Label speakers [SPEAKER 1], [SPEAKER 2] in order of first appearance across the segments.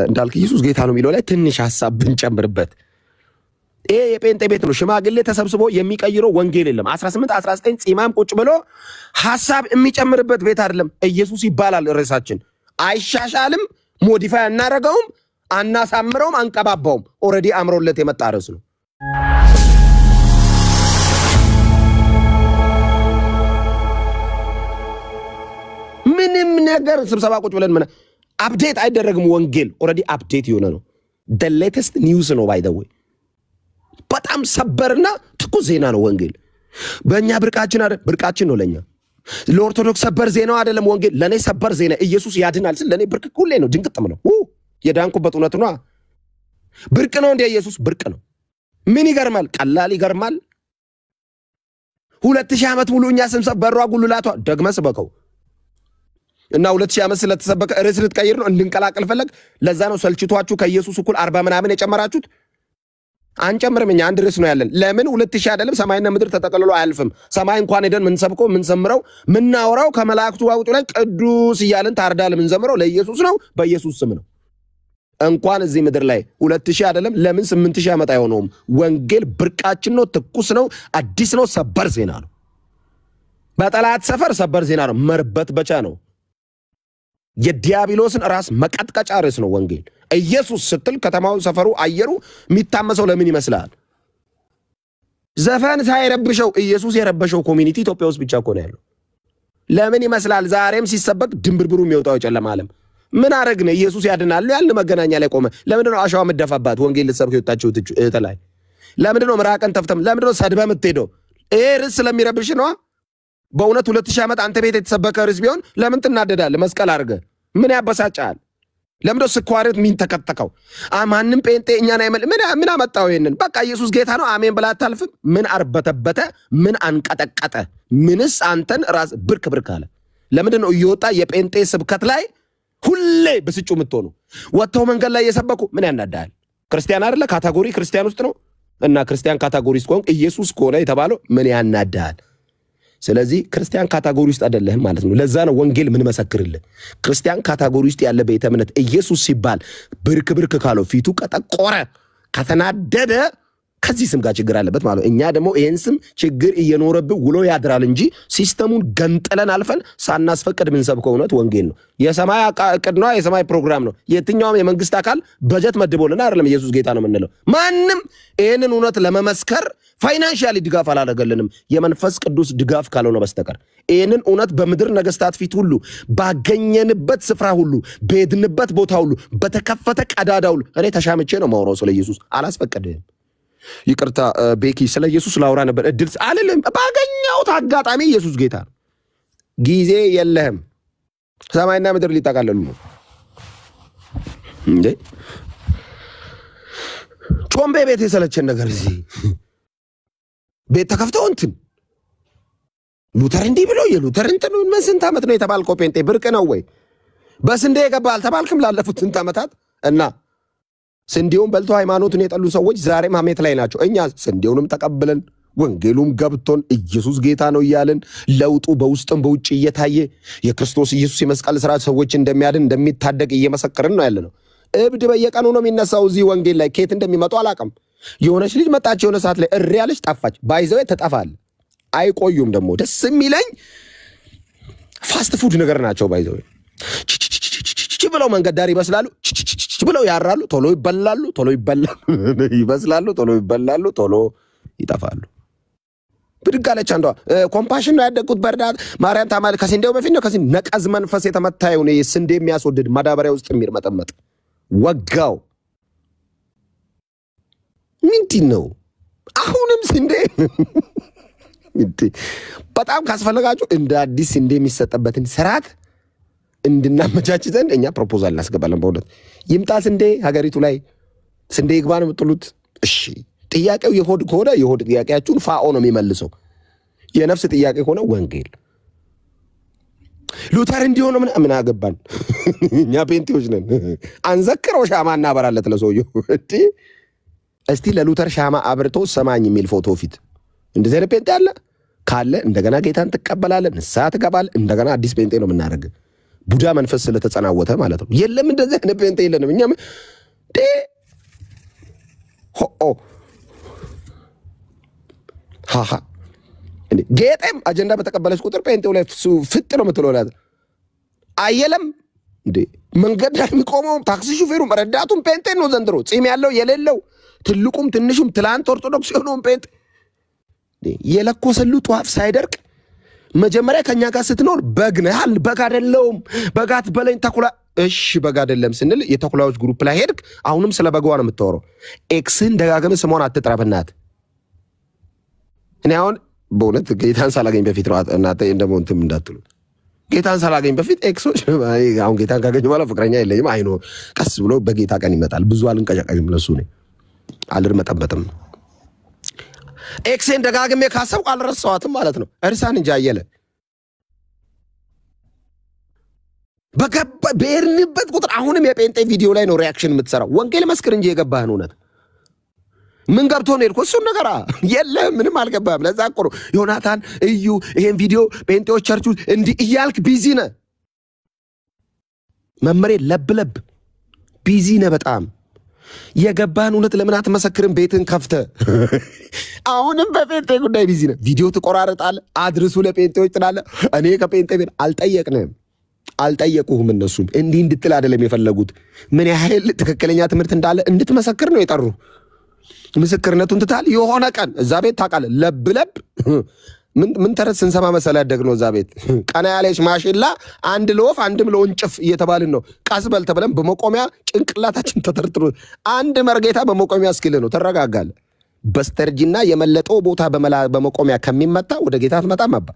[SPEAKER 1] እንዳልክ ኢየሱስ ጌታ ነው የሚለው ላይ ትንሽ ሐሳብ ብንጨምርበት ይሄ የጴንጤ ቤት ነው ሽማግሌ ተሰብስቦ የሚቀይረው ወንጌል የለም 18 19 ጺማም ቁጭ ብሎ ሐሳብ የሚጨምርበት ቤት አይደለም ኢየሱስ ይባላል ርዕሳችን አይሻሻልም ሞዲፋይ እናረጋውም አናሳምረውም አንቀባባውም ኦሬዲ አምሮለት የመጣ ርዕስ ነው ምንም ነገር ስብሰባ ቁጭ ብለን ምን አፕዴት አይደረግም ወንጌል ኦሬዲ አፕዴት ይሆነ ነው the latest news ነው by the way በጣም ሰበርና ትኩስ ዜና ነው ወንጌል በእኛ ብርቃችን አይደል ብርቃችን ነው ለኛ ለኦርቶዶክስ ሰበር ዜናው አይደለም ወንጌል ለኔ ሰበር ዜና ኢየሱስ ያድናል ስለ ለኔ ብርቅ ሁሌ ነው ድንቅጥም ነው የዳንኩበት እውነት ነው ብርቅ ነው እንደ ኢየሱስ ብርቅ ነው ምን ይገርማል ቀላል ይገርማል 2000 ዓመት ሙሉኛ ስንሰብ በሯ ጉልላቷ ደግመስ በከው እና 2000 ዓመት ስለተሰበከ ርዕስ ልትቀይር ነው እንድንቀላቀል ፈለግ ለዛ ነው ሰልችቷችሁ ከኢየሱስ እኩል 40 ምናምን የጨመራችሁት አንጨምርምኛ አንድ ርዕስ ነው ያለን ለምን 2000 አይደለም ሰማይና ምድር ተጠቅልሎ አያልፍም ሰማይ እንኳን ሄደን ምን ሰብከው ምን ሰምረው ምን ናወራው ከመላእክቱ ዋውጡ ላይ ቅዱስ ይያልን ታርዳል ምን ዘምረው ለኢየሱስ ነው በኢየሱስ ስም ነው እንኳን እዚህ ምድር ላይ 2000 አይደለም ለምን 8000 ዓመት አይሆነውም ወንጌል ብርቃችን ነው ትኩስ ነው አዲስ ነው ሰበር ዜና ነው በጠላት ሰፈር ሰበር ዜና ነው መርበት በቻ ነው የዲያብሎስን ራስ መቀጥቀጫ ርዕስ ነው ወንጌል ኢየሱስ ስትል ከተማው ሰፈሩ አየሩ የሚታመሰው ለምን ይመስላል ዘፈን ሳይረብሸው ኢየሱስ የረበሸው ኮሚኒቲ ኢትዮጵያ ውስጥ ብቻ እኮ ነው ያለው ለምን ይመስላል ዛሬም ሲሰበክ ድንብርብሩ የሚወጣው ጨለማ ዓለም ምን አረግነ ኢየሱስ ያድናል ያለ መገናኛ ላይ ቆመ ለምን ነው አሻዋ መደፋባት ወንጌል ልትሰብክ የወጣችው ተላይ ለምን ነው ምራቀን ተፍተም ለምን ነው ሰድበ የምትሄደው ርዕስ ስለሚረብሽ ነው በእውነት 2000 ዓመት አንተ ቤት የተሰበከ ርዕስ ቢሆን ለምን ትናደዳለህ መስቀል አርገ ምን ያበሳጫል ለምን ነው ስኳረት ምን ተከተከው ማንንም ጴንጤ እኛን አይመል ምን አመጣው ይሄንን በቃ ኢየሱስ ጌታ ነው አሜን ብላ አታልፍ ምን አርበተበተ ምን አንቀጠቀጠ ምንስ አንተን ራስ ብርክ አለ ለምን ነው እየወጣ የጴንጤ ስብከት ላይ ሁሌ በስጩ ምትሆኑ ወጣው መንገድ ላይ የሰበኩ ምን ያናዳል ክርስቲያን አይደለ ካታጎሪ ክርስቲያን ውስጥ ነው እና ክርስቲያን ካታጎሪ ውስጥ ቆንክ ኢየሱስ ኮነ የተባለው ምን ያናዳል ስለዚህ ክርስቲያን ካታጎሪ ውስጥ አይደለህም ማለት ነው ለዛ ነው ወንጌል ምን መሰክርልህ ክርስቲያን ካታጎሪ ውስጥ ያለ ቤተ እምነት ኢየሱስ ሲባል ብርክ ካለው ፊቱ ቀጠቆረ ከተናደደ ከዚህ ስም ጋር ችግር አለበት ማለት እኛ ደግሞ ይሄን ስም ችግር እየኖረብው ውሎ ያድራል እንጂ ሲስተሙን ገንጥለን አልፈን ሳናስፈቅድ ምን ሰብከው እውነት ወንጌል ነው የሰማይ አቅድ ነው የሰማይ ፕሮግራም ነው የትኛውም የመንግስት አካል በጀት መድቦልና አይደለም ኢየሱስ ጌታ ነው የምንለው ማንንም ይሄንን እውነት ለመመስከር ፋይናንሻሊ ድጋፍ አላደረገልንም የመንፈስ ቅዱስ ድጋፍ ካልሆነ በስተቀር ይሄንን እውነት በምድር ነገስታት ፊት ሁሉ ባገኘንበት ስፍራ ሁሉ በሄድንበት ቦታ ሁሉ በተከፈተ ቀዳዳ ሁሉ እኔ ተሻምቼ ነው ማውራው ስለ ኢየሱስ አላስፈቀደም ይቅርታ ቤኪ ስለ ኢየሱስ ላውራ ነበር እድል አልልም ባገኛው አጋጣሚ ኢየሱስ ጌታ ጊዜ የለህም ሰማይና ምድር ሊጣቃለሉ ነው እንዴ ጮምቤ ቤት የሰለቸን ነገር እዚህ ቤት ተከፍተው እንትን ሉተር እንዲህ ብሎ የሉተር እንትን ምን ስንት ዓመት ነው የተባልከው ጴንጤ ብርቅ ነው ወይ በስንዴ የገባል ተባልክም ላለፉት ስንት ዓመታት እና ስንዴውን በልቶ ሃይማኖቱን የጠሉ ሰዎች ዛሬ ማመት ላይ ናቸው እኛ ስንዴውንም ተቀበለን ወንጌሉም ገብቶን ኢየሱስ ጌታ ነው ይያልን ለውጡ በውስጥም በውጭ እየታየ የክርስቶስ ኢየሱስ የመስቀል ሥራ ሰዎች እንደሚያድን እንደሚታደግ እየመሰከርን ነው ያለነው እብድ በየቀኑ ነው የሚነሳው እዚህ ወንጌል ላይ ከየት እንደሚመጡ አላቀም የሆነች ልጅ መጣች የሆነ ሰዓት ላይ እሪያለች ጠፋች ባይዘው ተጠፋል አይቆዩም ደግሞ ደስ የሚለኝ ፋስት ፉድ ነገር ናቸው ባይዘው ብለው መንገድ ዳር ይበስላሉ ብለው ያራሉ ቶሎ ይበላሉ ይበስላሉ ቶሎ ይበላሉ ቶሎ ይጠፋሉ ብድጋለች አንዷ ኮምፓሽን ነው ያደቁት በርዳት ማርያም ታማል ከስንዴው በፊት ነው ከስንዴ ነቀዝ መንፈስ የተመታየው ነው የስንዴ የሚያስወድድ ማዳበሪያ ውስጥ የሚርመጠመጥ ወጋው ምንድነው አሁንም ስንዴ በጣም ካስፈልጋችሁ እንደ አዲስ ስንዴ የሚሰጠበትን ስርዓት እንድናመቻች ዘንድ እኛ ፕሮፖዛል እናስገባለን በእውነት ይምጣ ስንዴ ሀገሪቱ ላይ ስንዴ ይግባን የምትሉት እሺ ጥያቄው የሆድ ከሆነ የሆድ ጥያቄያችሁን ፋኦ ነው የሚመልሰው የነፍስ ጥያቄ ከሆነ ወንጌል ሉተር እንዲሆነ ምን አገባን እኛ ፔንቲዎች ነን አንዘክረው ሻማ እናበራለት ለሰውየው እስቲ ለሉተር ሻማ አብርቶ ሰማኝ የሚል ፎቶ ፊት እንደዚህ አይነት ፔንቲ አለ ካለ እንደገና ጌታን ተቀበላለን ንስሐ ትገባለህ እንደገና አዲስ ፔንቴ ነው የምናደርገው ቡዳ መንፈስ ስለተጸናወተ ማለት ነው የለም እንደዚህ አይነት ጴንጤ የለንም እኛም ሆ ሃሃ ጌጤም አጀንዳ በተቀበለች ቁጥር ጴንጤው ላይ ፍጥ ነው የምትለውላት አየለም እንዴ መንገድ ላይ የሚቆመው ታክሲ ሹፌሩም ረዳቱም ጴንጤ ነው ዘንድሮ ጺም ያለው የሌለው ትልቁም ትንሹም ትላንት ኦርቶዶክስ የሆነው ጴንጤ የለኮሰሉ ጧፍ ሳይደርቅ መጀመሪያ ከኛ ጋር ስትኖር በግ ነህ በግ አይደለም በጋት በለኝ ተኩላ እሺ በግ አይደለም ስንል የተኩላዎች ግሩፕ ላይ ሄድክ አሁንም ስለ በግዋ ነው የምትወረው ኤክስን ደጋግመህ ስሞን አትጥራብናት እኔ አሁን በእውነት ጌታን ሳላገኝ በፊት ነው እናንተ እንደሞንትም እንዳትሉ ጌታን ሳላገኝ በፊት ኤክሶች አሁን ጌታን ካገኘ በኋላ ፍቅረኛ የለኝም አይኖ ቀስ ብሎ በጌታ ቀን ይመጣል ብዙ አልንቀጫቀጭም ለሱ ነው አልርመጠበጥም ኤክስን ደጋግሜ ካሰብኩ አልረሳዋትም ማለት ነው እርሳን እንጂ አየለ በሄድንበት ቁጥር አሁንም የጴንጤ ቪዲዮ ላይ ነው ሪያክሽን የምትሰራው ወንጌል መስክር እንጂ የገባህን እውነት ምን ገብቶ ነው ልኮ እሱ ነገራ የለም ምንም አልገባም ለዛ እኮ ነው ዮናታን እዩ ይሄን ቪዲዮ ጴንጤዎች ቸርቹ እንዲ እያልክ ቢዚ ነህ መመሬ ለብለብ ቢዚ ነህ በጣም የገባህን እውነት ለምን አትመሰክርም ቤትን ከፍተ አሁንም በጴንጤ ጉዳይ ቢዚ ነህ ቪዲዮ ትቆራረጣለህ አድርሱ ለጴንጤዎች ትላለህ እኔ ከጴንጤ ቤት አልጠየቅንም አልጠየቁህም እነሱም እንዲህ እንድትል አይደለም የፈለጉት ምን ያህል ትክክለኛ ትምህርት እንዳለ እንድትመሰክር ነው የጠሩ ምስክርነቱን ትታል የሆነ ቀን እዛ ቤት ታውቃለህ ለብለብ ምን ተረት ስንሰማ መሰለ ያደግነው እዛ ቤት ቀና ያለሽ ማሽላ አንድ ለወፍ አንድም ለወንጭፍ እየተባልን ነው ቀስበል ተብለን በመቆሚያ ጭንቅላታችን ተተርትሮ አንድ መርጌታ በመቆሚያ እስኪል ነው ተረጋጋለ በስተርጂና የመለጠው ቦታ በመቆሚያ ከሚመታ ወደ ጌታ ትመጣም አባ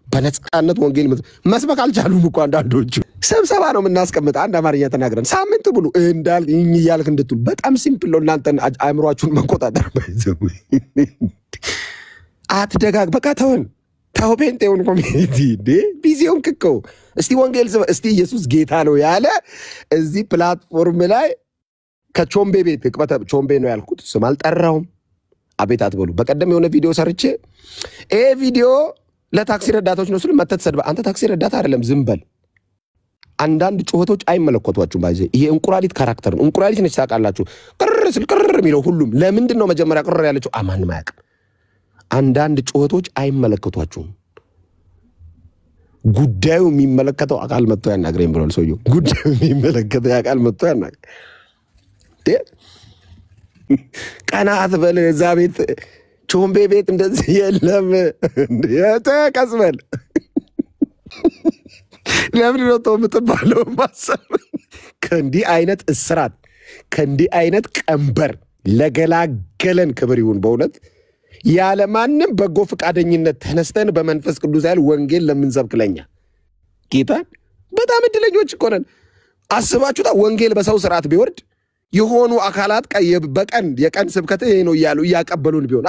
[SPEAKER 1] በነጻነት ወንጌል መስበክ አልቻሉም እኮ አንዳንዶቹ ስብሰባ ነው የምናስቀምጥ አንድ አማርኛ ተናግረን ሳምንት ብሉ እንዳል ይያልክ እንድትሉ በጣም ሲምፕል ነው እናንተ አእምሯችሁን መቆጣጠር ባይዘው አትደጋግ በቃ ተው ጴንጤውን ኮሚኒቲ ቢዚውን ክኮ እስቲ ወንጌል እስቲ ኢየሱስ ጌታ ነው ያለ እዚህ ፕላትፎርም ላይ ከቾምቤ ቤት ቾምቤ ነው ያልኩት ስም አልጠራውም አቤት አትበሉ በቀደም የሆነ ቪዲዮ ሰርቼ ቪዲዮ ለታክሲ ረዳቶች ነው ስለ መተት ሰድባ አንተ ታክሲ ረዳት አይደለም ዝምበል አንዳንድ ጩኸቶች አይመለከቷችሁም ባይዘ ይሄ እንቁራሪት ካራክተር ነው እንቁራሪት ነች ታውቃላችሁ ቅር የሚለው ሁሉም ለምንድን ነው መጀመሪያ ቅር ያለችው አማን ማያቅ አንዳንድ ጩኸቶች አይመለከቷችሁም ጉዳዩ የሚመለከተው አካል መጥቶ ያናግረኝ ብሏል ሰውየው ጉዳዩ የሚመለከተው አካል መጥቶ ያናግረኝ ቀናት በለ እዛ ቤት ቾምቤ ቤት እንደዚህ የለም ተቀስበል ለምን ነው ተምትባለው ማሰብ ከእንዲህ አይነት እስራት ከእንዲህ አይነት ቀንበር ለገላገለን ክብር ይሁን በእውነት ያለ ማንም በጎ ፍቃደኝነት ተነስተን በመንፈስ ቅዱስ ያል ወንጌል ለምንሰብክለኛ ጌታን በጣም እድለኞች እኮ ነን አስባችሁታ ወንጌል በሰው ስርዓት ቢወርድ የሆኑ አካላት በቀን የቀን ስብከት ይሄ ነው ያሉ ያቀበሉን ቢሆን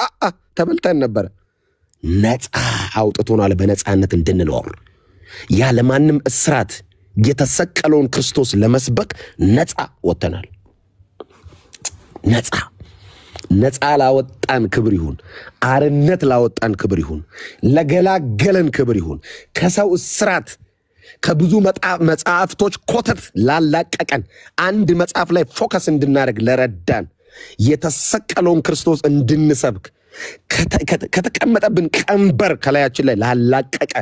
[SPEAKER 1] ተበልተን ነበር ነፃ አውጥቶናል በነፃነት እንድንኖር ያለ ማንም እስራት የተሰቀለውን ክርስቶስ ለመስበክ ነፃ ወጥተናል ነፃ ላወጣን ክብር ይሁን አርነት ላወጣን ክብር ይሁን ለገላገለን ክብር ይሁን ከሰው እስራት ከብዙ መጽሐፍቶች ኮተት ላላቀቀን አንድ መጽሐፍ ላይ ፎከስ እንድናደርግ ለረዳን የተሰቀለውን ክርስቶስ እንድንሰብክ ከተቀመጠብን ቀንበር ከላያችን ላይ ላላቀቀ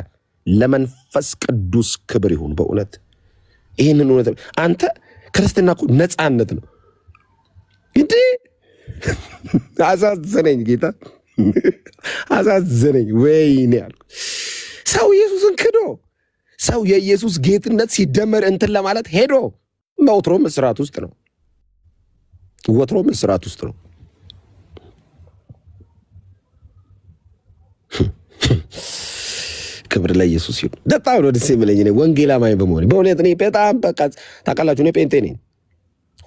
[SPEAKER 1] ለመንፈስ ቅዱስ ክብር ይሁን በእውነት ይሄንን እውነት አንተ ክርስትና እኮ ነፃነት ነው እንዴ አሳዘነኝ ጌታ አሳዘነኝ ወይኔ ያልኩ ሰው ኢየሱስን ክዶ ሰው የኢየሱስ ጌትነት ሲደመር እንትን ለማለት ሄዶ ወትሮም እስራት ውስጥ ነው ክብር ለኢየሱስ ይሁን በጣም ነው ደስ የሚለኝ እኔ ወንጌላማኝ በመሆኔ በእውነት እኔ በጣም በቃ ታውቃላችሁ እኔ ጴንጤ ነኝ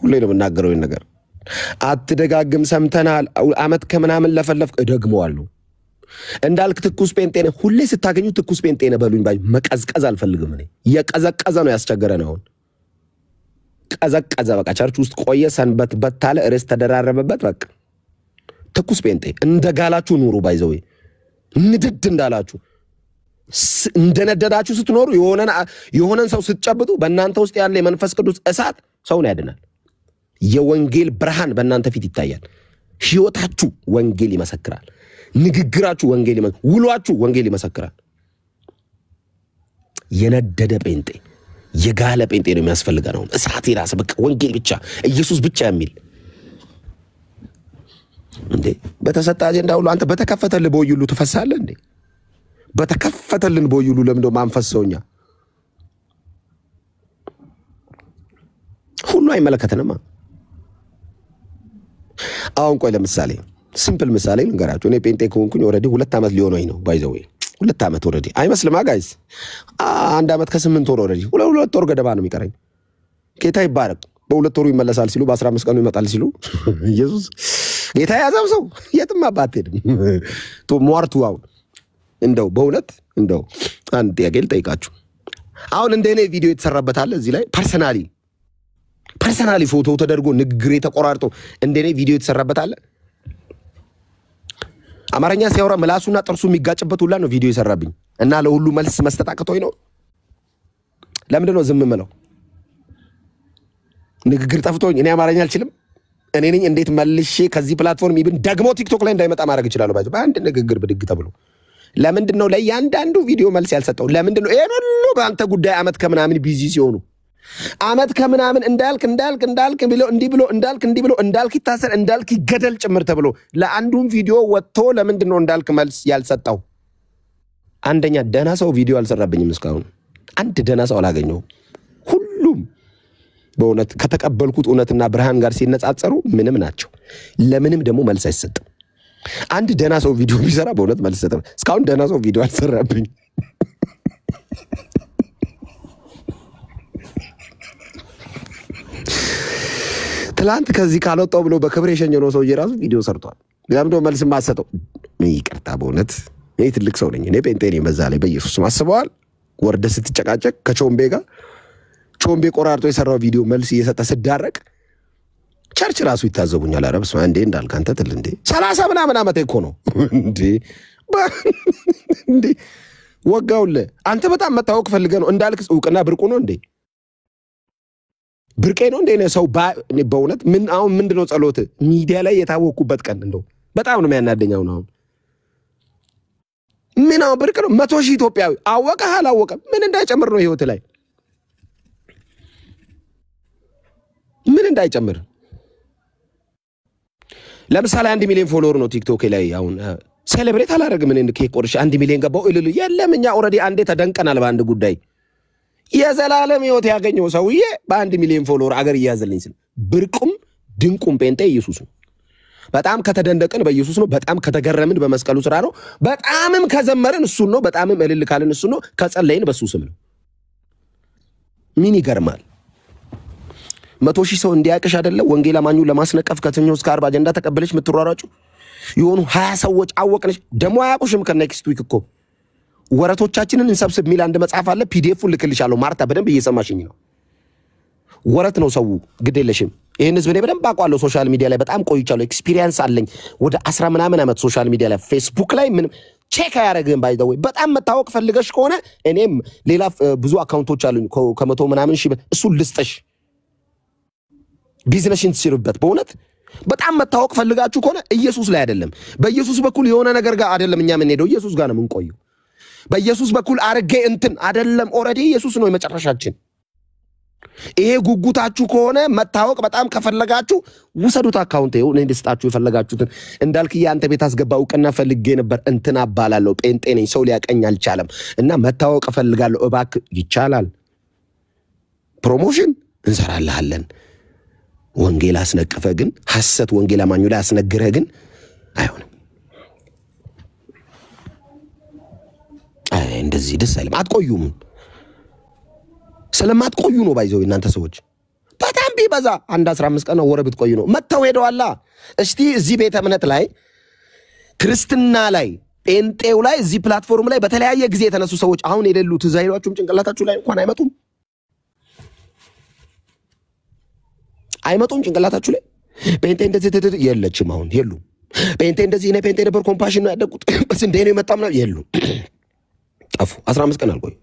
[SPEAKER 1] ሁሌ ነው የምናገረው ይሄን ነገር አትደጋግም ሰምተናል አመት ከምናምን ለፈለፍ እደግመዋለሁ እንዳልክ ትኩስ ጴንጤ ነህ ሁሌ ስታገኙ ትኩስ ጴንጤ ነህ በሉኝ ባይ መቀዝቀዝ አልፈልግም እኔ የቀዘቀዘ ነው ያስቸገረን አሁን ቀዘቀዘ በቃ ቸርች ውስጥ ቆየ ሰንበት በታለ ርስ ተደራረበበት በቃ ትኩስ ጴንጤ እንደጋላችሁ ኑሩ ባይዘው ንድድ እንዳላችሁ እንደነደዳችሁ ስትኖሩ የሆነን ሰው ስትጨብጡ በእናንተ ውስጥ ያለ የመንፈስ ቅዱስ እሳት ሰውን ያድናል። የወንጌል ብርሃን በእናንተ ፊት ይታያል። ሕይወታችሁ ወንጌል ይመሰክራል። ንግግራችሁ ወንጌል ውሏችሁ ወንጌል ይመሰክራል። የነደደ ጴንጤ የጋለ ጴንጤ ነው የሚያስፈልጋ ነው። እሳት ይራስ በቃ ወንጌል ብቻ ኢየሱስ ብቻ የሚል እንዴ በተሰጣ አጀንዳ ሁሉ አንተ በተከፈተልህ ቦይ ሁሉ ትፈሳለህ እንዴ? በተከፈተልን ቦይ ሁሉ ለምን ማንፈሰውኛ? ሁሉ አይመለከተንማ። አሁን ቆይ ለምሳሌ ሲምፕል ምሳሌ ልንገራችሁ። እኔ ጴንጤ ከሆንኩኝ ኦሬዲ 2 ዓመት ሊሆነኝ ነው። ባይ ዘ ዌይ 2 ዓመት ኦሬዲ አይመስልማ ጋይስ? 1 ዓመት ከ8 ወር ኦሬዲ 2 ወር ገደማ ነው የሚቀረኝ። ጌታ ይባረክ። በ2 ወሩ ይመለሳል ሲሉ በ15 ቀኑ ይመጣል ሲሉ ኢየሱስ ጌታ ያዘው ሰው የትም አባትሄድም ቶ ሟርቱ አሁን እንደው በእውነት እንደው አንድ ጥያቄ ልጠይቃችሁ። አሁን እንደኔ ቪዲዮ የተሰራበት አለ እዚህ ላይ ፐርሰናሊ ፎቶ ተደርጎ ንግግሬ ተቆራርጦ እንደኔ ቪዲዮ የተሰራበት አለ። አማርኛ ሲያወራ ምላሱና ጥርሱ የሚጋጭበት ሁላ ነው ቪዲዮ የሰራብኝ እና ለሁሉ መልስ መስጠት አቅቶኝ ነው። ለምንድን ነው ዝም የምለው? ንግግር ጠፍቶኝ እኔ አማርኛ አልችልም? እኔ ነኝ እንዴት መልሼ ከዚህ ፕላትፎርም ይብን ደግሞ ቲክቶክ ላይ እንዳይመጣ ማድረግ ይችላል? በአንድ ንግግር ብድግ ተብሎ ለምንድን ነው ለእያንዳንዱ ቪዲዮ መልስ ያልሰጠው? ለምንድን ነው ይሄን ሁሉ በአንተ ጉዳይ አመት ከምናምን ቢዚ ሲሆኑ አመት ከምናምን እንዳልክ ብሎ እንዲህ ብሎ እንዳልክ ይታሰር እንዳልክ ይገደል ጭምር ተብሎ ለአንዱም ቪዲዮ ወጥቶ ለምንድን ነው እንዳልክ መልስ ያልሰጠው? አንደኛ ደህና ሰው ቪዲዮ አልሰራብኝም እስካሁን አንድ ደህና ሰው አላገኘው። ሁሉም በእውነት ከተቀበልኩት እውነትና ብርሃን ጋር ሲነጻጸሩ ምንም ናቸው። ለምንም ደግሞ መልስ አይሰጥም። አንድ ደህና ሰው ቪዲዮ ቢሰራ በእውነት መልስ ይሰጣል። እስካሁን ደህና ሰው ቪዲዮ አልሰራብኝ። ትላንት ከዚህ ካልወጣው ብሎ በክብር የሸኘነው ሰው የራሱ ቪዲዮ ሰርቷል። ለምን ደግሞ መልስ ማሰጠው? ይቅርታ በእውነት እኔ ትልቅ ሰው ነኝ። እኔ ጴንጤ ነኝ። በዛ ላይ በኢየሱስ ማስበዋል ወርደ ስትጨቃጨቅ ከቾምቤ ጋር ቾምቤ ቆራርጦ የሰራው ቪዲዮ መልስ እየሰጠ ስዳረቅ ቸርች ራሱ ይታዘቡኛል። ኧረ በስመ አብ እንዴ እንዳልክ አንተ ትል እንዴ 30 ምናምን ዓመት እኮ ነው እንዴ ወጋውልህ። አንተ በጣም መታወቅ ፈልገህ ነው እንዳልክ እውቅና ብርቁ ነው እንዴ? ብርቄ ነው እንዴ ነው ሰው በእውነት ምን አሁን ምንድነው ጸሎት ሚዲያ ላይ የታወቅኩበት ቀን እንደው በጣም ነው የሚያናደኛው ነው። ምን አሁን ብርቅ ነው 100,000 ኢትዮጵያዊ አወቀህ አላወቀም ምን እንዳይጨምር ነው ህይወት ላይ ምን እንዳይጨምር። ለምሳሌ 1 ሚሊዮን ፎሎወር ነው ቲክቶክ ላይ አሁን ሴሌብሬት አላደርግም። ምን ኬክ ቆርሼ 1 ሚሊዮን ገባው እልል የለም። እኛ ኦሬዲ አንዴ ተደንቀናል በአንድ ጉዳይ። የዘላለም ህይወት ያገኘው ሰውዬ በ1 ሚሊዮን ፎሎወር አገር ይያዝልኝ ሲል ብርቁም ድንቁም ጴንጤ ኢየሱስ ነው። በጣም ከተደንደቅን በኢየሱስ ነው። በጣም ከተገረምን በመስቀሉ ስራ ነው። በጣምም ከዘመርን እሱ ነው። በጣምም እልል ካልን እሱ ነው። ከጸለይን በሱ ስም ነው። ምን ይገርማል? 100,000 ሰው እንዲያቅሽ አይደለ ወንጌል አማኙ ለማስነቀፍ ከሰኞ እስከ ዓርብ አጀንዳ ተቀበለች ምትሯሯጩ የሆኑ 20 ሰዎች አወቅነሽ ደሞ አያቁሽም። ከኔክስት ዊክ እኮ ወረቶቻችንን እንሰብስብ ሚል አንድ መጽሐፍ አለ። ፒዲኤፉን ልክልሻለሁ ማርታ በደንብ እየሰማሽኝ ነው። ወረት ነው ሰው ግድ የለሽም። ይሄን ህዝብ እኔ በደንብ አውቀዋለሁ። ሶሻል ሚዲያ ላይ በጣም ቆይቻለሁ። ኤክስፒሪየንስ አለኝ። ወደ 10 ምናምን ዓመት ሶሻል ሚዲያ ላይ ፌስቡክ ላይ ምን ቼክ አያረግም ባይ ዘ ወይ በጣም መታወቅ ፈልገሽ ከሆነ እኔም ሌላ ብዙ አካውንቶች አሉኝ ከመቶ ምናምን ሺህ እሱ ልስጥሽ ቢዝነስን ትስሩበት። በእውነት በጣም መታወቅ ፈልጋችሁ ከሆነ ኢየሱስ ላይ አይደለም በኢየሱስ በኩል የሆነ ነገር ጋር አይደለም እኛ ምን ሄደው ኢየሱስ ጋር ነው ምን ቆዩ። በኢየሱስ በኩል አርጌ እንትን አይደለም ኦሬዲ ኢየሱስ ነው የመጨረሻችን። ይሄ ጉጉታችሁ ከሆነ መታወቅ በጣም ከፈለጋችሁ ውሰዱት አካውንት ይሁን እኔ ልስጣችሁ የፈለጋችሁትን። እንዳልክ ያንተ ቤት አስገባው ቀና ፈልጌ ነበር እንትን አባላለሁ ጴንጤ ነኝ ሰው ሊያቀኝ አልቻለም እና መታወቅ ፈልጋለሁ እባክ ይቻላል። ፕሮሞሽን እንሰራለን። ወንጌል አስነቀፈ ግን ሐሰት ወንጌል አማኙ ላይ አስነግረ ግን አይሆንም። እንደዚህ ደስ አይልም። አትቆዩም ስለማትቆዩ ነው ባይዘው እናንተ ሰዎች በጣም ቢበዛ 15 ቀን ወር ብትቆዩ ነው መተው ሄደዋላ። እስቲ እዚህ ቤተ እምነት ላይ ክርስትና ላይ ጴንጤው ላይ እዚህ ፕላትፎርም ላይ በተለያየ ጊዜ የተነሱ ሰዎች አሁን የሌሉት ዛይሯችሁም ጭንቅላታችሁ ላይ እንኳን አይመጡም ጭንቅላታችሁ ላይ ጴንጤ እንደዚህ የለችም አሁን የሉም። ጴንጤ እንደዚህ ነው ጴንጤ ነበር ኮምፓሽን ነው ያደቁት በስ እንደ ነው የመጣም ነው የሉም። ጠፉ 15 ቀን አልቆዩ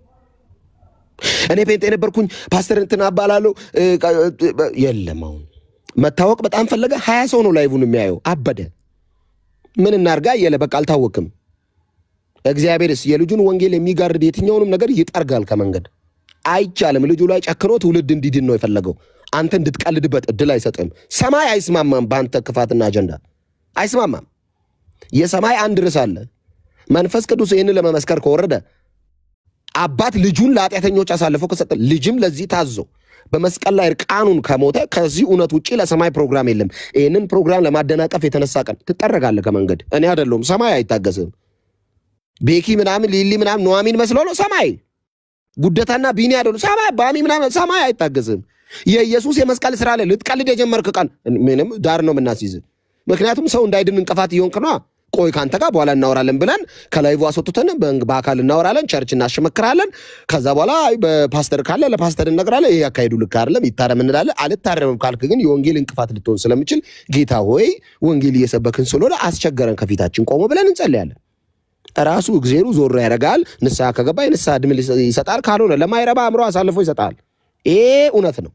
[SPEAKER 1] እኔ ጴንጤ ነበርኩኝ ፓስተር እንትና አባላለሁ የለም አሁን መታወቅ በጣም ፈለገ 20 ሰው ነው ላይቭውን የሚያየው አበደ ምን እናርጋ የለ በቃ አልታወቅም እግዚአብሔርስ የልጁን ወንጌል የሚጋርድ የትኛውንም ነገር ይጠርጋል ከመንገድ አይቻልም ልጁ ላይ ጨክኖ ትውልድ እንዲድን ነው የፈለገው አንተ እንድትቀልድበት እድል አይሰጥም ሰማይ አይስማማም ባንተ ክፋትና አጀንዳ አይስማማም የሰማይ አንድ ርዕስ አለ መንፈስ ቅዱስ ይሄንን ለመመስከር ከወረደ አባት ልጁን ለኃጢአተኞች አሳልፎ ከሰጠ ልጅም ለዚህ ታዞ በመስቀል ላይ ርቃኑን ከሞተ ከዚህ እውነት ውጪ ለሰማይ ፕሮግራም የለም ይሄንን ፕሮግራም ለማደናቀፍ የተነሳ ቀን ትጠረጋለህ ከመንገድ እኔ አይደለም ሰማይ አይታገስም ቤኪ ምናምን ሊሊ ምናምን ኑሐሚን መስሎ ነው ሰማይ ጉደታና ቢኒ አይደሉ ሰማይ ባሚ ምናምን ሰማይ አይታገስም የኢየሱስ የመስቀል ስራ ላይ ልትቀልድ የጀመርክ ቀን ምንም ዳር ነው ምናስይዝ ምክንያቱም ሰው እንዳይድን እንቅፋት ይሆንክ ነው ቆይ ካንተ ጋር በኋላ እናወራለን ብለን ከላይቭ አስወጥተን በአካል እናወራለን ቸርች እናሽመክራለን ከዛ በኋላ በፓስተር ካለ ለፓስተር እንነግራለን ይሄ ያካሄዱ ልክ አይደለም ይታረም እንላለን አልታረምም ካልክ ግን የወንጌል እንቅፋት ልትሆን ስለምችል ጌታ ሆይ ወንጌል እየሰበክን ስለሆነ አስቸገረን ከፊታችን ቆሞ ብለን እንጸልያለን ራሱ እግዚአብሔር ዞር ያረጋል ንስሐ ከገባ ንስሐ ድምል ይሰጣል ካልሆነ ለማይረባ አምሮ አሳልፎ ይሰጣል ይሄ እውነት ነው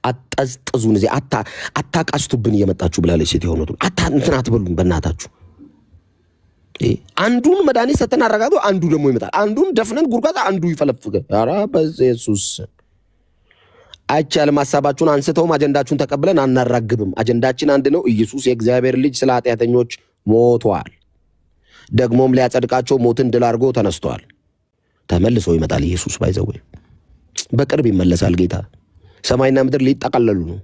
[SPEAKER 1] አጣዝጥዙን እዚ አታቃስቱብን እየመጣችሁ ብላለች ሴት የሆነቱ እንትን አትበሉን በእናታችሁ አንዱን መድኃኒት ሰተን አረጋግጦ አንዱ ደግሞ ይመጣል አንዱን ደፍነን ጉርጓታ አንዱ ይፈለፍገ ኧረ በኢየሱስ አይቻልም ሐሳባችሁን አንስተው አጀንዳችሁን ተቀብለን አናራግብም አጀንዳችን አንድ ነው ኢየሱስ የእግዚአብሔር ልጅ ስለ ኃጢአተኞች ሞቷል ደግሞም ሊያጸድቃቸው ሞትን ድል አድርጎ ተነስቷል ተመልሶ ይመጣል ኢየሱስ ባይዘው በቅርብ ይመለሳል ጌታ ሰማይና ምድር ሊጠቀለሉ ነው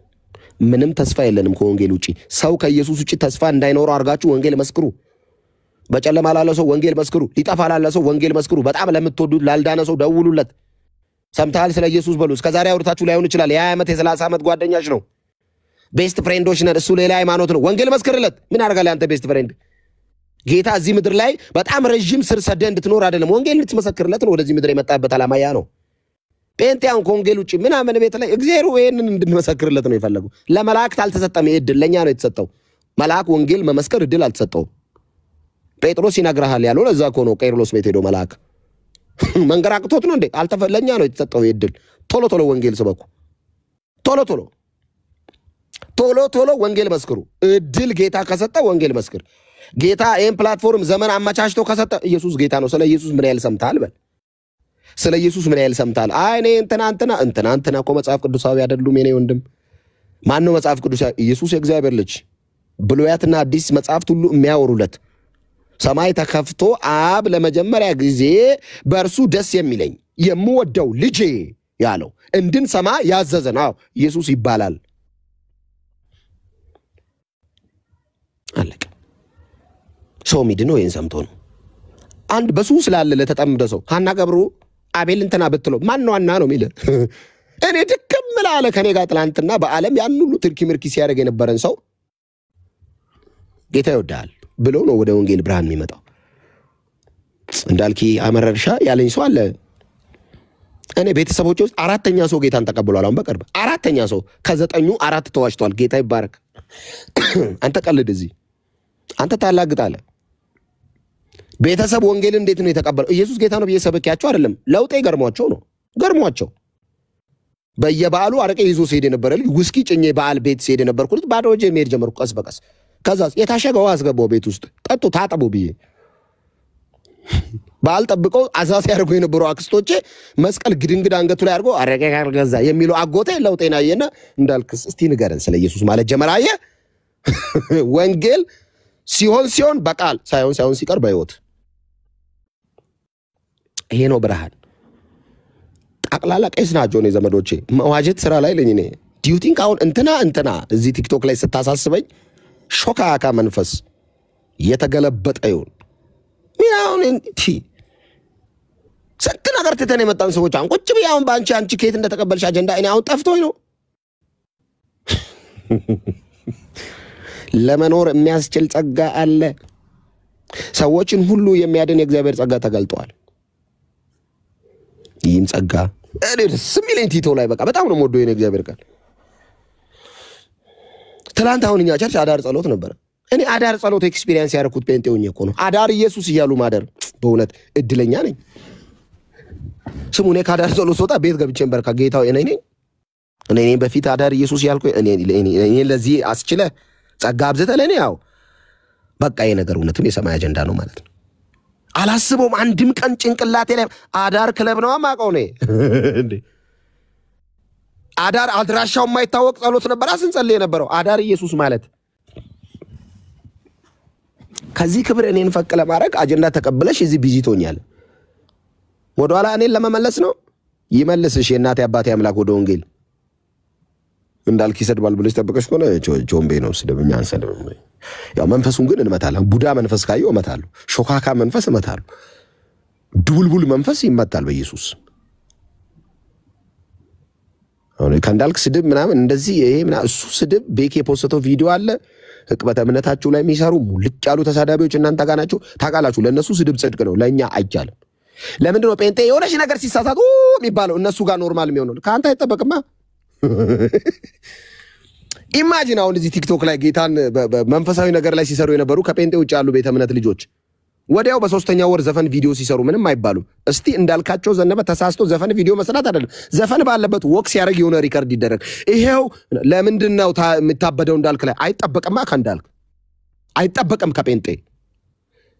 [SPEAKER 1] ምንም ተስፋ የለንም ከወንጌል ውጪ ሰው ከኢየሱስ ውጪ ተስፋ እንዳይኖር አርጋችሁ ወንጌል መስክሩ በጨለማ ላለ ሰው ወንጌል መስክሩ ሊጠፋ ላለ ሰው ወንጌል መስክሩ በጣም ለምትወዱት ላልዳነ ሰው ደውሉለት ሰምታል ስለ ኢየሱስ በሉ እስከዛሬ አውርታችሁ ላይሆን ይችላል የ20 ዓመት የ30 ዓመት ጓደኛሽ ነው ቤስት ፍሬንዶች ነን እሱ ሌላ ሃይማኖት ነው ወንጌል መስክርለት ምን ያደርጋል አንተ ቤስት ፍሬንድ ጌታ እዚህ ምድር ላይ በጣም ረጅም ስር ሰደህ እንድትኖር አይደለም ወንጌል ልትመሰክርለት ነው ወደዚህ ምድር የመጣበት ዓላማ ያ ነው ጴንጤያን ከወንጌል ውጪ ምን አመነ ቤት ላይ እግዚአብሔር ወይንን እንድንመሰክርለት ነው የፈለገው ለመላእክት አልተሰጠም እድል ለኛ ነው የተሰጠው መልአክ ወንጌል መመስከር እድል አልተሰጠው ጴጥሮስ ይነግራል ያለው ለዛ እኮ ነው ቄርሎስ ቤት ሄዶ መልአክ መንገራቅቶት ነው እንዴ አልተፈለኛ ነው የተሰጠው እድል ቶሎ ቶሎ ወንጌል ስበኩ ቶሎ ወንጌል መስክሩ እድል ጌታ ከሰጠ ወንጌል መስክር ጌታ ይሄን ፕላትፎርም ዘመን አመቻችቶ ከሰጠ ኢየሱስ ጌታ ነው ስለ ኢየሱስ ምን ያህል ሰምታል በል ስለ ኢየሱስ ምን ያህል ሰምታል አይ እኔ እንትና እኮ መጽሐፍ ቅዱሳዊ አይደሉም የኔ ወንድም ማን ነው መጽሐፍ ቅዱሳዊ ኢየሱስ የእግዚአብሔር ልጅ ብሉያትና አዲስ መጽሐፍት ሁሉ የሚያወሩለት ሰማይ ተከፍቶ አብ ለመጀመሪያ ጊዜ በእርሱ ደስ የሚለኝ የምወደው ልጄ ያለው እንድንሰማ ያዘዘን ኢየሱስ ይባላል አለቀ ሰው ሚድነው ይሄን ሰምቶ ነው አንድ በሱስ ላለ ለተጠምደ ሰው ሐና ገብሩ አቤል እንትና በትለው ማን ነው አና ነው ሚለ እኔ ድክም ላለ ከኔ ጋር ትላንትና በዓለም ያን ሁሉ ትርኪ ምርኪ ሲያደርግ የነበረን ሰው ጌታ ይወዳል ብሎ ነው ወደ ወንጌል ብርሃን የሚመጣው እንዳልኪ አመረርሻ ያለኝ ሰው አለ እኔ ቤተሰቦቼ ውስጥ አራተኛ ሰው ጌታን ተቀብሏል አሁን በቅርብ አራተኛ ሰው ከዘጠኙ አራት ተዋሽቷል ጌታ ይባረክ አንተ ቀልድ እዚህ አንተ ታላግጣለህ ቤተሰብ ወንጌል እንዴት ነው የተቀበለው ኢየሱስ ጌታ ነው በየሰበኪያቸው አይደለም ለውጤ ገርሟቸው በየበዓሉ አረቄ ይዞ ሲሄድ ነበር ልጅ ውስኪ ጭኜ በዓል ቤት ሲሄድ ነበር ኩልት ባዶ ወጄ መሄድ ጀመርኩ ቀስ በቀስ ከዛ የታሸገው አስገባው ቤት ውስጥ ጠጡ ታጠቡ ብዬ በዓል ጠብቀው አዛስ ያርጉ የነበሩ አክስቶቼ መስቀል ግድንግድ አንገቱ ላይ አርጎ አረቄ ገዛ የሚለው አጎቴ ለውጤና አየና እንዳልክስ እስቲ ንገረን ስለ ኢየሱስ ማለት ጀመራየ ወንጌል ሲሆን በቃል ሳይሆን ሲቀር በህይወት ይሄ ነው ብርሃን ጠቅላላ ቄስ ናቸው ነው ዘመዶቼ መዋጀት ስራ ላይ ለኝ ነኝ ዲዩ ቲንክ አሁን እንትና እዚህ ቲክቶክ ላይ ስታሳስበኝ ሾካካ መንፈስ የተገለበጠ ይሁን ሚያውን እንቲ ሰንት ነገር ተተነ የመጣን ሰዎች አሁን ቁጭ ቢያውን አንቺ ከየት እንደተቀበልሽ አጀንዳ እኔ አሁን ጠፍቶኝ ነው ለመኖር የሚያስችል ጸጋ አለ ሰዎችን ሁሉ የሚያድን የእግዚአብሔር ጸጋ ተገልጧል ይህም ጸጋ ስሚለኝ ቲቶ ላይ በቃ በጣም ነው ሞዶ የእግዚአብሔር ቃል ትላንት አሁን እኛ ቸርች አዳር ጸሎት ነበር እኔ አዳር ጸሎት ኤክስፒሪየንስ ያደረኩት ጴንጤውኝ እኮ ነው አዳር ኢየሱስ ይያሉ ማደር በእውነት እድለኛ ነኝ ስሙ እኔ ካዳር ጸሎት ወጣ ቤት ገብቼን በርካ ጌታው እኔ በፊት አዳር ኢየሱስ ያልኩ እኔ ለዚህ አስችለ ጸጋ አብዘተ ለኔ ያው በቃ የነገር እውነቱን የሰማይ አጀንዳ ነው ማለት ነው አላስበውም አንድም ቀን ጭንቅላቴ ላይ አዳር ክለብ ነው ማቀው ነው እንዴ አዳር አድራሻው የማይታወቅ ጸሎት ነበር አስንጸልይ የነበረው አዳር ኢየሱስ ማለት ከዚህ ክብር እኔን ፈቅለ ማድረግ አጀንዳ ተቀበለሽ እዚህ ቢዚ ቶኛል ወደኋላ እኔን ለመመለስ ነው ይመልስሽ የእናቴ አባቴ አምላክ ወደ ወንጌል እንዳልክ ይሰድባል ብለሽ ተበቀሽ ኮነ ጆምቤ ነው ስደብኛ አንሰደብ ያው መንፈሱን ግን እንመታለን ቡዳ መንፈስ ካየው እመታለሁ ሾካካ መንፈስ እመታለሁ ዱልቡል መንፈስ ይመታል በኢየሱስ አሁን ከእንዳልክ ስድብ ምናምን እንደዚህ ይሄ ምናምን እሱ ስድብ ቤክ የፖስተው ቪዲዮ አለ ህቅበተ እምነታችሁ ላይ የሚሰሩ ሙልጭ ያሉ ተሳዳቢዎች እናንተ ጋር ናቸው ታቃላችሁ ለነሱ ስድብ ጽድቅ ነው ለኛ አይቻልም ለምንድን ነው ጴንጤ የሆነሽ ነገር ሲሳሳቱ የሚባለው እነሱ ጋር ኖርማል የሚሆነው ካንተ አይተበቅማ ኢማጂን አሁን እዚህ ቲክቶክ ላይ ጌታን መንፈሳዊ ነገር ላይ ሲሰሩ የነበሩ ከጴንጤ ውጭ ያሉ ቤተ እምነት ልጆች ወዲያው በሶስተኛው ወር ዘፈን ቪዲዮ ሲሰሩ ምንም አይባሉ እስቲ እንዳልካቸው ዘነበ ተሳስቶ ዘፈን ቪዲዮ መስራት አይደለም ዘፈን ባለበት ወክስ ያረግ የሆነ ሪከርድ ይደረግ ይሄው ለምንድነው የምታበደው እንዳልክ ላይ አይጠበቅማ ካንዳልክ አይጠበቅም ከጴንጤ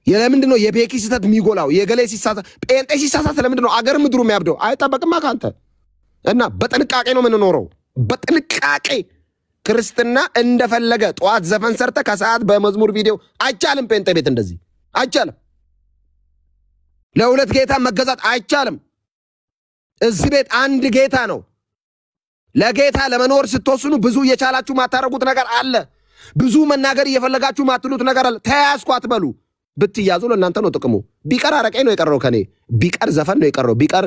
[SPEAKER 1] የለምንድነው የቤኪ ሲስተት የሚጎላው የገሌ ሲሳሳ ጴንጤ ሲሳሳት ለምንድነው አገር ምድሩ የሚያብደው አይጠበቅማ ካንተ እና በጥንቃቄ ነው የምንኖረው በጥንቃቄ ክርስትና እንደፈለገ ጧት ዘፈን ሰርተ ከሰዓት በመዝሙር ቪዲዮ አይቻልም ጴንጤ ቤት እንደዚህ አይቻልም ለሁለት ጌታ መገዛት አይቻልም እዚህ ቤት አንድ ጌታ ነው ለጌታ ለመኖር ስትወስኑ ብዙ እየቻላችሁ ማታረጉት ነገር አለ ብዙ መናገር እየፈለጋችሁ ማትሉት ነገር አለ ተያዝኩ አትበሉ ብትያዙ ለእናንተ ነው ጥቅሙ ቢቀር አረቀይ ነው የቀረው ከኔ ቢቀር ዘፈን ነው የቀረው ቢቀር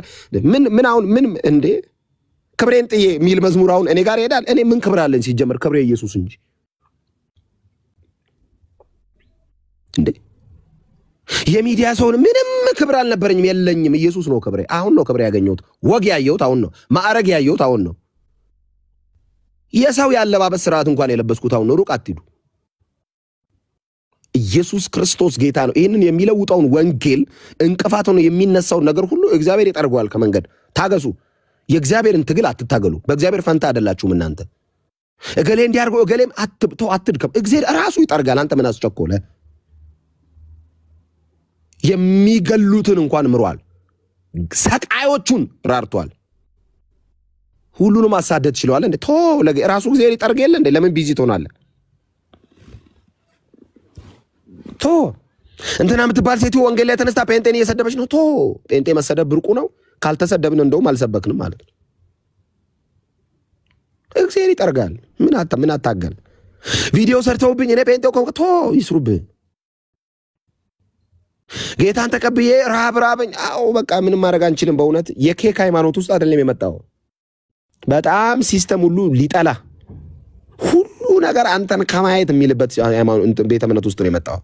[SPEAKER 1] ምን አሁን ምን እንዴ ክብሬን ጥዬ ሚል መዝሙር አሁን እኔ ጋር ይሄዳል እኔ ምን ክብር አለኝ ሲጀመር ክብሬ ኢየሱስ እንጂ እንዴ የሚዲያ ሰው ምንም ክብር አልነበረኝም የለኝም ኢየሱስ ነው ክብሬ አሁን ነው ክብሬ ያገኘሁት ወግ ያየሁት አሁን ነው ማዕረግ ያየሁት አሁን ነው የሰው ያለባበስ ስርዓት እንኳን የለበስኩት አሁን ነው ሩቅ አትሂዱ ኢየሱስ ክርስቶስ ጌታ ነው ይሄንን የሚለውጣውን ወንጌል እንቅፋት ሆኖ የሚነሳው ነገር ሁሉ እግዚአብሔር ይጠርጓል ከመንገድ ታገሱ የእግዚአብሔርን ትግል አትታገሉ በእግዚአብሔር ፈንታ አይደላችሁም እናንተ እገሌ እንዲያርጎ እገሌም አትድከም እግዚአብሔር ራሱ ይጠርጋል አንተ ምን አስቸኮለ የሚገሉትን እንኳን ምሯል ሰቃዮቹን ራርቷል ሁሉንም ማሳደድ ይችላል እንዴ ቶ ራሱ እግዚአብሔር ይጠርግ የለ እንዴ ለምን ቢዚ ትሆናለ ቶ እንትና ምትባል ሴት ወንጌል ላይ ተነስታ ጴንጤን እየሰደበች ነው ቶ ጴንጤ መሰደብ ብርቁ ነው ካልተሰደብን እንደውም አልሰበክንም ማለት ነው እግዚአብሔር ይጠርጋል ምን አታገል ቪዲዮ ሰርተውብኝ እኔ ጴንጤው ኮንቶ ይስሩብህ ጌታን ተቀብዬ ራብራበኝ አው በቃ ምንም ማድረግ አንችልም በእውነት የኬክ ሃይማኖት ውስጥ አይደለም የመጣው በጣም ሲስተም ሁሉ ሊጠላ ሁሉ ነገር አንተን ከማየት የሚልበት ሃይማኖት ቤተ እምነት ውስጥ ነው የመጣው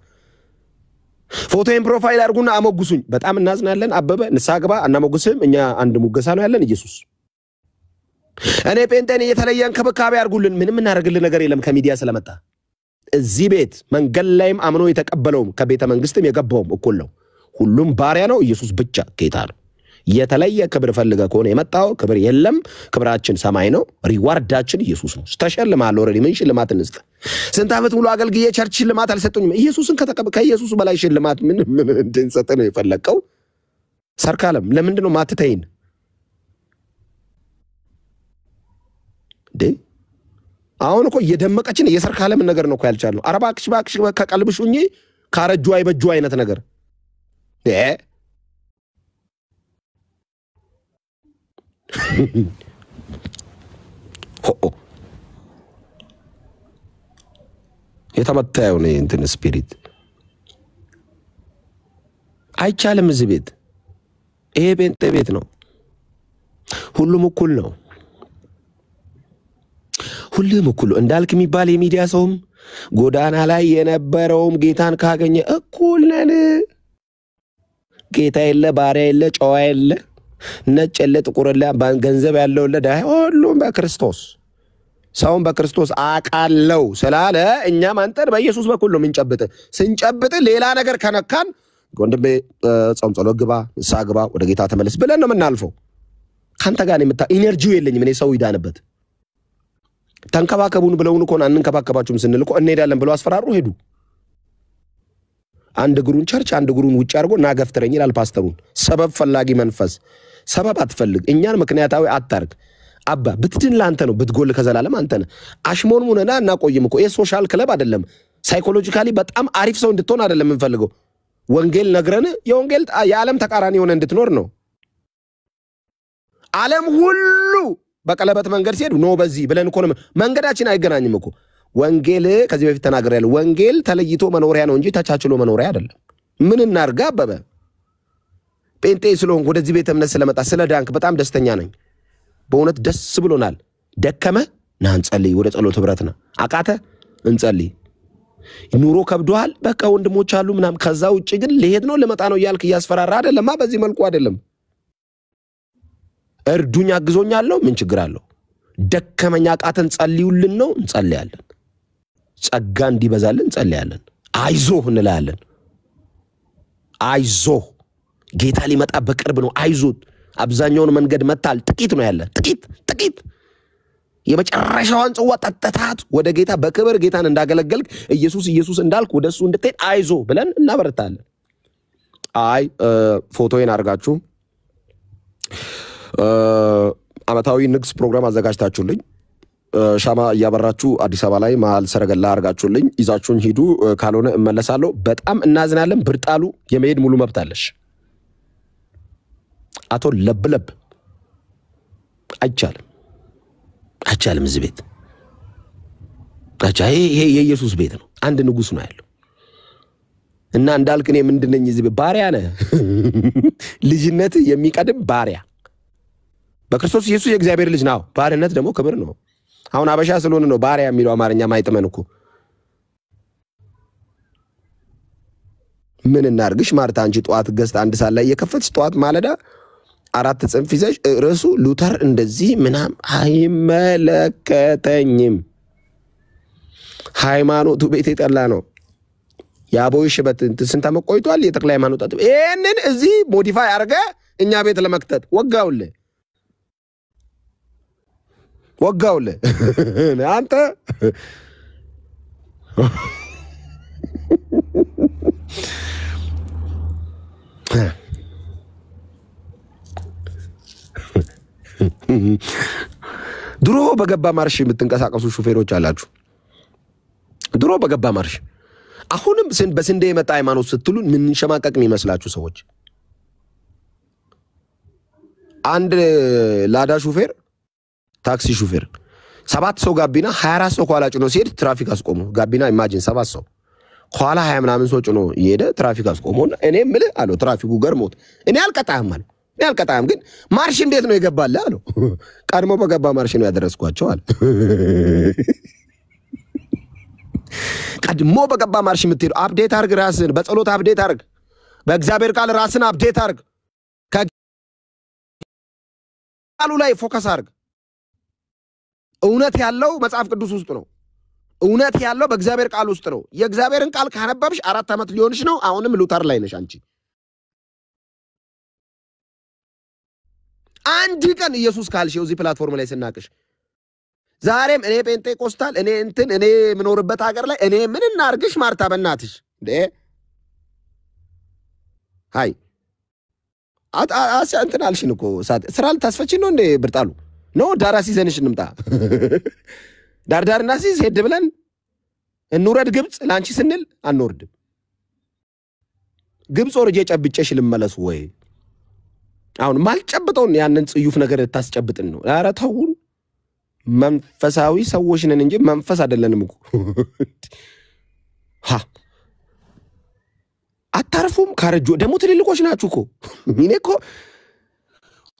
[SPEAKER 1] ፎቶን ፕሮፋይል አድርጉና አሞግሱኝ በጣም እናዝናለን አበበ ንሳግባ እናሞግስም እኛ አንድ ሙገሳ ነው ያለን ኢየሱስ እኔ ጴንጤን እየተለየን ከበካባ ያርጉልን ምንም እናደርግልን ነገር የለም ከሚዲያ ስለመጣ እዚህ ቤት መንገል ላይም አምኖ የተቀበለው ከቤተ መንግስትም የገባው እኩል ነው ሁሉም ባሪያ ነው ኢየሱስ ብቻ ጌታ ነው የተለየ ክብር ፈልገ ከሆነ የመጣው ክብር የለም ክብራችን ሰማይ ነው ሪዋርዳችን ኢየሱስ ነው ተሸልማል ኦሬዲ ምን ሽልማት እንስጥ ስንት አመት ሙሉ አገልግዬ ቸርች ሽልማት አልሰጡኝም ኢየሱስን ከኢየሱስ በላይ ሽልማት ምን እንድንሰጥ ነው የፈለከው ሰርካለም ለምንድን ነው ማትተይን ዴ አሁን እኮ እየደመቀችን የሰርካለም ነገር ነው እኮ ያልቻለው አረባክሽ ባክሽ ከቀልብሹኝ ካረጁ አይበጁ አይነት ነገር የተመታየው ነው እንትን ስፒሪት አይቻልም እዚህ ቤት ይሄ ጴንጤ ቤት ነው ሁሉም እኩል ነው ሁሉም እኩል እንዳልክ የሚባል የሚዲያ ሰውም ጎዳና ላይ የነበረውም ጌታን ካገኘ እኩል ነን ጌታ የለ ባሪያ የለ ጨዋ የለ ነጭ የለ ጥቁር የለ ገንዘብ ያለው ለዳ ሁሉም በክርስቶስ ሰውን በክርስቶስ አቃለው ስላለ እኛም አንተን በኢየሱስ በኩል ነው ምንጨብጥ ስንጨብጥ ሌላ ነገር ከነካን ወንድሜ ጾም ጸሎት ግባ ንስሐ ግባ ወደ ጌታ ተመለስ ብለን ነው የምናልፈው ካንተ ጋር ኢነርጂው የለኝም እኔ ሰው ይዳነበት ተንከባከቡን ብለውን እኮ አንንከባከባችሁም ስንል እኮ እንሄዳለን ብለው አስፈራሩ ሄዱ አንድ ግሩን ቸርች አንድ ግሩን ውጭ አድርጎ ናገፍትረኝ ይላል ፓስተሩን ሰበብ ፈላጊ መንፈስ ሰበብ አትፈልግ እኛን ምክንያታዊ አታርግ አባ ብትድን ላንተ ነው ብትጎል ከዘላለም አንተ ነህ አሽሞን ሙነና እናቆይም እኮ የሶሻል ክለብ አይደለም ሳይኮሎጂካሊ በጣም አሪፍ ሰው እንድትሆን አይደለም እንፈልገው ወንጌል ነግረን የወንጌል የዓለም ተቃራኒ ሆነ እንድትኖር ነው ዓለም ሁሉ በቀለበት መንገድ ሲሄድ ነው በዚህ ብለን እኮ መንገዳችን አይገናኝም እኮ ወንጌል ከዚህ በፊት ተናግሬያለሁ ወንጌል ተለይቶ መኖሪያ ነው እንጂ ተቻችሎ መኖሪያ አይደለም ምን እናርጋ አበበ ጴንጤ ስለሆንኩ ወደዚህ ቤተ እምነት ስለመጣ ስለዳንክ በጣም ደስተኛ ነኝ በእውነት ደስ ብሎናል ደከመ ና እንጸልይ ወደ ጸሎት ህብረትና አቃተ እንጸልይ ኑሮ ከብዷል በቃ ወንድሞች አሉ ምናም ከዛ ውጪ ግን ለሄድ ነው ለመጣ ነው ይያልክ ያስፈራራ አይደለም በዚህ መልኩ አይደለም እርዱኛ አግዞኛለሁ ምን ችግር አለው ደከመኛ አቃተን ጸልዩልን ነው እንጸልያለን ጸጋ እንዲበዛልን እንጸልያለን አይዞህ እንላለን አይዞህ ጌታ ሊመጣ በቅርብ ነው አይዞት አብዛኛውን መንገድ መታል ጥቂት ነው ያለ ጥቂት የመጨረሻውን ጽዋ ጠጥታት ወደ ጌታ በክብር ጌታን እንዳገለገልክ ኢየሱስ እንዳልክ ወደሱ እንድትሄድ አይዞ ብለን እናበረታለን አይ ፎቶዬን አርጋችሁ አመታዊ ንግስ ፕሮግራም አዘጋጅታችሁልኝ ሻማ ያበራችሁ አዲስ አበባ ላይ ማል ሰረገላ አርጋችሁልኝ ይዛችሁን ሂዱ ካልሆነ እመለሳለሁ በጣም እናዝናለን ብርጣሉ የመሄድ ሙሉ መብት አለሽ አቶ ለብለብ አይቻልም እዚህ ቤት ይሄ የኢየሱስ ቤት ነው አንድ ንጉስ ነው ያለው እና እንዳልክ እኔ ምንድነኝ እዚህ ቤት ባሪያ ነህ ልጅነት የሚቀድም ባሪያ በክርስቶስ ኢየሱስ የእግዚአብሔር ልጅ ነው ባሪያነት ደግሞ ክብር ነው አሁን አበሻ ስለሆነ ነው ባሪያ የሚለው አማርኛ ማይጥመን እኮ ምን እናርግሽ ማርታ አንቺ ጧት ገስት አንድ ሰዓት ላይ የከፈትሽ ጧት ማለዳ አራት ጽንፍ ይዘሽ ርዕሱ ሉተር እንደዚህ ምናም አይመለከተኝም ሃይማኖቱ ቤት የጠላ ነው ያቦይ ሽበት ስንት መቆይቷል የተክለ ሃይማኖት ይሄንን እዚህ ሞዲፋይ አርገ እኛ ቤት ለመክተት ወጋውለ አንተ ድሮ በገባ ማርሽ የምትንቀሳቀሱ ሹፌሮች አላችሁ ድሮ በገባ ማርሽ አሁንም በስንዴ የመጣ ሃይማኖት ስትሉ ምን ሸማቀቅ የሚመስላችሁ ሰዎች አንድ ላዳ ሹፌር ታክሲ ሹፌር 7 ሰው ጋቢና 24 ሰው ኋላ ጭኖ ሲሄድ ትራፊክ አስቆሙ ጋቢና ኢማጂን 7 ሰው ኋላ 20 ምናምን ሰው ጭኖ ይሄደ ትራፊክ አስቆሙና እኔ ምልህ አለው ትራፊኩ ገርሞት እኔ አልቀጣህም አለ ያልቀጣም ግን ማርሽ እንዴት ነው ይገባል አለው ቀድሞ በገባ ማርሽ ነው ያደረስኳቸው አለ ቀድሞ በገባ ማርሽ የምትሄዱ አፕዴት አርግ ራስን በጸሎት አፕዴት አርግ በእግዚአብሔር ቃል ራስን አፕዴት አርግ ከቃሉ ላይ ፎከስ አርግ እውነት ያለው መጽሐፍ ቅዱስ ውስጥ ነው እውነት ያለው በእግዚአብሔር ቃል ውስጥ ነው የእግዚአብሔርን ቃል ካነበብሽ 4 ዓመት ሊሆንሽ ነው አሁንም ሉተር ላይ ነሽ አንቺ አንድ ቀን ኢየሱስ ካልሽው እዚህ ፕላትፎርም ላይ ስናቅሽ ዛሬም እኔ ጴንጤቆስታል እኔ ምኖርበት ሀገር ላይ እኔ ምን እናርግሽ ማርታ በእናትሽ እንዴ ሃይ እንትን አልሽን እኮ ስራል ታስፈቺ ነው እንዴ ብርጣሉ ነው ዳራሲ ዘንሽ እንምጣ ዳርዳርና ሲዝ ሄድ ብለን እንውረድ ግብጽ ላንቺ ስንል አንወርድም ግብጽ ወርጄ ጨብጨሽ ልመለስ ወይ አሁን ማልጨብጠው ያንን ጽዩፍ ነገር ታስጨብጥን ነው ኧረ ተውን መንፈሳዊ ሰዎች ነን እንጂ መንፈስ አይደለንም እኮ አታርፉም ካረጆ ደሞ ትልልቆች ናችሁ እኮ እኔ እኮ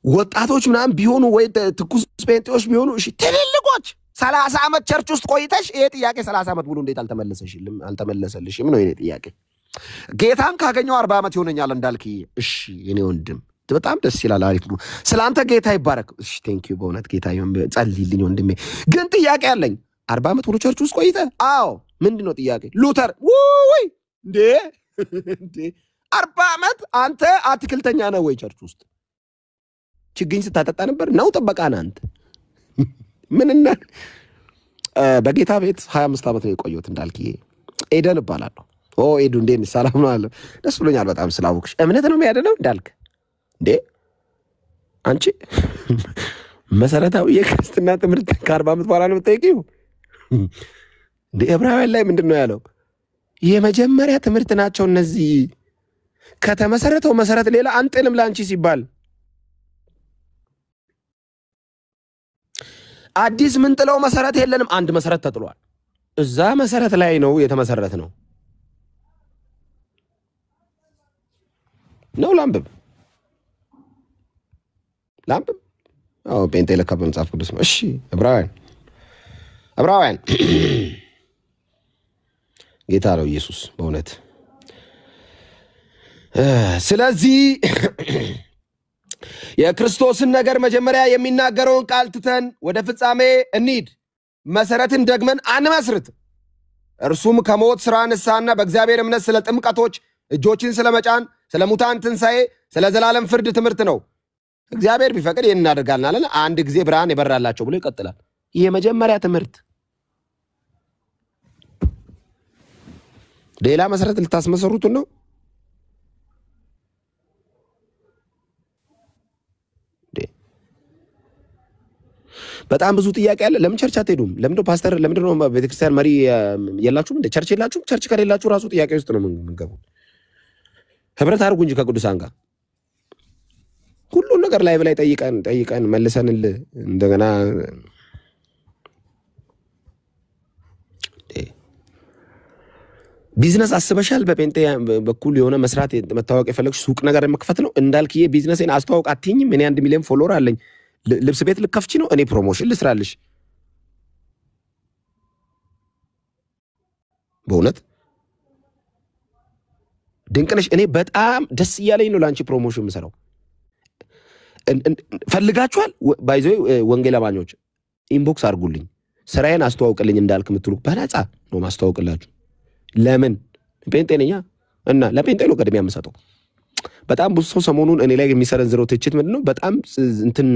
[SPEAKER 1] ወጣቶች ምናም ቢሆኑ ወይ ትኩስ ጴንጤዎች ቢሆኑ እሺ ትልልቆች 30 ዓመት ቸርች ውስጥ ቆይተሽ ይሄ ጥያቄ 30 ዓመት ሙሉ እንዴት አልተመለሰልሽም ነው ይሄ ጥያቄ ጌታን ካገኘው 40 ዓመት ይሆነኛል እንዳልክ እሺ እኔ ወንድም በጣም ደስ ይላል። አሪፍ ነው። ስላንተ ጌታ ይባረክ። እሺ ቴንክ ዩ በእውነት ጌታ ጸልይልኝ ወንድሜ። ግን ጥያቄ አለኝ። 40 ዓመት ሙሉ ቸርች ውስጥ ቆይተ? አዎ። ምንድነው ጥያቄ? ሉተር ወይ እንዴ 40 ዓመት አንተ አትክልተኛ ነው ወይ ቸርች ውስጥ? ችግኝ ስታጠጣ ነበር ነው? ጥበቃ ነህ አንተ? ምንና በጌታ ቤት 25 ዓመት ነው የቆየሁት። እንዳልክዬ ኤደን እባላለሁ። ኤዱ እንዴት ነሽ? ሰላም ነው አለ። ደስ ብሎኛል በጣም ስላወቅሽ። እምነት ነው የሚያድነው እንዳልክ እንዴ? አንቺ መሰረታዊ የክርስትና ትምህርት ከ40 ዓመት በኋላ ነው የምትጠይቂው እንዴ? ዕብራውያን ላይ ምንድን ነው ያለው? የመጀመሪያ ትምህርት ናቸው እነዚህ። ከተመሰረተው መሰረት ሌላ አንጥልም ለአንቺ ሲባል አዲስ ምን ጥለው መሰረት የለንም። አንድ መሰረት ተጥሏል። እዛ መሰረት ላይ ነው የተመሰረት ነው። ላምብብ ጴንጤ ለካ በመጽሐፍ ቅዱስ ነው። እሺ ዕብራውያን ጌታ ነው ኢየሱስ በእውነት። ስለዚህ የክርስቶስን ነገር መጀመሪያ የሚናገረውን ቃል ትተን ወደ ፍጻሜ እንሂድ። መሰረትን ደግመን አንመስርት። እርሱም ከሞት ሥራ ንስሐና በእግዚአብሔር እምነት ስለ ጥምቀቶች፣ እጆችን ስለ መጫን፣ ስለ ሙታን ትንሣኤ፣ ስለ ዘላለም ፍርድ ትምህርት ነው። እግዚአብሔር ቢፈቅድ ይህን እናደርጋለን አለን። አንድ ጊዜ ብርሃን የበራላቸው ብሎ ይቀጥላል። ይህ የመጀመሪያ ትምህርት። ሌላ መሰረት ልታስመሰሩትን ነው? በጣም ብዙ ጥያቄ አለ። ለምን ቸርች አትሄዱም? ለምንድነው ፓስተር፣ ለምንድነው ቤተክርስቲያን መሪ የላችሁም? እንደ ቸርች የላችሁም? ቸርች ከሌላችሁ ራሱ ጥያቄ ውስጥ ነው የምንገቡት። ህብረት አድርጉ እንጂ ከቅዱሳን ጋር ሁሉን ነገር ላይ በላይ ጠይቀን መልሰንል እንደገና ቢዝነስ አስበሻል? በጴንጤ በኩል የሆነ መስራት መታወቅ የፈለግሽ ሱቅ ነገር መክፈት ነው? እንዳልክዬ ቢዝነስን አስተዋውቅ አትይኝም? እኔ 1 ሚሊዮን ፎሎወር አለኝ። ልብስ ቤት ልከፍቺ ነው? እኔ ፕሮሞሽን ልስራልሽ። በእውነት ድንቅነሽ። እኔ በጣም ደስ እያለኝ ነው ለአንቺ ፕሮሞሽን የምሰራው። ፈልጋችኋል? ባይዞ ወንጌል አማኞች ኢንቦክስ አድርጉልኝ፣ ስራዬን አስተዋውቅልኝ እንዳልክ የምትሉ በነፃ ነው ማስተዋውቅላችሁ። ለምን? ጴንጤ ነኛ እና ለጴንጤ ነው ቅድሚያ የምሰጠው። በጣም ብዙ ሰው ሰሞኑን እኔ ላይ የሚሰረዝረው ትችት ምንድነው? በጣም እንትን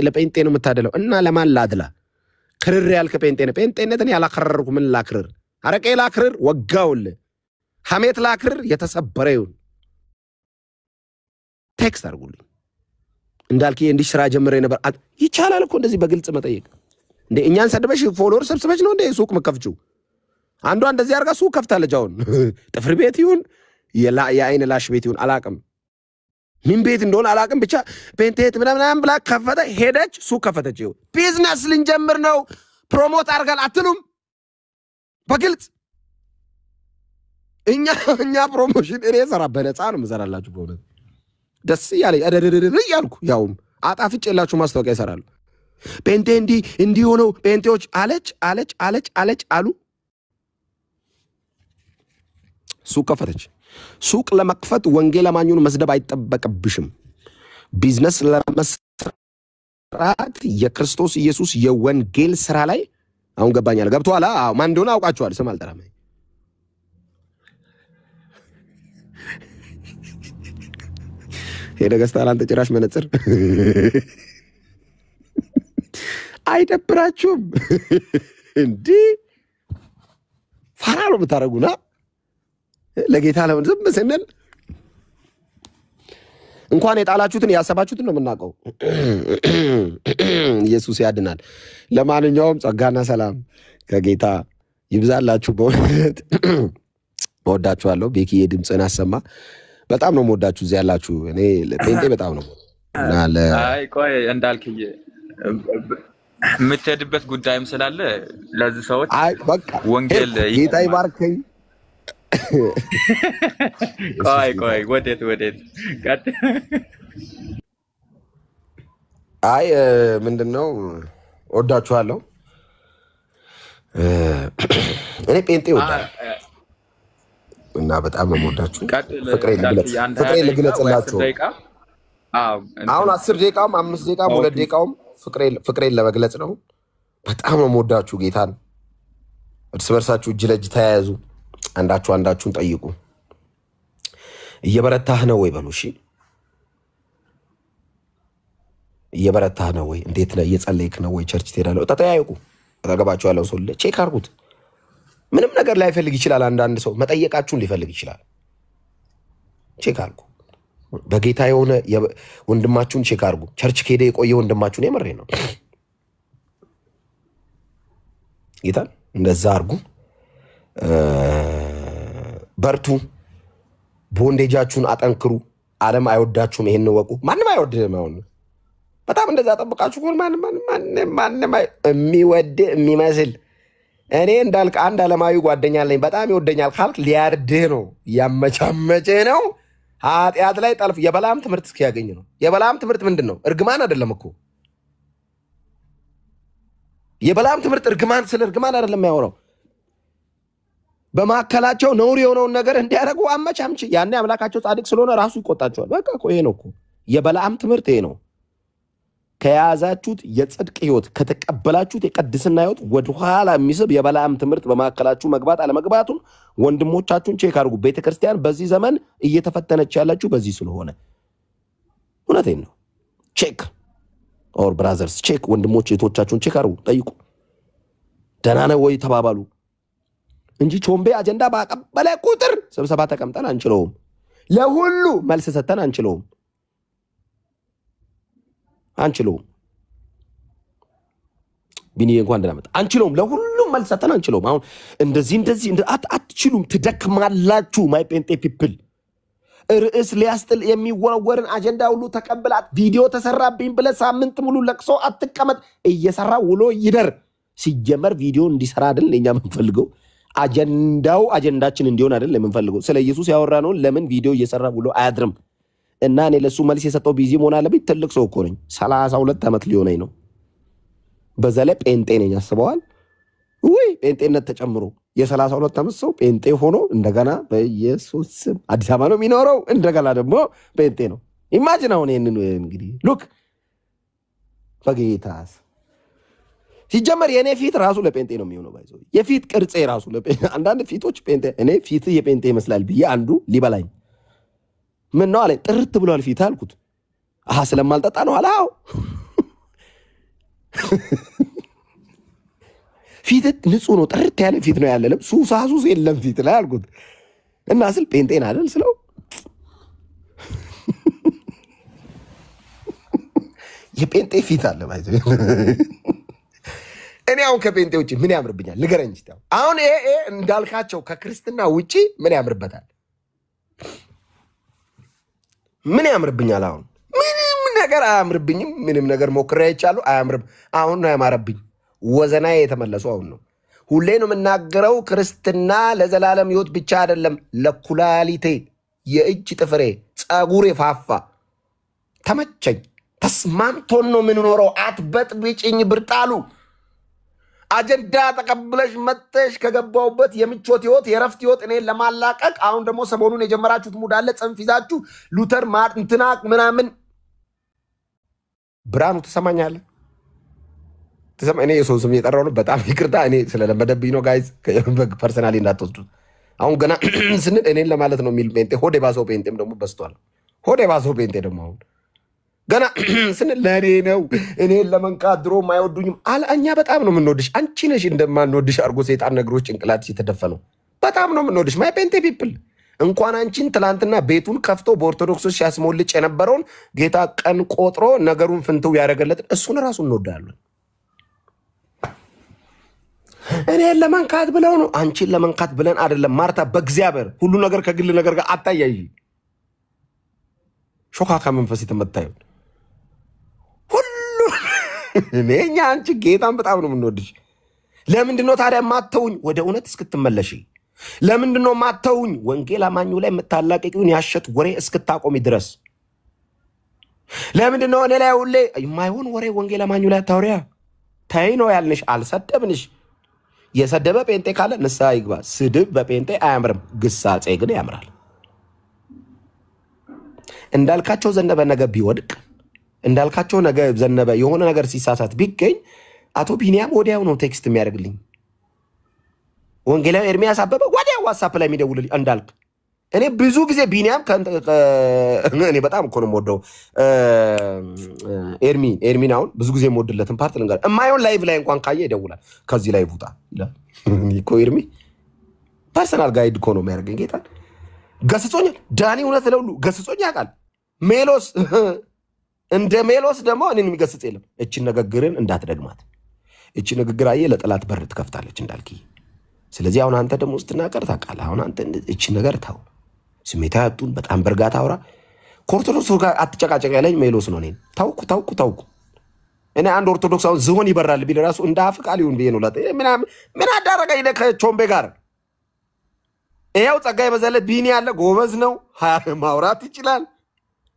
[SPEAKER 1] ለጴንጤ ነው የምታደለው። እና ለማን ላድላ? ክርር ያልክ ጴንጤ ነው። ጴንጤነትን ያላከረርኩ ምን ላክርር? አረቄ ላክርር? ወጋውል። ሐሜት ላክርር? የተሰበረ ይሁን። ቴክስት አድርጉልኝ። እንዳልክ እንዲህ ስራ ጀምሬ ነበር። ይቻላል እኮ እንደዚህ በግልጽ መጠየቅ። እንዴ እኛን ሰድበሽ ፎሎወር ሰብስበሽ ነው እንዴ ሱቅ መከፍቹ? አንዷ እንደዚህ አድርጋ ሱቅ ከፍታለች። አሁን ጥፍር ቤት ይሁን የአይን ላሽ ቤት ይሁን አላቅም፣ ምን ቤት እንደሆነ አላቅም፣ ብቻ ፔንቴት ምናምን ብላ ከፈተ፣ ሄደች፣ ሱቅ ከፈተች። ይሁን ቢዝነስ ልንጀምር ነው ፕሮሞት አድርጋል አትሉም? በግልጽ እኛ ፕሮሞሽን እኔ ሰራ በነፃ ነው የምሰራላችሁ። በእውነት ደስ እያለኝ አደረደረ እያልኩ ያውም አጣፍጬላችሁ ማስታወቂያ ይሰራሉ። ፔንቴ እንዲህ ሆነው ፔንቴዎች አለች አሉ። ሱቅ ከፈተች። ሱቅ ለመክፈት ወንጌል አማኙን መስደብ አይጠበቅብሽም። ቢዝነስ ለመስራት የክርስቶስ ኢየሱስ የወንጌል ስራ ላይ አሁን ገባኛል። ገብቷል? አዎ ማን እንደሆነ አውቃችኋል። ስም አልጠራም። ሄደገስታል አንተ ጭራሽ መነጽር አይደብራችሁም እንዴ? ፋራ ነው የምታረጉና ለጌታ ለምን ዝም ስንል እንኳን የጣላችሁትን ያሰባችሁትን ነው የምናውቀው። ኢየሱስ ያድናል። ለማንኛውም ጸጋና ሰላም ከጌታ ይብዛላችሁ። በእውነት ወዳችኋለሁ። ቤኪዬ ድምፅህን አሰማ። በጣም ነው የምወዳችሁ እዚህ ያላችሁ። እኔ ጴንጤ በጣም ነው እና
[SPEAKER 2] አይ ቆይ እንዳልክዬ የምትሄድበት ጉዳይም ስላለ ለዚህ ሰዎች
[SPEAKER 1] አይ በቃ
[SPEAKER 2] ወንጌል
[SPEAKER 1] ጌታ ይባርከኝ።
[SPEAKER 2] ቆይ ወዴት
[SPEAKER 1] አይ ምንድነው ወዳችኋለሁ። እኔ ጴንጤ ወዳለሁ እና በጣም ነው የምወዳችሁ። ፍቅሬ ልግለጽላችሁ።
[SPEAKER 2] አዎ
[SPEAKER 1] አሁን
[SPEAKER 2] እንትን
[SPEAKER 1] 10 ደቂቃም 5 ደቂቃም 2
[SPEAKER 2] ፓወርፉል
[SPEAKER 1] ደቂቃም ፍቅሬን ለመግለጽ ነው። በጣም ነው የምወዳችሁ ጌታን። እርስ በርሳችሁ እጅ ለእጅ ተያያዙ። አንዳችሁን ጠይቁ። እየበረታህ ነው ወይ በሉ። እሺ እየበረታህ ነው ወይ? እንዴት ነው? እየጸለይክ ነው ወይ? ቸርች ትሄዳለህ? ተጠያየቁ። አጠገባችሁ ያለው ሰው ቼክ አድርጉት። ምንም ነገር ላይፈልግ ይችላል። አንዳንድ ሰው መጠየቃችሁን ሊፈልግ ይችላል። ቼክ አድርጉ። በጌታ የሆነ ወንድማችሁን ቼክ አድርጉ። ቸርች ከሄደ የቆየ ወንድማችሁን የመሬ ነው ጌታን እንደዛ አድርጉ። በርቱ። ቦንዴጃችሁን አጠንክሩ። ዓለም አይወዳችሁም። ይሄን ወቁ። ማንም አይወድህም። አሁን በጣም እንደዛ ጠብቃችሁ ግን ማንም የሚወድ የሚመስል እኔ እንዳልክ አንድ ዓለማዊ ጓደኛ አለኝ በጣም ይወደኛል ካልክ ሊያርድህ ነው፣ ያመቻመችህ ነው። ኃጢአት ላይ ጠልፍ የበላም ትምህርት እስኪያገኝ ነው። የበላም ትምህርት ምንድን ነው? እርግማን አይደለም እኮ የበላም ትምህርት እርግማን ስለ እርግማን አይደለም ያወራው። በማከላቸው ነውር የሆነውን ነገር እንዲያደርጉ አመቻምች። ያኔ አምላካቸው ጻድቅ ስለሆነ ራሱ ይቆጣቸዋል። በቃ እኮ ይሄ ነው እኮ የበላም ትምህርት ይሄ ነው። ከያዛችሁት የጽድቅ ህይወት ከተቀበላችሁት የቅድስና ህይወት ወደኋላ የሚስብ የበላም ትምህርት በማከላችሁ መግባት አለመግባቱን ወንድሞቻችሁን ቼክ አድርጉ። ቤተክርስቲያን በዚህ ዘመን እየተፈተነች ያለችው በዚህ ስለሆነ እውነቴን ነው። ቼክ ኦር ብራዘርስ ቼክ፣ ወንድሞች እህቶቻችሁን ቼክ አድርጉ፣ ጠይቁ። ደህና ነው ወይ ተባባሉ እንጂ ቾምቤ አጀንዳ ባቀበለ ቁጥር ስብሰባ ተቀምጠን አንችለውም። ለሁሉ መልስ ሰተን አንችለውም። ቢኒ እንኳን እንደናመጣ አንችለውም። ለሁሉም መልስ ሰተን አንችለውም። አሁን እንደዚህ አትችሉም። ትደክማላችሁ። ማይ ጴንጤ ፒፕል ርዕስ ሊያስጥል የሚወረወርን አጀንዳ ሁሉ ተቀብላት ቪዲዮ ተሰራብኝ ብለህ ሳምንት ሙሉ ለቅሶ አትቀመጥ። እየሰራ ውሎ ይደር። ሲጀመር ቪዲዮ እንዲሰራ አይደል እኛ የምንፈልገው። አጀንዳው አጀንዳችን እንዲሆን አይደል የምንፈልገው። ስለ ኢየሱስ ያወራ ነው። ለምን ቪዲዮ እየሰራ ውሎ አያድርም? እና እኔ ለሱ መልስ የሰጠው ቢዚ መሆን አለብኝ። ትልቅ ሰው እኮ ነኝ። 32 ዓመት ሊሆነኝ ነው። በዛ ላይ ጴንጤ ነኝ። አስበዋል ወይ? ጴንጤነት ተጨምሮ የ32 ዓመት ሰው ጴንጤ ሆኖ እንደገና በኢየሱስ ስም አዲስ አበባ ነው የሚኖረው። እንደገና ደግሞ ጴንጤ ነው። ኢማጂን አሁን ይሄንን እንግዲህ ሉክ በጌታስ ሲጀመር የኔ ፊት ራሱ ለጴንጤ ነው የሚሆነው። ባይዘው የፊት ቅርጼ ራሱ ለጴንጤ። አንዳንድ ፊቶች ጴንጤ እኔ ፊት የጴንጤ ይመስላል ብዬ አንዱ ሊበላኝ ምን ነው አለኝ። ጥርት ብሏል ፊት አልኩት። አሃ ስለማልጠጣ ነው አላው ፊት ንጹህ ነው፣ ጥርት ያለ ፊት ነው ያለለም። ሱሳሱስ የለም ፊት ላይ አልኩት። እና ስል ጴንጤን አይደል ስለው የጴንጤ ፊት አለ ባይዘው። እኔ አሁን ከጴንጤ ውጪ ምን ያምርብኛል? ንገረኝ እስቲ። አሁን ይሄ እንዳልካቸው ከክርስትና ውጪ ምን ያምርበታል? ምን ያምርብኛል? አሁን ምንም ነገር አያምርብኝም። ምንም ነገር ሞክሬ አይቻለሁ፣ አያምርም። አሁን ነው ያማረብኝ። ወዘናዬ የተመለሱ አሁን ነው። ሁሌ ነው የምናገረው፣ ክርስትና ለዘላለም ህይወት ብቻ አይደለም። ለኩላሊቴ፣ የእጅ ጥፍሬ፣ ጸጉሬ ፋፋ ተመቸኝ፣ ተስማምቶን ነው የምንኖረው። አትበጥብጭኝ ብርጣሉ። አጀንዳ ተቀብለሽ መጥተሽ ከገባውበት የምቾት ህይወት የረፍት ህይወት እኔን ለማላቀቅ አሁን ደግሞ ሰሞኑን የጀመራችሁት ሙድ አለ። ጽንፍ ይዛችሁ ሉተር እንትና ምናምን ብርሃኑ ትሰማኛለህ? እኔ የሰው ስም የጠራው ነው። በጣም ይቅርታ። እኔ ስለለመደብኝ ነው ጋይዝ፣ ፐርሰናሊ እንዳትወስዱት። አሁን ገና ስንል እኔን ለማለት ነው የሚል ጴንጤ፣ ሆዴ ባሰው ጴንጤም ደግሞ በስቷል። ሆዴ ባሰው ጴንጤ ደግሞ አሁን ገና ስንል ለእኔ ነው። እኔን ለመንካት ድሮ አይወዱኝም አለ። እኛ በጣም ነው የምንወድሽ። አንቺ ነሽ እንደማንወድሽ አድርጎ ሰይጣን ነገሮች ጭንቅላት የተደፈነው። በጣም ነው የምንወድሽ ማይ ጴንጤ ፒፕል። እንኳን አንቺን ትላንትና ቤቱን ከፍቶ በኦርቶዶክሶች ሲያስሞልጭ የነበረውን ጌታ ቀን ቆጥሮ ነገሩን ፍንትው ያደረገለትን እሱን ራሱ እንወዳለን። እኔን ለመንካት ብለው ነው፣ አንቺን ለመንካት ብለን አይደለም። ማርታ በእግዚአብሔር ሁሉ ነገር ከግል ነገር ጋር አታያይ። ሾካካ መንፈስ የተመታየው ሁሉ እኔኛ አንቺ ጌታን በጣም ነው የምንወድሽ። ለምንድነው ታዲያ ማተውኝ? ወደ እውነት እስክትመለሽ። ለምንድነው ማተውኝ? ወንጌል አማኙ ላይ የምታላቀቂውን ያሸት ወሬ እስክታቆሚ ድረስ። ለምንድነው እኔ ላይ ሁሌ የማይሆን ወሬ ወንጌል አማኙ ላይ አታውሪያ? ተይ ነው ያልንሽ፣ አልሰደብንሽ። የሰደበ ጴንጤ ካለ ንስሐ ይግባ። ስድብ በጴንጤ አያምርም፣ ግሳጼ ግን ያምራል። እንዳልካቸው ዘነበ ነገ ቢወድቅ እንዳልካቸው ነገ ዘነበ የሆነ ነገር ሲሳሳት ቢገኝ አቶ ቢኒያም ወዲያው ነው ቴክስት የሚያደርግልኝ። ወንጌላዊ ኤርሚያስ አበበ ወዲያው ዋትስአፕ ላይ የሚደውልልኝ እንዳልክ። እኔ ብዙ ጊዜ ቢኒያም እኔ በጣም እኮ ነው የምወደው ኤርሚን አሁን ብዙ ጊዜ የምወድለትን ፓርት ልንገር። እማይሆን ላይቭ ላይ እንኳን ካየ ይደውላል። ከዚህ ላይ ውጣ ይላል እኮ ኤርሚ። ፐርሰናል ጋይድ እኮ ነው የሚያደርገኝ። ጌታን ገስጾኛል። ዳኒ እውነት ለሁሉ ገስጾኝ ያውቃል። ሜሎስ እንደ ሜሎስ ደግሞ እኔን የሚገስጽ የለም። እቺን ንግግርን እንዳትደግማት። እቺ ንግግር አየ ለጠላት በር ትከፍታለች እንዳልክ። ስለዚህ አሁን አንተ ደግሞ ስትናገር ታውቃለህ። አሁን አንተ እቺ ነገር ታው ስሜታዊ አጡን በጣም በርጋታ አውራ። ከኦርቶዶክስ ጋር አትጨቃጨቅ ያለኝ ሜሎስ ነው። እኔን ታውቁ እኔ አንድ ኦርቶዶክስ አሁን ዝሆን ይበራል ቢል ራሱ እንደ አፍቃል ይሁን ብዬ ነው ላጠ ምን አዳረገኝ ከቾምቤ ጋር። ይሄው ጸጋዬ በዛለት ቢኒ ያለ ጎበዝ ነው ማውራት ይችላል።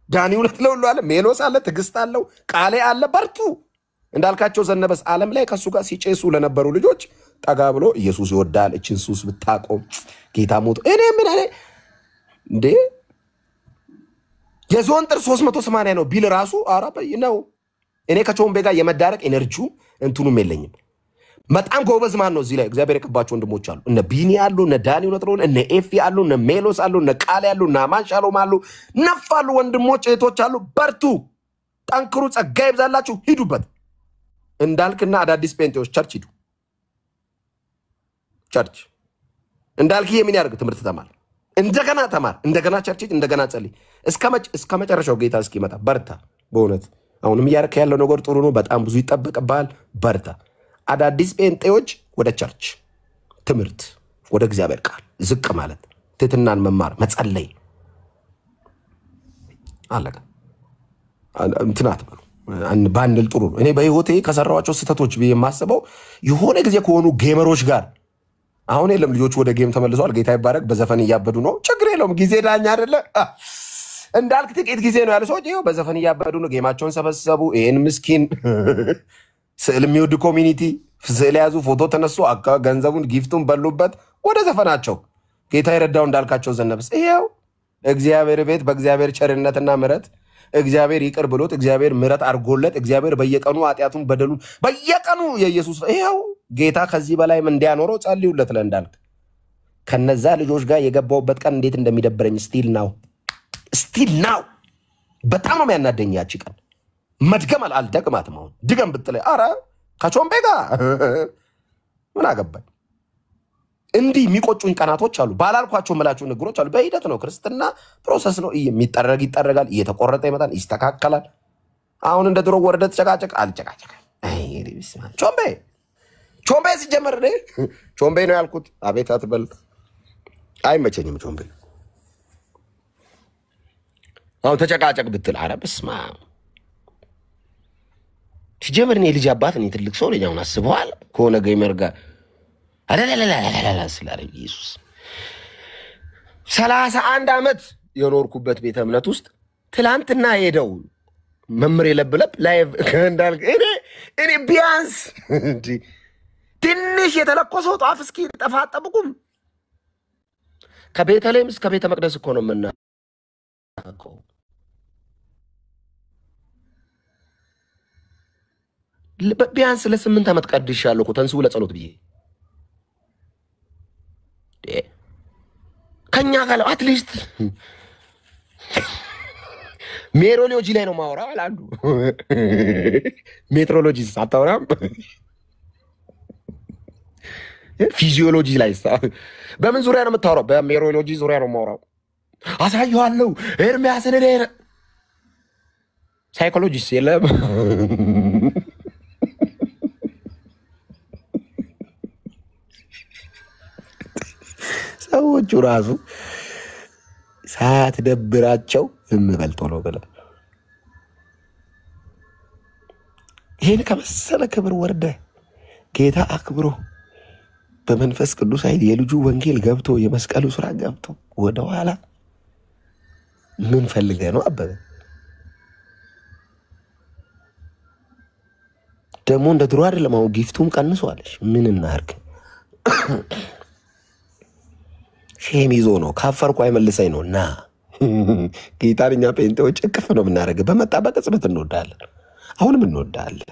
[SPEAKER 1] ዳኒ እውነት ለሁሉ አለ። ሜሎስ አለ፣ ትግስት አለው፣ ቃሌ አለ። በርቱ። እንዳልካቸው ዘነበስ ዓለም ላይ ከሱ ጋር ሲጨሱ ለነበሩ ልጆች ጠጋ ብሎ ኢየሱስ ይወዳል እቺን ሱስ ብታቆም ጌታ ሞት እኔ ምን አለ እንዴ የዞን ጥር 380 ነው ቢል ራሱ አራበይ ነው። እኔ ከቾምቤ ጋር የመዳረቅ ኤነርጂው እንትኑም የለኝም። በጣም ጎበዝ ማን ነው እዚህ ላይ እግዚአብሔር የቀባቸው ወንድሞች አሉ። እነ ቢኒ አሉ፣ እነ ዳኒ እውነት ነው፣ እነ ኤፊ አሉ፣ እነ ሜሎስ አሉ፣ እነ ቃሌ አሉ፣ እነ አማን ሻሎም አሉ፣ ነፋሉ ወንድሞች እህቶች አሉ። በርቱ፣ ጠንክሩ፣ ጸጋ ይብዛላችሁ፣ ሂዱበት። እንዳልክና አዳዲስ ጴንጤዎች ቸርች ሂዱ። ቸርች እንዳልክ የምን ያርግ ትምህርት ተማር፣ እንደገና ተማር፣ እንደገና ቸርች ሂድ፣ እንደገና ጸልይ እስከ መጨረሻው ጌታ እስኪመጣ በርታ። በእውነት አሁንም እያረከ ያለው ነገር ጥሩ ነው። በጣም ብዙ ይጠበቅብሃል። በርታ። አዳዲስ ጴንጤዎች ወደ ቸርች ትምህርት፣ ወደ እግዚአብሔር ቃል ዝቅ ማለት፣ ትህትናን መማር፣ መጸለይ አለቀ። እንትናት በሉ ባንድል ጥሩ ነው። እኔ በህይወቴ ከሰራኋቸው ስህተቶች ብዬ የማስበው የሆነ ጊዜ ከሆኑ ጌመሮች ጋር አሁን የለም ልጆቹ ወደ ጌም ተመልሰዋል። ጌታ ይባረክ። በዘፈን እያበዱ ነው። ችግር የለውም። ጊዜ ዳኛ አይደለ? እንዳልክ ጥቂት ጊዜ ነው ያለ ሰዎች ይኸው በዘፈን እያበዱ ነው። ጌማቸውን ሰበሰቡ። ይሄን ምስኪን ስዕል የሚወድ ኮሚኒቲ ስዕል ያዙ፣ ፎቶ ተነሱ፣ ገንዘቡን ጊፍቱን በሉበት ወደ ዘፈናቸው። ጌታ ይረዳው። እንዳልካቸው ዘነበስ ይኸው እግዚአብሔር ቤት በእግዚአብሔር ቸርነትና ምሕረት እግዚአብሔር ይቅር ብሎት እግዚአብሔር ምሕረት አድርጎለት እግዚአብሔር በየቀኑ ኃጢአቱን በደሉን በየቀኑ የኢየሱስ ይኸው ጌታ ከዚህ በላይም እንዲያኖረው ጸልዩለት። ለእንዳልክ ከነዛ ልጆች ጋር የገባውበት ቀን እንዴት እንደሚደብረኝ ስቲል ናው በጣም ነው የሚያናደኝ። ያቺ ቀን መድገም አልደግማትም። አሁን ድገም ብትለኝ አረ ከቾምቤ ጋር ምን አገባኝ። እንዲህ የሚቆጩኝ ቀናቶች አሉ። ባላልኳቸው ምላችሁ ንግሮች አሉ። በሂደት ነው። ክርስትና ፕሮሰስ ነው። የሚጠረግ ይጠረጋል፣ እየተቆረጠ ይመጣል፣ ይስተካከላል። አሁን እንደ ድሮ ወረደ ተጨቃጨቅ አልጨቃጨቅ። ቾምቤ ሲጀመር ቾምቤ ነው ያልኩት። አቤት አትበል። አይመቸኝም ቾምቤ። አሁን ተጨቃጨቅ ብትል አረ በስመ አብ ሲጀመር እኔ ልጅ አባት ነኝ፣ ትልቅ ሰው ነኝ። አሁን አስበዋል ከሆነ ገይመር ጋር አላላላላላላ ስላለ ኢየሱስ 31 ዓመት የኖርኩበት ቤተ እምነት ውስጥ ትላንትና ሄደው መምር የለብለብ ላይቭ እንዳልክ እኔ ቢያንስ እንዲ ትንሽ የተለኮሰው ጧፍ እስኪ ጠፋ አጠብቁም። ከቤተልሔም እስከ ቤተ መቅደስ እኮ ነው የምናውቀው። ቢያንስ ለ8 ዓመት ቀድሻለሁ እኮ ተንስኡ ለጸሎት ብዬ ከኛ ጋር አትሊስት ሜትሮሎጂ ላይ ነው ማውራው አላሉ። ሜትሮሎጂ አታወራም? ፊዚዮሎጂ ላይ በምን ዙሪያ ነው የምታወራው? በሜትሮሎጂ ዙሪያ ነው ማውራው። አሳየዋለሁ ኤርሚያስን እኔ ሳይኮሎጂስት የለም። ሰዎቹ ራሱ ሳትደብራቸው ዝም በል ቶሎ ብለህ ይሄን ከመሰለ ክብር ወርደ ጌታ አክብሮ በመንፈስ ቅዱስ ኃይል የልጁ ወንጌል ገብቶ የመስቀሉ ስራ ገብቶ ወደ ኋላ ምን ፈልገህ ነው? አበበ ደግሞ እንደ ድሮ አይደለም። አሁን ጊፍቱም ቀንሷለሽ። ምን እናርግ? ሼም ይዞ ነው ካፈርኩ አይመልሰኝ ነው። ና ጌታንኛ ጴንጤዎች እቅፍ ነው የምናደርገው። በመጣ በቅጽበት እንወዳለን። አሁንም እንወዳለን።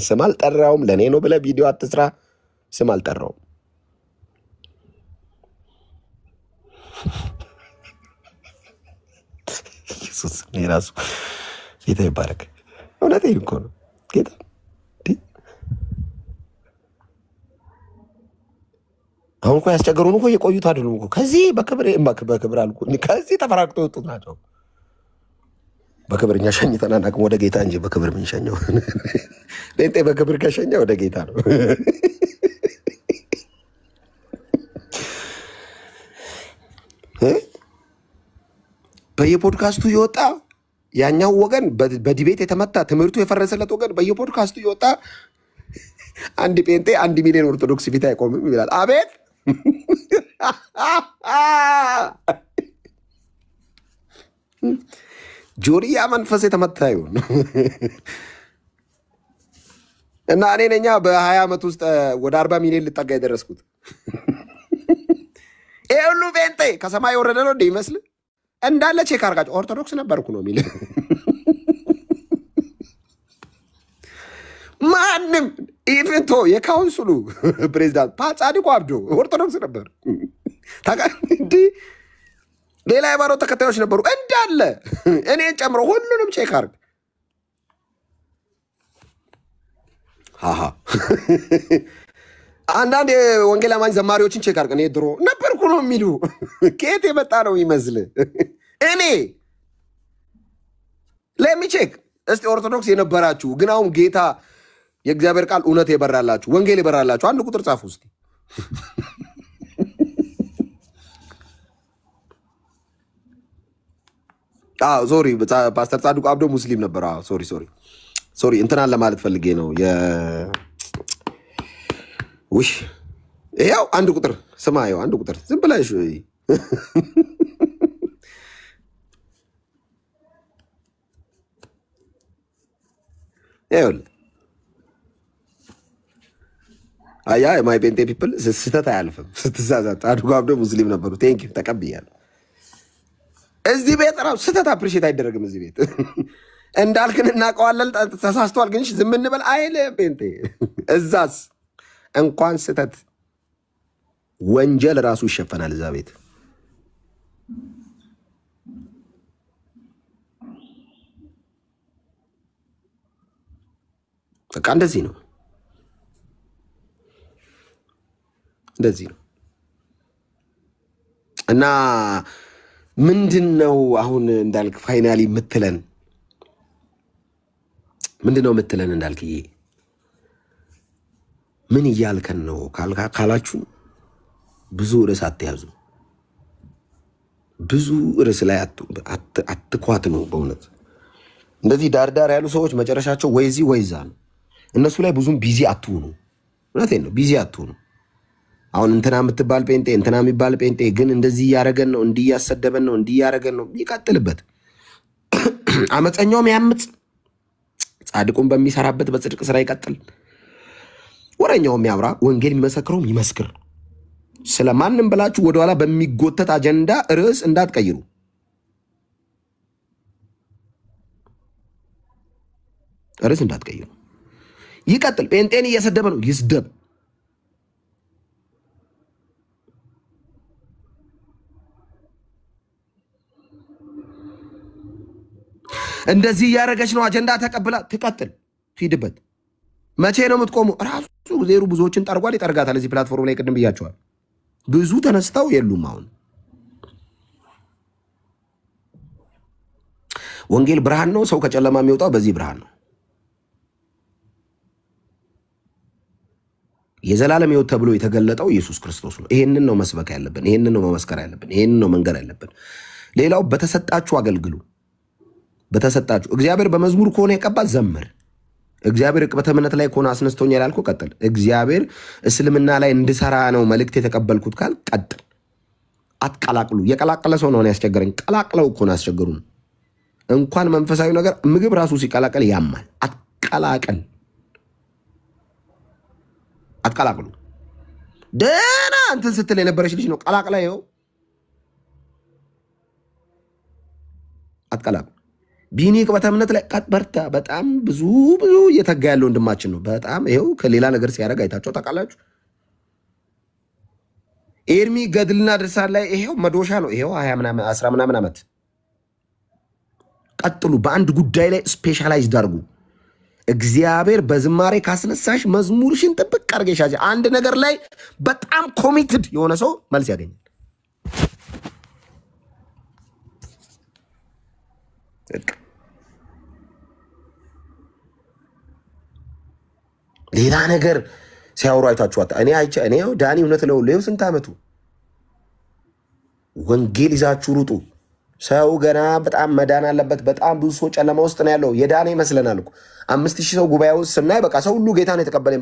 [SPEAKER 1] ስም አልጠራውም። ለእኔ ነው ብለህ ቪዲዮ አትስራ። ስም አልጠራውም። ኢየሱስ ራሱ ጌታ ይባረክ። እውነቴን እኮ ነው ጌታ አሁን እኮ ያስቸገሩን እኮ የቆዩት አይደሉም እኮ ከዚህ በክብር አልኩ ከዚህ ተፈራቅጦ የወጡት ናቸው። በክብር እኛ ሸኝተን አናውቅም ወደ ጌታ እንጂ በክብር ምን ሸኘው? ጴንጤ በክብር ከሸኘ ወደ ጌታ ነው። በየፖድካስቱ ይወጣ ያኛው ወገን በዲቤት የተመታ ትምህርቱ የፈረሰለት ወገን በየፖድካስቱ ይወጣ አንድ ጴንጤ 1 ሚሊዮን ኦርቶዶክስ ፊት አይቆምም ይላል። አቤት ጆሪያ መንፈስ የተመታ ይሁን እና እኔ ነኛ በ20 ዓመት ውስጥ ወደ 40 ሚሊዮን ልጠጋ የደረስኩት። ይሄ ሁሉ ጴንጤ ከሰማይ ወረደ ነው እንደ ይመስል እንዳለ ቼክ አርጋጭ ኦርቶዶክስ ነበርኩ ነው የሚል ማንም ኢቨንቶ የካውንስሉ ፕሬዚዳንት ጻድቁ አብዶ ኦርቶዶክስ ነበር። እንዲ ሌላ የሃይማኖት ተከታዮች ነበሩ እንዳለ እኔን ጨምሮ ሁሉንም ቼክ አርግ። አንዳንድ የወንጌል አማኝ ዘማሪዎችን ቼክ አርግ። እኔ ድሮ ነበርኩ ነው የሚሉ ከየት የመጣ ነው ይመስል እኔ ለሚቼክ እስቲ ኦርቶዶክስ የነበራችሁ ግን አሁን ጌታ የእግዚአብሔር ቃል እውነት የበራላችሁ ወንጌል የበራላችሁ አንድ ቁጥር ጻፉ እስቲ። ሶሪ ፓስተር ጻድቁ አብዶ ሙስሊም ነበር። ሶሪ እንትናን ለማለት ፈልጌ ነው። ውሽ ይኸው አንድ ቁጥር ስማ፣ ይኸው አንድ ቁጥር ዝም ብለሽ ይኸውልህ አያ ማይ ጴንጤ ፒፕል ስህተት አያልፍም። ስትሳሳት ጻድቁ አብዶ ሙስሊም ነበሩ። ቴንኪው ተቀብያለሁ። እዚህ ቤት ራሱ ስህተት አፕሪሼት አይደረግም። እዚህ ቤት እንዳልክን እናውቀዋለን። ተሳስተዋል ግን ዝም እንበል አይል ጴንጤ። እዛስ እንኳን ስህተት ወንጀል ራሱ ይሸፈናል እዛ ቤት። በቃ እንደዚህ ነው እና ምንድነው አሁን እንዳልክ ፋይናሊ የምትለን ምንድነው የምትለን? እንዳልክዬ ምን እያልከን ነው ካላችሁ ብዙ ርዕስ አትያዙ። ብዙ ርዕስ ላይ አትኳት ነው በእውነት። እንደዚህ ዳርዳር ያሉ ሰዎች መጨረሻቸው ወይዚህ ወይዛ ነው። እነሱ ላይ ብዙም ቢዚ አትሁኑ። እውነቴን ነው፣ ቢዚ አትሁኑ። አሁን እንትና የምትባል ጴንጤ እንትና የሚባል ጴንጤ ግን እንደዚህ እያደረገን ነው፣ እንዲህ እያሰደበን ነው፣ እንዲህ እያደረገን ነው። ይቀጥልበት። አመፀኛውም ያምፅ፣ ጻድቁም በሚሰራበት በጽድቅ ስራ ይቀጥል። ወረኛውም ያብራ፣ ወንጌል የሚመሰክረውም ይመስክር። ስለማንም ብላችሁ ወደኋላ በሚጎተት አጀንዳ ርዕስ እንዳትቀይሩ። ርዕስ እንዳትቀይሩ። ይቀጥል። ጴንጤን እየሰደበ ነው፣ ይስደብ። እንደዚህ እያደረገች ነው፣ አጀንዳ ተቀብላ ትቀጥል፣ ትሂድበት። መቼ ነው የምትቆሙ? ራሱ ዜሩ ብዙዎችን ጠርጓል፣ ይጠርጋታል። እዚህ ፕላትፎርም ላይ ቅድም ብያቸዋል። ብዙ ተነስተው የሉም። አሁን ወንጌል ብርሃን ነው። ሰው ከጨለማ የሚወጣው በዚህ ብርሃን ነው። የዘላለም ሕይወት ተብሎ የተገለጠው ኢየሱስ ክርስቶስ ነው። ይሄንን ነው መስበክ ያለብን፣ ይሄንን ነው መመስከር ያለብን፣ ይሄንን ነው መንገር ያለብን። ሌላው በተሰጣችሁ አገልግሉ። በተሰጣችሁ እግዚአብሔር በመዝሙር ከሆነ የቀባት ዘምር። እግዚአብሔር ዕቅበተ እምነት ላይ ከሆነ አስነስቶኛል ያልኩ ቀጥል። እግዚአብሔር እስልምና ላይ እንድሰራ ነው መልእክት የተቀበልኩት ካል ቀጥል። አትቀላቅሉ። የቀላቀለ ሰው ነው ያስቸገረኝ። ቀላቅለው እኮ ነው ያስቸገሩን። እንኳን መንፈሳዊ ነገር ምግብ ራሱ ሲቀላቀል ያማል። አትቀላቀል፣ አትቀላቅሉ። ደህና እንትን ስትል የነበረች ልጅ ነው ቀላቅላ ይኸው አትቀላም። ቢኒ ቅበተ እምነት ላይ ቀጥ በርታ። በጣም ብዙ እየተጋ ያለው ወንድማችን ነው። በጣም ይኸው ከሌላ ነገር ሲያደርግ አይታቸው ታውቃላችሁ። ኤርሚ ገድልና ድርሳን ላይ ይሄው መዶሻ ነው። ይሄው 20 ምናምን 10 ምናምን ዓመት ቀጥሉ። በአንድ ጉዳይ ላይ ስፔሻላይዝድ አድርጉ። እግዚአብሔር በዝማሬ ካስነሳሽ መዝሙርሽን ጥብቅ አድርገሽ ያዥ። አንድ ነገር ላይ በጣም ኮሚትድ የሆነ ሰው መልስ ያገኛል። ሌላ ነገር ሲያወሩ አይታችኋት። እኔ ዳኒ እውነት ነው ለው ስንት ዓመቱ ወንጌል ይዛችሁ ሩጡ። ሰው ገና በጣም መዳን አለበት። በጣም ብዙ ሰው ጨለማ ውስጥ ነው ያለው። የዳነ ይመስለናል እኮ 5000 ሰው ጉባኤ ውስጥ ስናይ በቃ ሰው ሁሉ ጌታን የተቀበለ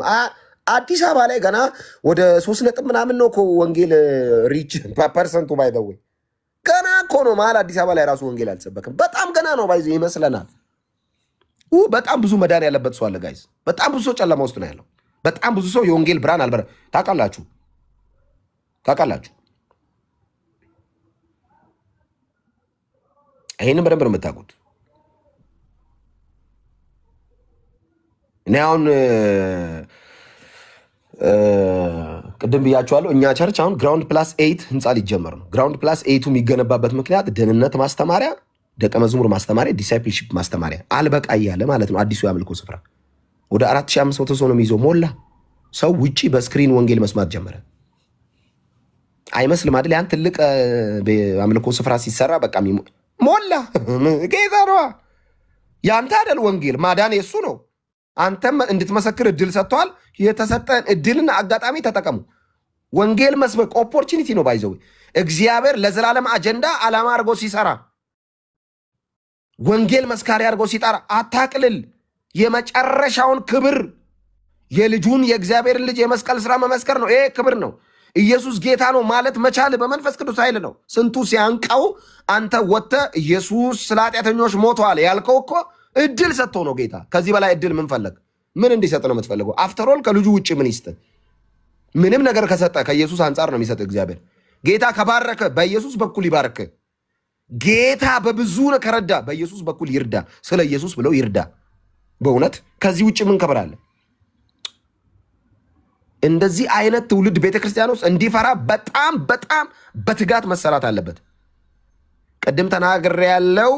[SPEAKER 1] አዲስ አበባ ላይ ገና ወደ 3 ነጥብ ምናምን ነው እኮ ወንጌል ሪች ፐርሰንቱ ባይደው ገና እኮ ነው። ማለት አዲስ አበባ ላይ ራሱ ወንጌል አልሰበከም። በጣም ገና ነው ባይዘ ይመስለናል። በጣም ብዙ መዳን ያለበት ሰው አለ ጋይስ። በጣም ብዙ ሰው ጨለማ ውስጥ ነው ያለው። በጣም ብዙ ሰው የወንጌል ብርሃን አልበረ ታውቃላችሁ። ይሄንን በደንብ ነው የምታውቁት። እኔ አሁን ቅድም ብያችኋለሁ። እኛ ቸርች አሁን ግራውንድ ፕላስ 8 ህንፃ ሊጀመር ነው። ግራውንድ ፕላስ 8 የሚገነባበት ምክንያት ደህንነት ማስተማሪያ፣ ደቀ መዝሙር ማስተማሪያ፣ ዲሳይፕልሺፕ ማስተማሪያ አልበቃ እያለ ማለት ነው። አዲሱ የአምልኮ ስፍራ ወደ 4500 ሰው ነው የሚይዘው። ሞላ። ሰው ውጪ በስክሪን ወንጌል መስማት ጀመረ። አይመስልም አይደል? ያን ትልቅ አምልኮ ስፍራ ሲሰራ በቃ ሞላ። ጌታ ነው ያንተ አይደል? ወንጌል ማዳን የሱ ነው። አንተም እንድትመሰክር እድል ሰጥቷል። የተሰጠን እድልና አጋጣሚ ተጠቀሙ። ወንጌል መስበክ ኦፖርቹኒቲ ነው። ባይዘው እግዚአብሔር ለዘላለም አጀንዳ ዓላማ አድርጎ ሲሰራ ወንጌል መስካሪ አድርጎ ሲጠራ አታቅልል። የመጨረሻውን ክብር የልጁን የእግዚአብሔርን ልጅ የመስቀል ስራ መመስከር ነው። ይሄ ክብር ነው። ኢየሱስ ጌታ ነው ማለት መቻል በመንፈስ ቅዱስ ኃይል ነው። ስንቱ ሲያንቀው አንተ ወጥተህ ኢየሱስ ስለ ኃጢአተኞች ሞቷል ያልከው እኮ እድል ሰጥቶ ነው ጌታ። ከዚህ በላይ እድል ምን ፈለግ? ምን እንዲሰጥ ነው የምትፈልገው? አፍተሮል ከልጁ ውጭ ምን ይስጥ? ምንም ነገር ከሰጠ ከኢየሱስ አንጻር ነው የሚሰጥ እግዚአብሔር። ጌታ ከባረከ በኢየሱስ በኩል ይባርክ። ጌታ በብዙ ከረዳ በኢየሱስ በኩል ይርዳ። ስለ ኢየሱስ ብለው ይርዳ። በእውነት ከዚህ ውጭ ምን ከብራለ? እንደዚህ አይነት ትውልድ ቤተክርስቲያን ውስጥ እንዲፈራ በጣም በትጋት መሰራት አለበት። ቅድም ተናግሬ ያለው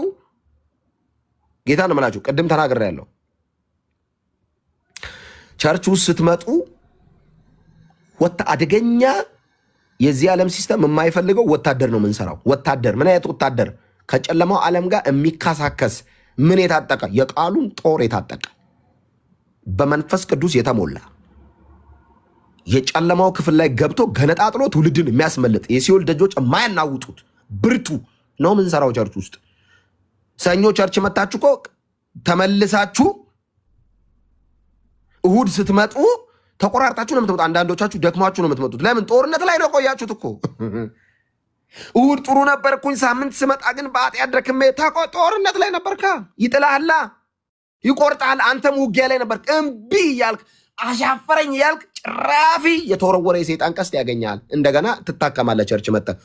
[SPEAKER 1] ጌታ ነው የምላችሁ። ቅድም ተናግሬ ያለው ቸርች ውስጥ ስትመጡ አደገኛ የዚህ ዓለም ሲስተም የማይፈልገው ወታደር ነው የምንሰራው። ወታደር ምን አይነት ወታደር? ከጨለማው ዓለም ጋር የሚካሳከስ ምን የታጠቀ? የቃሉን ጦር የታጠቀ በመንፈስ ቅዱስ የተሞላ የጨለማው ክፍል ላይ ገብቶ ገነጣጥሎ ትውልድን የሚያስመልጥ የሲኦል ደጆች የማያናውጡት ብርቱ ነው የምንሰራው ቸርች ውስጥ። ሰኞ ቸርች መታችሁ እኮ ተመልሳችሁ እሁድ ስትመጡ ተቆራርጣችሁ ነው የምትመጡት። አንዳንዶቻችሁ ደክማችሁ ነው የምትመጡት። ለምን? ጦርነት ላይ ነው ቆያችሁት እኮ። እሁድ ጥሩ ነበርኩኝ፣ ሳምንት ስመጣ ግን በኃጢአት ደክሜ። ጦርነት ላይ ነበርካ። ይጥላላ፣ ይቆርጣል። አንተም ውጊያ ላይ ነበርክ። እምቢ እያልክ አሻፈረኝ እያልክ ጭራፊ የተወረወረ የሰይጣን ቀስት ያገኛል። እንደገና ትታከማለህ። ቸርች መጥተህ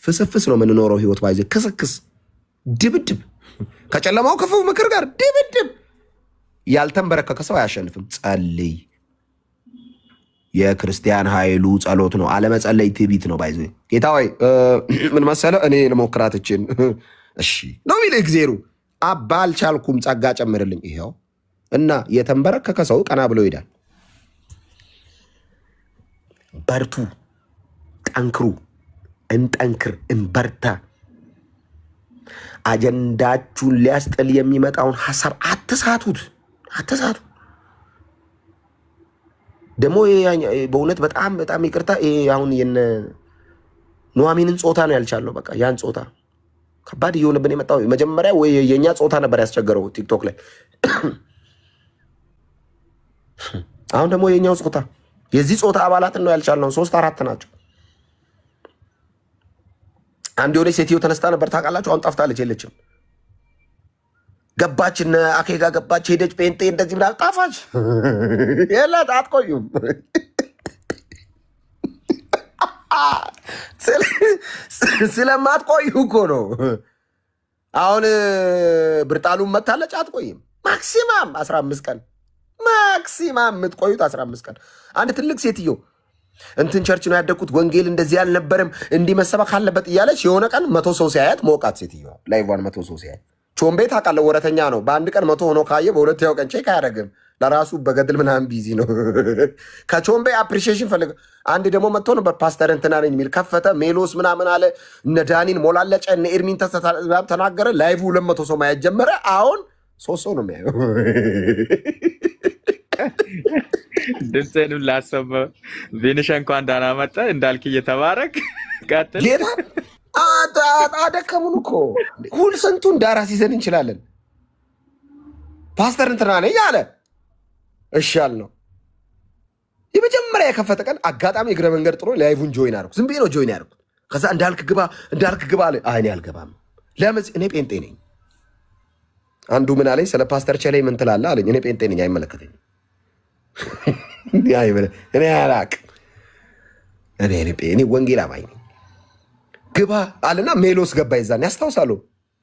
[SPEAKER 1] ፍስፍስ ነው የምንኖረው ህይወት። ባይዘ ክስክስ፣ ድብድብ ከጨለማው ክፉ ምክር ጋር ድብድብ። ያልተንበረከከ ሰው አያሸንፍም። ጸልይ። የክርስቲያን ኃይሉ ጸሎት ነው። አለመጸለይ ትዕቢት ነው። ባይዘ ጌታ ሆይ ምን መሰለህ እኔ ልሞክራትችን እሺ ነው የሚልህ እግዚአብሔር። አባ አልቻልኩም ጸጋ ጨምርልኝ። ይሄው እና የተንበረከከ ሰው ቀና ብሎ ይሄዳል። በርቱ፣ ጠንክሩ፣ እንጠንክር፣ እንበርታ። አጀንዳችሁን ሊያስጥል የሚመጣውን ሐሳብ አትሳቱት። ደግሞ በእውነት በጣም ይቅርታ። አሁን የነ ኑሐሚንን ጾታ ነው ያልቻልነው። በቃ ያን ጾታ ከባድ እየሆነብን የመጣው መጀመሪያ ወይ የኛ ጾታ ነበር ያስቸገረው ቲክቶክ ላይ። አሁን ደግሞ የኛው ጾታ የዚህ ጾታ አባላትን ነው ያልቻልነው። 3-4 ናቸው። አንድ የሆነች ሴትዮ ተነስታ ነበር ታውቃላችሁ። አሁን ጠፍታለች፣ የለችም። ገባችና አኬጋ ገባች፣ ሄደች። ጴንጤ እንደዚህ ብላ ጣፋች። የላት አትቆዩም። ስለማትቆዩ እኮ ነው። አሁን ብርጣሉን መታለች አትቆይም። ማክሲማም 15 ቀን ማክሲማም የምትቆዩት 15 ቀን። አንድ ትልቅ ሴትዮ እንትን ቸርች ነው ያደግኩት ወንጌል እንደዚህ አልነበረም እንዲህ መሰበክ አለበት እያለች የሆነ ቀን 100 ሰው ሲያያት ሞቃት ሴትዮ ላይቫን 100 ሰው ሲያያት ቾምቤ ታውቃለህ ወረተኛ ነው። በአንድ ቀን 100 ሆኖ ካየ በሁለተኛው ቀን ቼክ አያደርግም። ለራሱ በገድል ምናምን ቢዚ ነው። ከቾምቤ አፕሪሺዬሽን ፈልግ። አንድ ደግሞ መጥቶ ነበር ፓስተር እንትና ነኝ የሚል ከፈተ ሜሎስ ምናምን አለ። እነ ዳኒን ሞላለጨ እነ ኤርሚን ተናገረ። ላይቭ 200 ሰው ማየት ጀመረ። አሁን 3 ሰው ነው የሚያየው።
[SPEAKER 2] ድምፅህንም ላሰማ ቪንሽ እንኳን ዳና መጣ እንዳልክ እየተባረክ ቀጥል።
[SPEAKER 1] ጌታ አደከሙን እኮ ሁል ስንቱን ዳራ ሲዘን እንችላለን። ፓስተር እንትና ነኝ አለ። እሺ አልነው። የመጀመሪያ የከፈተ ቀን አጋጣሚ እግረ መንገድ ጥሎ ላይቭን ጆይን አደረኩ። ዝም ብዬ ነው ጆይን ያደረኩት። ከዛ እንዳልክ ግባ አለ። እኔ አልገባም። ለምን? እኔ ጴንጤ ነኝ። አንዱ ምን አለኝ? ስለ ፓስተር ቸሌ ምን ትላለህ አለኝ። እኔ ጴንጤ ነኝ፣ አይመለከተኝም። እኔ አላቅም። እኔ ወንጌል አማኝ ነኝ። ግባ አለና ሜሎስ ገባ። ይዛን ያስታውሳሉ።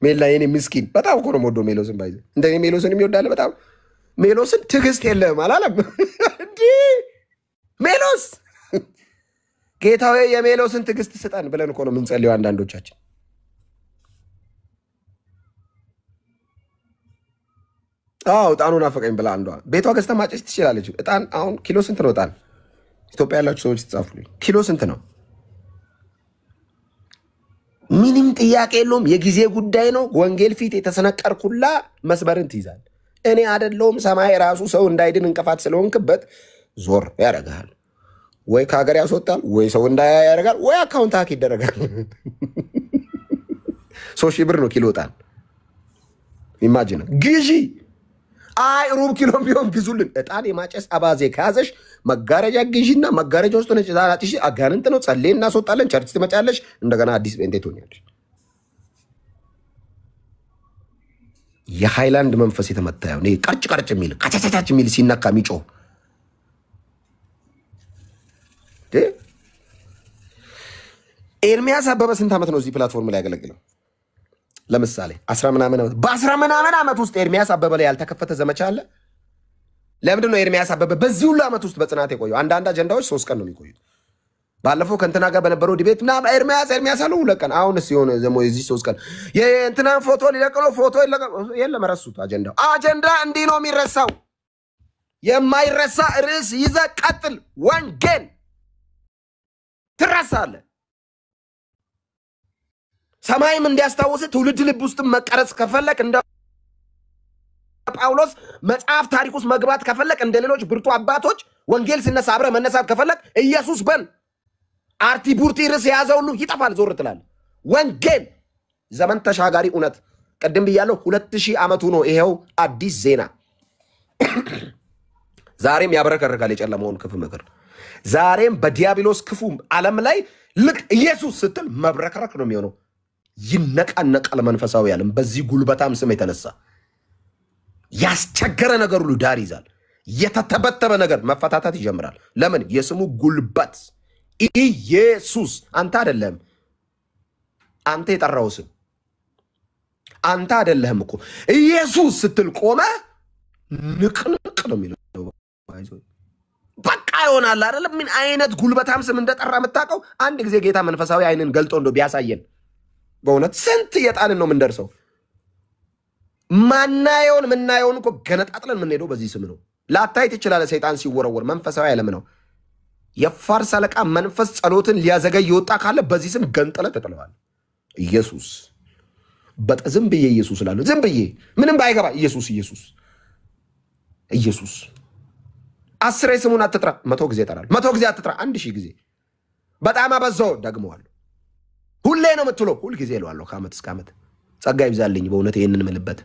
[SPEAKER 1] ሜላ የኔ ምስኪን በጣም እኮ ነው የምወደው ሜሎስን። ባይዘ እንደኔ ሜሎስን የሚወዳለ በጣም ሜሎስን ትዕግስት የለህም አላለም እንዴ? ሜሎስ ጌታዬ የሜሎስን ትዕግስት ስጠን ብለን እኮ ነው የምንጸልየው አንዳንዶቻችን። እጣኑን አፈቀኝ ብላ አንዷ ቤቷ ገዝታ ማጨስ ትችላለች። እጣን አሁን ኪሎ ስንት ነው? እጣን ኢትዮጵያ ያላችሁ ሰዎች ትጻፉልኝ። ኪሎ ስንት ነው? ምንም ጥያቄ የለውም። የጊዜ ጉዳይ ነው። ወንጌል ፊት የተሰነቀርኩላ መስበርን ትይዛል። እኔ አይደለሁም ሰማይ ራሱ ሰው እንዳይድን እንቅፋት ስለሆንክበት ዞር ያደርጋል። ወይ ከሀገር ያስወጣል፣ ወይ ሰው እንዳያ ያደርጋል፣ ወይ አካውንት ሀክ ይደረጋል። 3,000 ብር ነው ኪሎ እጣን። ኢማጂን ግዢ። አይ ሩብ ኪሎም ቢሆን ግዙልን። እጣን የማጨስ አባዜ ከያዘሽ መጋረጃ ግዢና መጋረጃ ውስጥ ነጭ ዛራጥሽ አጋንንት ነው። ጸልይ እናስወጣለን። ቸርች ትመጫለሽ። እንደገና አዲስ ጴንጤ ትሆኛለሽ። የሃይላንድ መንፈስ የተመታየው ነው። ቀርጭ ቀርጭ የሚል ካቻቻቻች የሚል ሲነካ የሚጮህ ኤርሚያስ አበበ ስንት ዓመት ነው እዚህ ፕላትፎርም ላይ ያገለግለው? ለምሳሌ 10 ምናምን ዓመት። በ10 ምናምን ዓመት ውስጥ ኤርሚያስ አበበ ላይ ያልተከፈተ ዘመቻ አለ? ለምንድን ነው ኤርሚያስ አበበ በዚህ ሁሉ ዓመት ውስጥ በጽናት የቆየው? አንዳንድ አጀንዳዎች 3 ቀን ነው የሚቆዩት። ባለፈው ከእንትና ጋር በነበረው ዲቤት ምናምን ኤርሚያስ አለው 2 ቀን። አሁንስ የሆነ ዘሞ የዚህ 3 ቀን የእንትናን ፎቶ ሊለቅለው ፎቶ የለም። ረሱት። አጀንዳ እንዲህ ነው የሚረሳው። የማይረሳ ርዕስ ይዘህ ቀጥል። ወንጌል ትረሳለህ። ሰማይም እንዲያስታውስ ትውልድ ልብ ውስጥ መቀረጽ ከፈለክ እንደ ጳውሎስ መጽሐፍ ታሪክ ውስጥ መግባት ከፈለክ እንደ ሌሎች ብርቱ አባቶች ወንጌል ሲነሳ አብረህ መነሳት ከፈለክ ኢየሱስ በል። አርቲ ቡርቲ ርዕስ የያዘው ሁሉ ይጠፋል። ዞር ትላለህ። ወንጌል ዘመን ተሻጋሪ እውነት። ቅድም ብያለሁ 2000 ዓመቱ ነው። ይሄው አዲስ ዜና ዛሬም ያበረከርካል የጨለመውን ክፉ ምክር። ዛሬም በዲያብሎስ ክፉ ዓለም ላይ ልክ ኢየሱስ ስትል መብረከረክ ነው የሚሆነው። ይነቃነቃል መንፈሳዊ ዓለም በዚህ ጉልበታም ስም የተነሳ ያስቸገረ ነገር ሁሉ ዳር ይዛል። የተተበተበ ነገር መፈታታት ይጀምራል። ለምን? የስሙ ጉልበት ኢየሱስ። አንተ አይደለም፣ አንተ የጠራው ስም አንተ አይደለህም እኮ። ኢየሱስ ስትል ቆመ ንቅንቅ ነው የሚለው። በቃ ይሆናል አይደለም? ምን አይነት ጉልበታም ስም እንደጠራ የምታውቀው? አንድ ጊዜ ጌታ መንፈሳዊ አይንን ገልጦ እንደው ቢያሳየን በእውነት ስንት የጣንን ነው የምንደርሰው። ማናየውን ምናየውን እኮ ገነጣጥለን የምንሄደው በዚህ ስም ነው። ላታይ ትችላለህ። ሰይጣን ሲወረወር መንፈሳዊ ዓለም ነው። የፋርስ አለቃ መንፈስ ጸሎትን ሊያዘገይ ይወጣ ካለ በዚህ ስም ገንጥለ ተጥለዋል። ኢየሱስ ዝም ብዬ ኢየሱስ እላለሁ። ዝም ብዬ ምንም ባይገባ ኢየሱስ ኢየሱስ ኢየሱስ 10 ስሙን አትጥራ፣ 100 ጊዜ እጠራለሁ። 100 ጊዜ አትጥራ፣ 1000 ጊዜ። በጣም አበዛው፣ ደግመዋለሁ። ሁሌ ነው የምትለው፣ ሁል ጊዜ እለዋለሁ። ከዓመት እስከ ዓመት ጸጋ ይብዛልኝ በእውነት ይህንን ምልበት።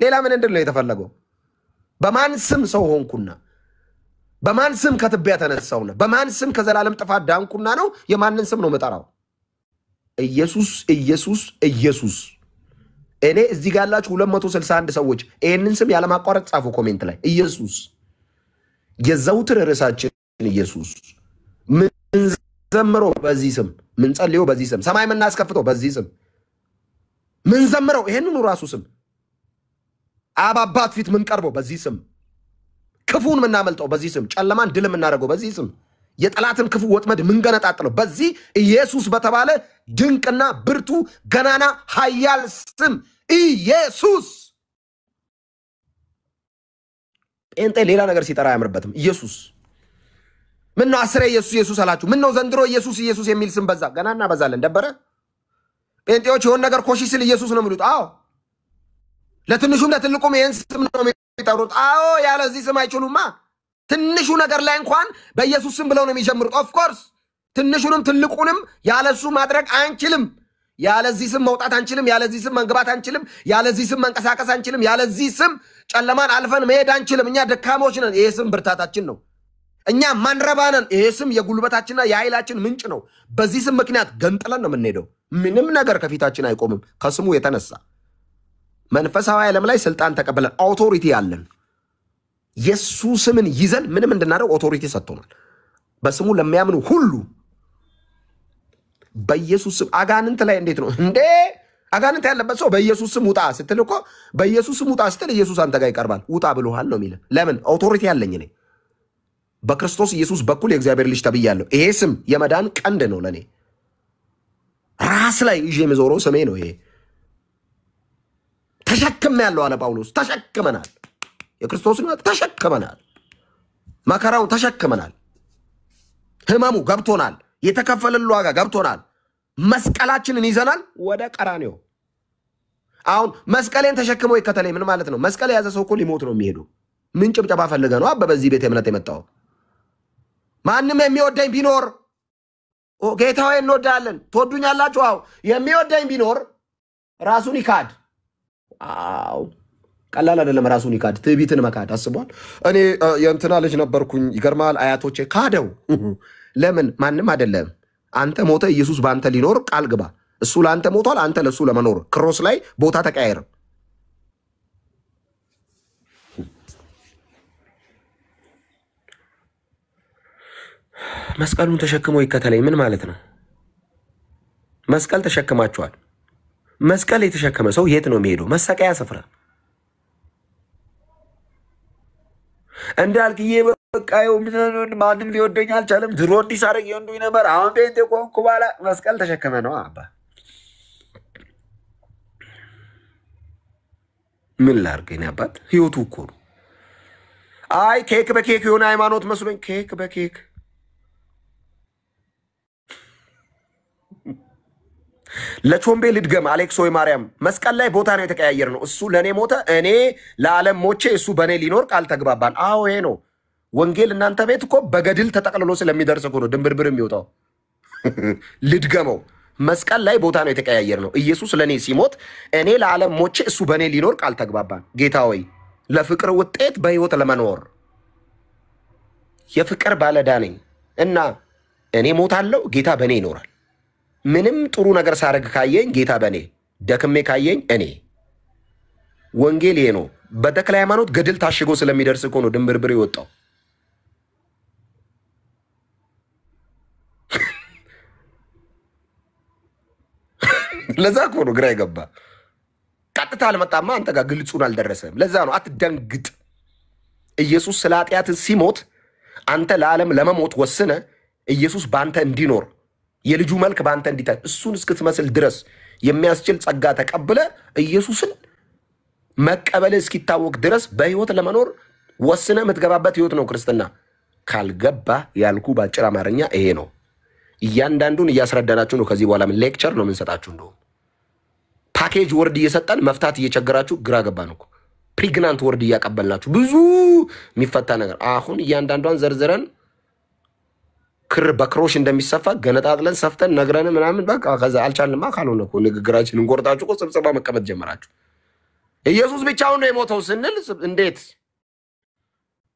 [SPEAKER 1] ሌላ ምን እንድን ነው የተፈለገው? በማን ስም ሰው ሆንኩና በማን ስም ከትቢያ ተነሳውና በማን ስም ከዘላለም ጥፋት ዳንኩና ነው የማንን ስም ነው የምጠራው? ኢየሱስ ኢየሱስ ኢየሱስ። እኔ እዚህ ጋር ያላችሁ 261 ሰዎች ይህንን ስም ያለማቋረጥ ጻፉ ኮሜንት ላይ። ኢየሱስ የዘውትር ርዕሳችን ኢየሱስ። ምን ዘምሮ በዚህ ስም፣ ምን ጸልዮ በዚህ ስም፣ ሰማይ የምናስከፍተው በዚህ ስም፣ ምን ዘምረው ይሄንን ራሱ ስም አባባት ፊት ምን ቀርበው በዚህ ስም ክፉን ምናመልጠው በዚህ ስም ጨለማን ድል ምናደርገው በዚህ ስም የጠላትን ክፉ ወጥመድ ምን ገነጣጥለው በዚህ ኢየሱስ በተባለ ድንቅና ብርቱ ገናና ኃያል ስም ኢየሱስ እንተ ሌላ ነገር ሲጠራ ያምርበትም ኢየሱስ ምን ነው አስረ ኢየሱስ ኢየሱስ አላችሁ ምን ነው ዘንድሮ ኢየሱስ ኢየሱስ የሚል ስም በዛ ገናና በዛለን ደበረ ጴንጤዎች የሆነ ነገር ኮሺ ስል ኢየሱስ ነው የሚሉት አዎ ለትንሹም ለትልቁም ይሄን ስም ነው የሚጠሩት አዎ ያለዚህ ስም አይችሉማ ትንሹ ነገር ላይ እንኳን በኢየሱስ ስም ብለው ነው የሚጀምሩት ኦፍ ኮርስ ትንሹንም ትልቁንም ያለሱ ማድረግ አንችልም ያለዚህ ስም መውጣት አንችልም ያለዚህ ስም መንገባት አንችልም ያለዚህ ስም መንቀሳቀስ አንችልም ያለዚህ ስም ጨለማን አልፈን መሄድ አንችልም እኛ ደካሞች ነን ይሄ ስም ብርታታችን ነው እኛ ማንረባነን ይሄ ስም የጉልበታችንና የኃይላችን ምንጭ ነው በዚህ ስም ምክንያት ገንጥለን ነው የምንሄደው ምንም ነገር ከፊታችን አይቆምም ከስሙ የተነሳ መንፈሳዊ ዓለም ላይ ስልጣን ተቀበለን አውቶሪቲ ያለን ኢየሱስን ይዘን ምንም እንድናደርግ አውቶሪቲ ሰጥቶናል በስሙ ለሚያምኑ ሁሉ በኢየሱስ ስም አጋንንት ላይ እንዴት ነው እንዴ አጋንንት ያለበት ሰው በኢየሱስ ስም ውጣ ስትል እኮ በኢየሱስ ስም ውጣ ስትል ኢየሱስ አንተ ጋር ይቀርባል ውጣ ብሎሃል ነው የሚለው ለምን አውቶሪቲ ያለኝ ነኝ በክርስቶስ ኢየሱስ በኩል የእግዚአብሔር ልጅ ተብያለሁ ይሄ ስም የመዳን ቀንድ ነው ለኔ ራስ ላይ ይዤ የምዞረው ስሜ ነው ይሄ ተሸክመ ያለው አለ ጳውሎስ ተሸክመናል የክርስቶስን ተሸክመናል መከራውን ተሸክመናል ህመሙ ገብቶናል የተከፈለልን ዋጋ ገብቶናል መስቀላችንን ይዘናል ወደ ቀራንዮ አሁን መስቀሌን ተሸክሞ ይከተለኝ ምን ማለት ነው መስቀል የያዘ ሰው እኮ ሊሞት ነው የሚሄዱ ምን ጭብጨባ ፈልገ ነው በዚህ ቤት እምነት የመጣው ማንንም የሚወደኝ ቢኖር ጌታዬ እንወዳለን ትወዱኛላችሁ አው የሚወደኝ ቢኖር ራሱን ይካድ አው ቀላል አይደለም ራሱን ይካድ ትዕቢትን መካድ አስቧል እኔ የእንትና ልጅ ነበርኩኝ ይገርማል አያቶቼ ካደው ለምን ማንንም አይደለም አንተ ሞተ ኢየሱስ ባንተ ሊኖር ቃል ግባ እሱ ላንተ ሞቷል አንተ ለሱ ለመኖር ክሮስ ላይ ቦታ ተቀያየረ መስቀሉን ተሸክሞ ይከተለኝ ምን ማለት ነው መስቀል ተሸክማችኋል መስቀል የተሸከመ ሰው የት ነው የሚሄደው መሰቀያ ስፍራ እንዳልክዬ በቃዩ ማንም ሊወደኝ አልቻለም ድሮ እንዲሳረግ ይወንዱኝ ነበር አሁን ጴንጤ ቆንኩ ባላ መስቀል ተሸከመ ነው አባ ምን ላርገኝ አባት ህይወቱ እኮ ነው አይ ኬክ በኬክ የሆነ ሃይማኖት መስሎኝ ኬክ በኬክ ለቾምቤ ልድገም አሌክስ ወይ ማርያም መስቀል ላይ ቦታ ነው የተቀያየር ነው እሱ ለኔ ሞተ እኔ ለዓለም ሞቼ እሱ በኔ ሊኖር ቃል ተግባባን አዎ ይሄ ነው ወንጌል እናንተ ቤት እኮ በገድል ተጠቅልሎ ስለሚደርስ እኮ ነው ድንብርብር የሚወጣው ልድገመው መስቀል ላይ ቦታ ነው የተቀያየር ነው ኢየሱስ ለኔ ሲሞት እኔ ለዓለም ሞቼ እሱ በኔ ሊኖር ቃል ተግባባን ጌታ ሆይ ለፍቅር ውጤት በህይወት ለመኖር የፍቅር ባለዳ ነኝ እና እኔ ሞታለሁ ጌታ በኔ ይኖራል ምንም ጥሩ ነገር ሳረግ ካየኝ ጌታ በኔ ደክሜ ካየኝ እኔ ወንጌል ይሄ ነው በተክለ ሃይማኖት ገድል ታሽጎ ስለሚደርስ እኮ ነው ድንብርብር ይወጣው ለዛ እኮ ነው ግራ ይገባ ቀጥታ አልመጣማ አንተ ጋር ግልጹን አልደረሰም ለዛ ነው አትደንግጥ ኢየሱስ ስለ ኃጢአት ሲሞት አንተ ለዓለም ለመሞት ወስነ ኢየሱስ ባንተ እንዲኖር የልጁ መልክ ባንተ እንዲታይ እሱን እስክትመስል ድረስ የሚያስችል ጸጋ ተቀበለ ኢየሱስን መቀበል እስኪታወቅ ድረስ በህይወት ለመኖር ወስነ ምትገባበት ህይወት ነው ክርስትና ካልገባ ያልኩ ባጭር አማርኛ ይሄ ነው እያንዳንዱን እያስረዳናችሁ ነው ከዚህ በኋላ ምን ሌክቸር ነው የምንሰጣችሁ እንደው ፓኬጅ ወርድ እየሰጠን መፍታት እየቸገራችሁ ግራ ገባን እኮ ፕሪግናንት ወርድ እያቀበልናችሁ ብዙ የሚፈታ ነገር አሁን እያንዳንዷን ዘርዝረን ክር በክሮሽ እንደሚሰፋ ገነጣጥለን ሰፍተን ነግረን ምናምን በቃ ከዛ አልቻልንማ ካልሆነ እኮ ንግግራችንን እንቆርጣችሁ እኮ ስብሰባ መቀመጥ ጀመራችሁ ኢየሱስ ብቻውን ነው የሞተው ስንል እንዴት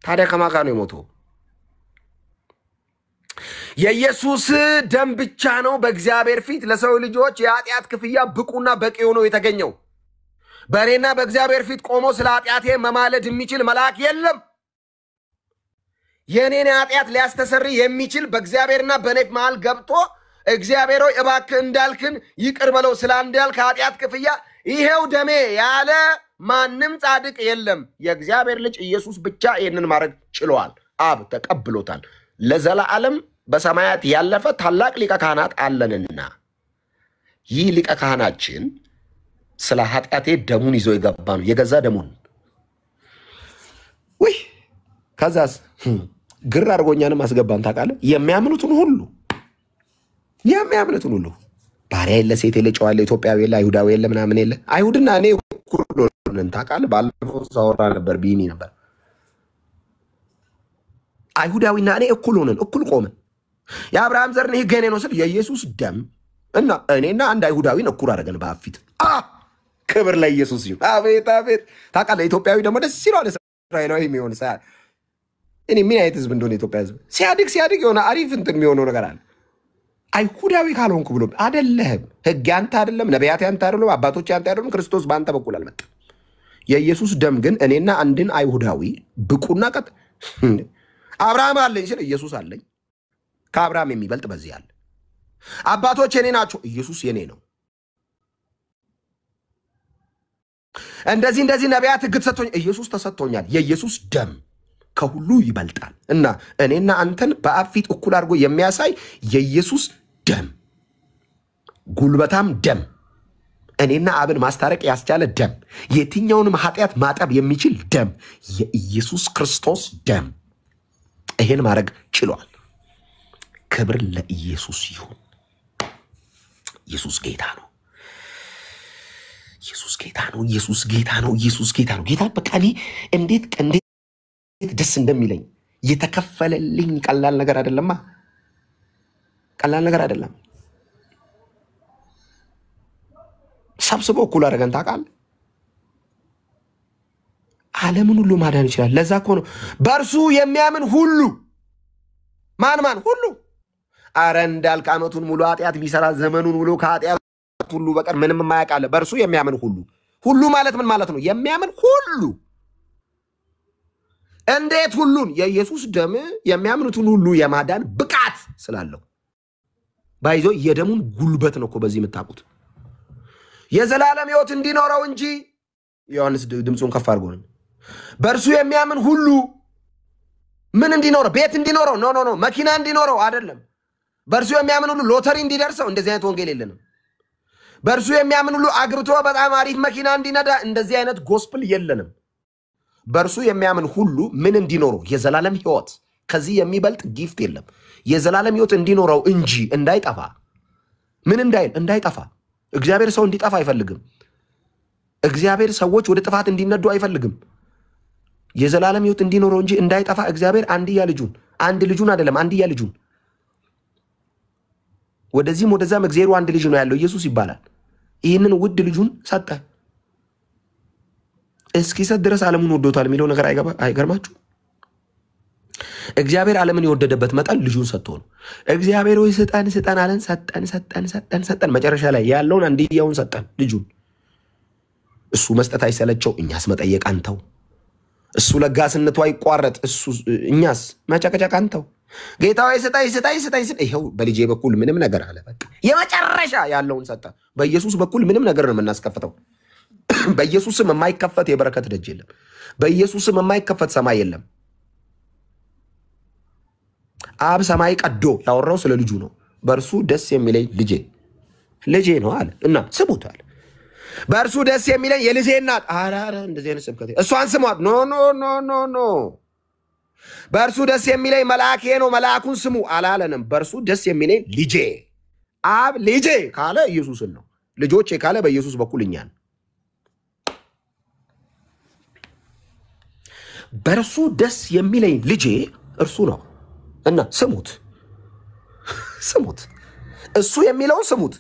[SPEAKER 1] ታዲያ ከማን ጋር ነው የሞተው የኢየሱስ ደም ብቻ ነው በእግዚአብሔር ፊት ለሰው ልጆች የኃጢአት ክፍያ ብቁና በቂ ሆኖ የተገኘው በእኔና በእግዚአብሔር ፊት ቆሞ ስለ ኃጢአቴ መማለድ የሚችል መልአክ የለም የኔን ኃጢአት ሊያስተሰሪ የሚችል በእግዚአብሔርና በኔ መሃል ገብቶ እግዚአብሔር ሆይ እባክህ እንዳልክን ይቅር በለው ስለ አንዳልክ ኃጢአት ክፍያ ይሄው ደሜ ያለ ማንም ጻድቅ የለም። የእግዚአብሔር ልጅ ኢየሱስ ብቻ ይህንን ማድረግ ችሏል። አብ ተቀብሎታል። ለዘላለም በሰማያት ያለፈ ታላቅ ሊቀ ካህናት አለንና ይህ ሊቀ ካህናችን ስለ ኃጢአቴ ደሙን ይዞ የገባ ነው፣ የገዛ ደሙን። ወይ ከዛስ ግር አድርጎኛንም አስገባን። ታውቃለህ? የሚያምኑትን ሁሉ ባሪያ የለ፣ ሴት የለ፣ ጨዋ የለ፣ ኢትዮጵያዊ የለ፣ አይሁዳዊ የለ፣ ምናምን የለ። አይሁድና እኔ እኩል ሆነን ታውቃለህ? ባለፈው ሳወራ ነበር፣ ቢኒ ነበር። አይሁዳዊና እኔ እኩል ሆነን እኩል ቆመን የአብርሃም ዘር ነህ ገኔ ነው ስል የኢየሱስ ደም እና እኔና አንድ አይሁዳዊን እኩል አደረገን በአብ ፊት። ክብር ለኢየሱስ ይሁን። አቤት አቤት። ታውቃለህ? ኢትዮጵያዊ ደግሞ ደስ ይለዋል። እስራኤላዊ የሚሆን ሰ እኔ ምን አይነት ህዝብ እንደሆነ ኢትዮጵያ ህዝብ ሲያድግ የሆነ አሪፍ እንትን የሚሆነው ነገር አለ። አይሁዳዊ ካልሆንኩ ብሎ አይደለህም። ህግ ያንተ አይደለም፣ ነቢያት ያንተ አይደለም፣ አባቶች ያንተ አይደለም። ክርስቶስ በአንተ በኩል አልመጣም። የኢየሱስ ደም ግን እኔና አንድን አይሁዳዊ ብቁና ቀጥ አብርሃም አለኝ ስል ኢየሱስ አለኝ። ከአብርሃም የሚበልጥ በዚህ አለ። አባቶች የኔ ናቸው፣ ኢየሱስ የኔ ነው። እንደዚህ ነቢያት ህግ ተሰጥቶኛል፣ ኢየሱስ ተሰጥቶኛል። የኢየሱስ ደም ከሁሉ ይበልጣል እና እኔና አንተን በአብ ፊት እኩል አድርጎ የሚያሳይ የኢየሱስ ደም፣ ጉልበታም ደም፣ እኔና አብን ማስታረቅ ያስቻለ ደም፣ የትኛውንም ኃጢአት ማጠብ የሚችል ደም፣ የኢየሱስ ክርስቶስ ደም ይሄን ማድረግ ችሏል። ክብር ለኢየሱስ ይሁን። ኢየሱስ ጌታ ነው። ኢየሱስ ጌታ ነው። ኢየሱስ ጌታ ነው። ኢየሱስ ጌታ ነው። ጌታ በቃ እኔ እንዴት ደስ እንደሚለኝ የተከፈለልኝ ቀላል ነገር አይደለማ። ቀላል ነገር አይደለም። ሰብስቦ እኩል አደረገን። ታውቃለህ? ዓለምን ሁሉ ማዳን ይችላል። ለዛ እኮ ነው በእርሱ የሚያምን ሁሉ ማን ሁሉ አረ እንዳልክ ዓመቱን ሙሉ ኃጢአት ቢሰራ ዘመኑን ሙሉ ከኃጢአት ሁሉ በቀር ምንም የማያውቅ አለ። በእርሱ የሚያምን ሁሉ ማለት ምን ማለት ነው? የሚያምን ሁሉ። እንዴት ሁሉን? የኢየሱስ ደም የሚያምኑትን ሁሉ የማዳን ብቃት ስላለው ባይዞ የደሙን ጉልበት ነው እኮ በዚህ የምታውቁት። የዘላለም ሕይወት እንዲኖረው እንጂ ዮሐንስ ድምፁን ከፍ አድርጎ ነው። በእርሱ የሚያምን ሁሉ ምን እንዲኖረው? ቤት እንዲኖረው? ኖ መኪና እንዲኖረው አይደለም። በእርሱ የሚያምን ሁሉ ሎተሪ እንዲደርሰው? እንደዚህ አይነት ወንጌል የለንም። በእርሱ የሚያምን ሁሉ አግብቶ በጣም አሪፍ መኪና እንዲነዳ? እንደዚህ አይነት ጎስፕል የለንም። በእርሱ የሚያምን ሁሉ ምን እንዲኖረው? የዘላለም ሕይወት። ከዚህ የሚበልጥ ጊፍት የለም። የዘላለም ሕይወት እንዲኖረው እንጂ እንዳይጠፋ። ምን እንዳይጠፋ። እግዚአብሔር ሰው እንዲጠፋ አይፈልግም። እግዚአብሔር ሰዎች ወደ ጥፋት እንዲነዱ አይፈልግም። የዘላለም ሕይወት እንዲኖረው እንጂ እንዳይጠፋ እግዚአብሔር አንድ ልጁን አይደለም፣ አንድያ ልጁን ወደዚህም ወደዛም እግዚአብሔር አንድ ልጅ ነው ያለው፣ ኢየሱስ ይባላል። ይህንን ውድ ልጁን ሰጠ። እስኪሰጥ ድረስ ዓለሙን ወዶታል የሚለው ነገር አይገርማችሁ? እግዚአብሔር ዓለምን የወደደበት መጠን ልጁን ሰጥቶ ነው። እግዚአብሔር ወይ ስጠን አለን፣ ሰጠን። መጨረሻ ላይ ያለውን አንድያውን ሰጠን፣ ልጁን። እሱ መስጠት አይሰለቸው፣ እኛስ መጠየቅ አንተው። እሱ ለጋስነቱ አይቋረጥ፣ እኛስ መጨቀጨቅ አንተው። ጌታ ወይ ስጠኝ። ይኸው በልጄ በኩል ምንም ነገር አለ። በቃ የመጨረሻ ያለውን ሰጠ። በኢየሱስ በኩል ምንም ነገር ነው የምናስከፍተው። በኢየሱስም የማይከፈት የበረከት ደጅ የለም። በኢየሱስም የማይከፈት ሰማይ የለም። አብ ሰማይ ቀዶ ያወራው ስለ ልጁ ነው። በእርሱ ደስ የሚለኝ ልጄ ነው አለ እና ስሙት አለ። በእርሱ ደስ የሚለኝ የልጄ እናት። አራረ እንደዚህ አይነት ስብከት እሷን ስሟት። ኖ በእርሱ ደስ የሚለኝ መልአኬ ነው፣ መልአኩን ስሙ አላለንም። በእርሱ ደስ የሚለኝ ልጄ። አብ ልጄ ካለ ኢየሱስን ነው። ልጆቼ ካለ በኢየሱስ በኩል እኛን። በእርሱ ደስ የሚለኝ ልጄ እርሱ ነው እና ስሙት። እሱ የሚለውን ስሙት።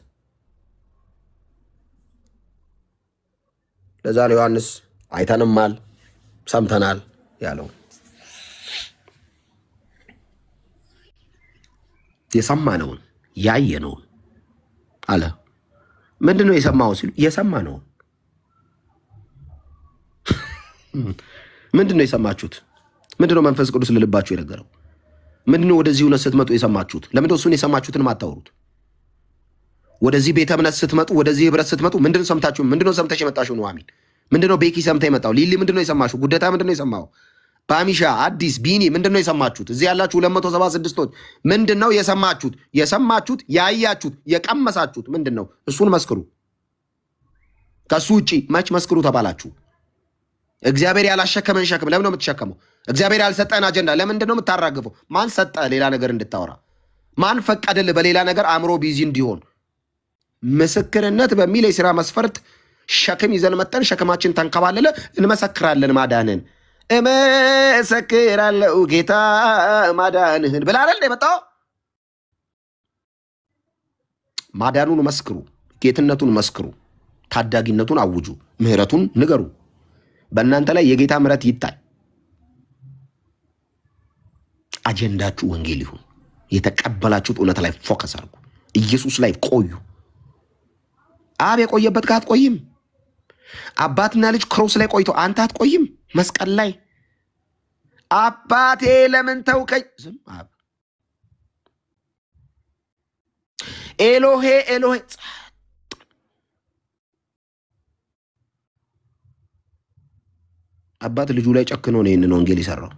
[SPEAKER 1] ለዛ ነው ዮሐንስ አይተንማል ሰምተናል ያለው። የሰማነውን ያየነውን አለ። ምንድነው የሰማው ሲሉ የሰማነውን። ምንድነው የሰማችሁት? ምንድነው መንፈስ ቅዱስ ለልባችሁ የነገረው? ምንድነው ወደዚህ እውነት ስትመጡ የሰማችሁት? ለምንድነው እሱን የሰማችሁትን ማታወሩት? ወደዚህ ቤተ እምነት ስትመጡ ወደዚህ ህብረት ስትመጡ ምንድነው ሰምታችሁ ምንድነው ሰምተሽ የመጣሽው ነው አሚን ምንድነው ቤኪ ሰምታ የመጣው ሊሊ ምንድነው የሰማሽው ጉደታ ምንድነው የሰማው ባሚሻ አዲስ ቢኒ ምንድነው የሰማችሁት እዚህ ያላችሁ 276ቶች ምንድነው የሰማችሁት ያያችሁት የቀመሳችሁት ምንድነው እሱን መስክሩ ከሱ ውጪ ማች መስክሩ ተባላችሁ እግዚአብሔር ያላሸከመን ሸክም ለምን ነው የምትሸከመው እግዚአብሔር ያልሰጠን አጀንዳ ለምንድነው የምታራግፈው ማን ሰጠ ሌላ ነገር እንድታወራ ማን ፈቀደልህ በሌላ ነገር አምሮ ቢዚ እንዲሆን ምስክርነት በሚል የሥራ መስፈርት ሸክም ይዘን መጣን ሸክማችን ተንከባለለ እንመሰክራለን ማዳንን እመሰክራለሁ ጌታ ማዳንህን ብላ አይደል የመጣው ማዳኑን መስክሩ ጌትነቱን መስክሩ ታዳጊነቱን አውጁ ምህረቱን ንገሩ በእናንተ ላይ የጌታ ምህረት ይታይ አጀንዳችሁ ወንጌል ይሁን የተቀበላችሁት እውነት ላይ ፎከስ አድርጉ ኢየሱስ ላይ ቆዩ አብ የቆየበት ጋር አትቆይም አባትና ልጅ ክሮስ ላይ ቆይቶ አንተ አትቆይም መስቀል ላይ አባቴ ለምን ተውከኝ ዝም አብ ኤሎሄ ኤሎሄ አባት ልጁ ላይ ጨክኖ ነው ይሄንን ወንጌል ይሰራው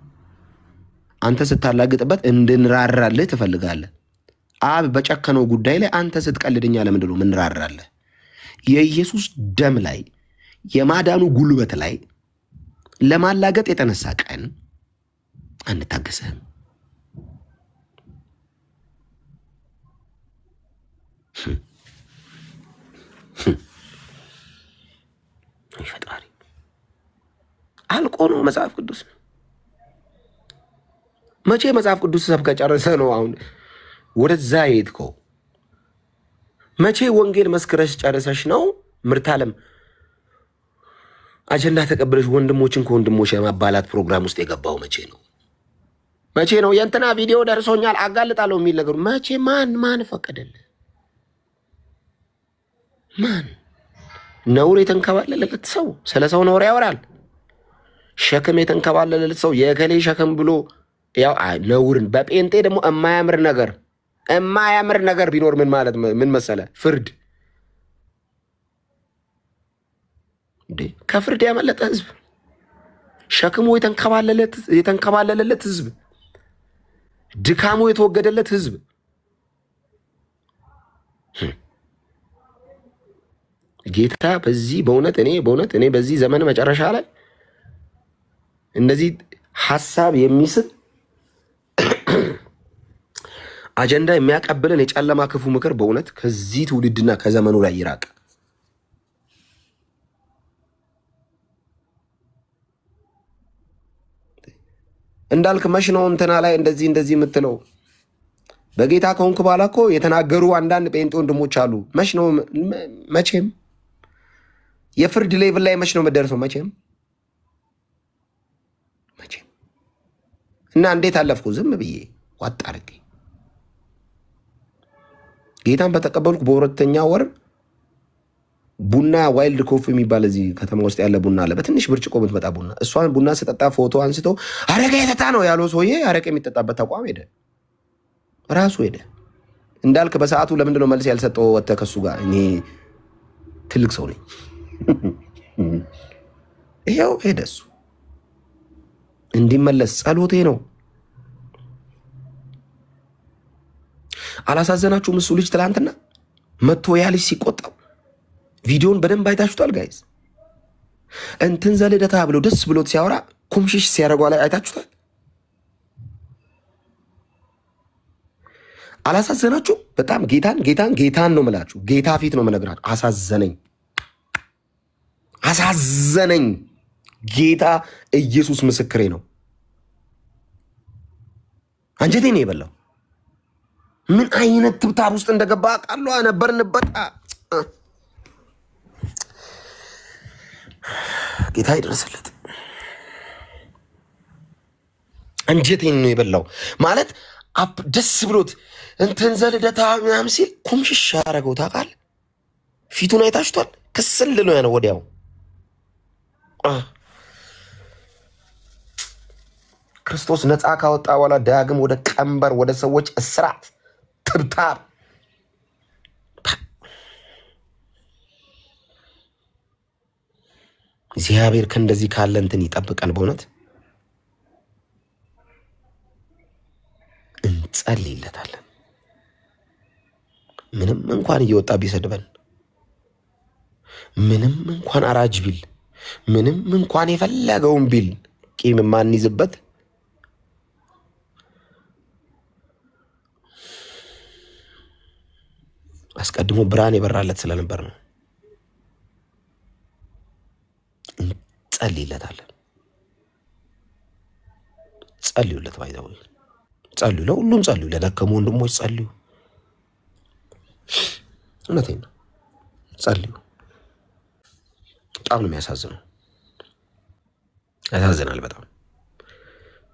[SPEAKER 1] አንተ ስታላግጥበት እንድንራራልህ ትፈልጋለህ አብ በጨከነው ጉዳይ ላይ አንተ ስትቀልድኛ ለምንድነው ምንራራለህ የኢየሱስ ደም ላይ የማዳኑ ጉልበት ላይ ለማላገጥ የተነሳ ቀን አንታገሰህም ይፈጣሪ አልቆ ነው መጽሐፍ ቅዱስ መቼ መጽሐፍ ቅዱስ ሰብከ ጨረሰ ነው አሁን ወደዛ ሄድከው መቼ ወንጌል መስክረሽ ጨረሰሽ ነው ምርታለም አጀንዳ ተቀበለሽ ወንድሞችን ከወንድሞች የማባላት ፕሮግራም ውስጥ የገባው መቼ ነው የእንትና ቪዲዮ ደርሶኛል አጋልጣለሁ የሚል ነገር መቼ ማን ፈቀደልህ ማን ነውር የተንከባለለለት ሰው ስለ ሰው ነውር ያወራል ሸክም የተንከባለለለት ሰው የከሌ ሸክም ብሎ ያው ነውርን በጴንጤ ደግሞ የማያምር ነገር ቢኖር ምን ማለት ምን መሰለ ፍርድ ከፍርድ ያመለጠ ህዝብ ሸክሙ የተንከባለለለት ህዝብ ድካሙ የተወገደለት ህዝብ ጌታ በዚህ በእውነት እኔ በዚህ ዘመን መጨረሻ ላይ እነዚህ ሐሳብ የሚስብ አጀንዳ የሚያቀብልን የጨለማ ክፉ ምክር በእውነት ከዚህ ትውልድና ከዘመኑ ላይ ይራቅ እንዳልክ መሽኖ እንትና ላይ እንደዚህ የምትለው በጌታ ከሆንክ በኋላ እኮ የተናገሩ አንዳንድ ጴንጤ ወንድሞች አሉ መሽኖ መቼም የፍርድ ሌቭል ላይ መሽኖ መደረሰው መቼም እና እንዴት አለፍኩ ዝም ብዬ ዋጥ አድርጌ ጌታን በተቀበልኩ በሁለተኛ ወር ቡና ዋይልድ ኮፊ የሚባል እዚህ ከተማ ውስጥ ያለ ቡና አለ በትንሽ ብርጭቆ የምትመጣ ቡና እሷን ቡና ስጠጣ ፎቶ አንስቶ አረቄ የጠጣ ነው ያለው ሰውዬ አረቄ የሚጠጣበት ተቋም ሄደ ራሱ ሄደ እንዳልክ በሰዓቱ ለምንድነው መልስ ያልሰጠው ወጥተህ ከሱ ጋር እኔ ትልቅ ሰው ነኝ ይሄው ሄደ እሱ እንዲመለስ ጸሎቴ ነው አላሳዘናችሁም እሱ ልጅ ትላንትና መጥቶ ያ ልጅ ሲቆጣው ቪዲዮን በደንብ አይታችሁታል ጋይስ እንትን ዘልደታ ብሎ ደስ ብሎት ሲያወራ ኩምሽሽ ሲያረጋው ላይ አይታችሁታል አላሳዘናችሁም በጣም ጌታን ነው የምላችሁ ጌታ ፊት ነው የምነግራችሁ አሳዘነኝ ጌታ ኢየሱስ ምስክሬ ነው አንጀቴ ነው የበላው ምን አይነት ትብታብ ውስጥ እንደገባ ቃሉ ነበርንበት ጌታ ይድረስለት አንጀቴን ነው የበላው ማለት ደስ ብሎት እንትን ዘልደታ ምናምን ሲል ኩምሽሽ ያረገው ታውቃል ፊቱን አይታችሁታል ክስል ነው ያለው ወዲያው ክርስቶስ ነፃ ካወጣ በኋላ ዳግም ወደ ቀንበር ወደ ሰዎች እስራት ትብታብ እግዚአብሔር ከእንደዚህ ካለ እንትን ይጠብቀን። በእውነት እንጸልይለታለን። ምንም እንኳን እየወጣ ቢሰድበን፣ ምንም እንኳን አራጅ ቢል፣ ምንም እንኳን የፈለገውን ቢል ቂም ማንይዝበት አስቀድሞ ብርሃን የበራለት ስለነበር ነው። እንጸልይለታለን። ጸልዩለት። ባይዛው ጸልዩ፣ ለሁሉም ጸልዩ፣ ለደከሙ ወንድሞች ጸልዩ። እውነቴን ነው፣ ጸልዩ። በጣም ነው የሚያሳዝነው፣ ያሳዝናል በጣም።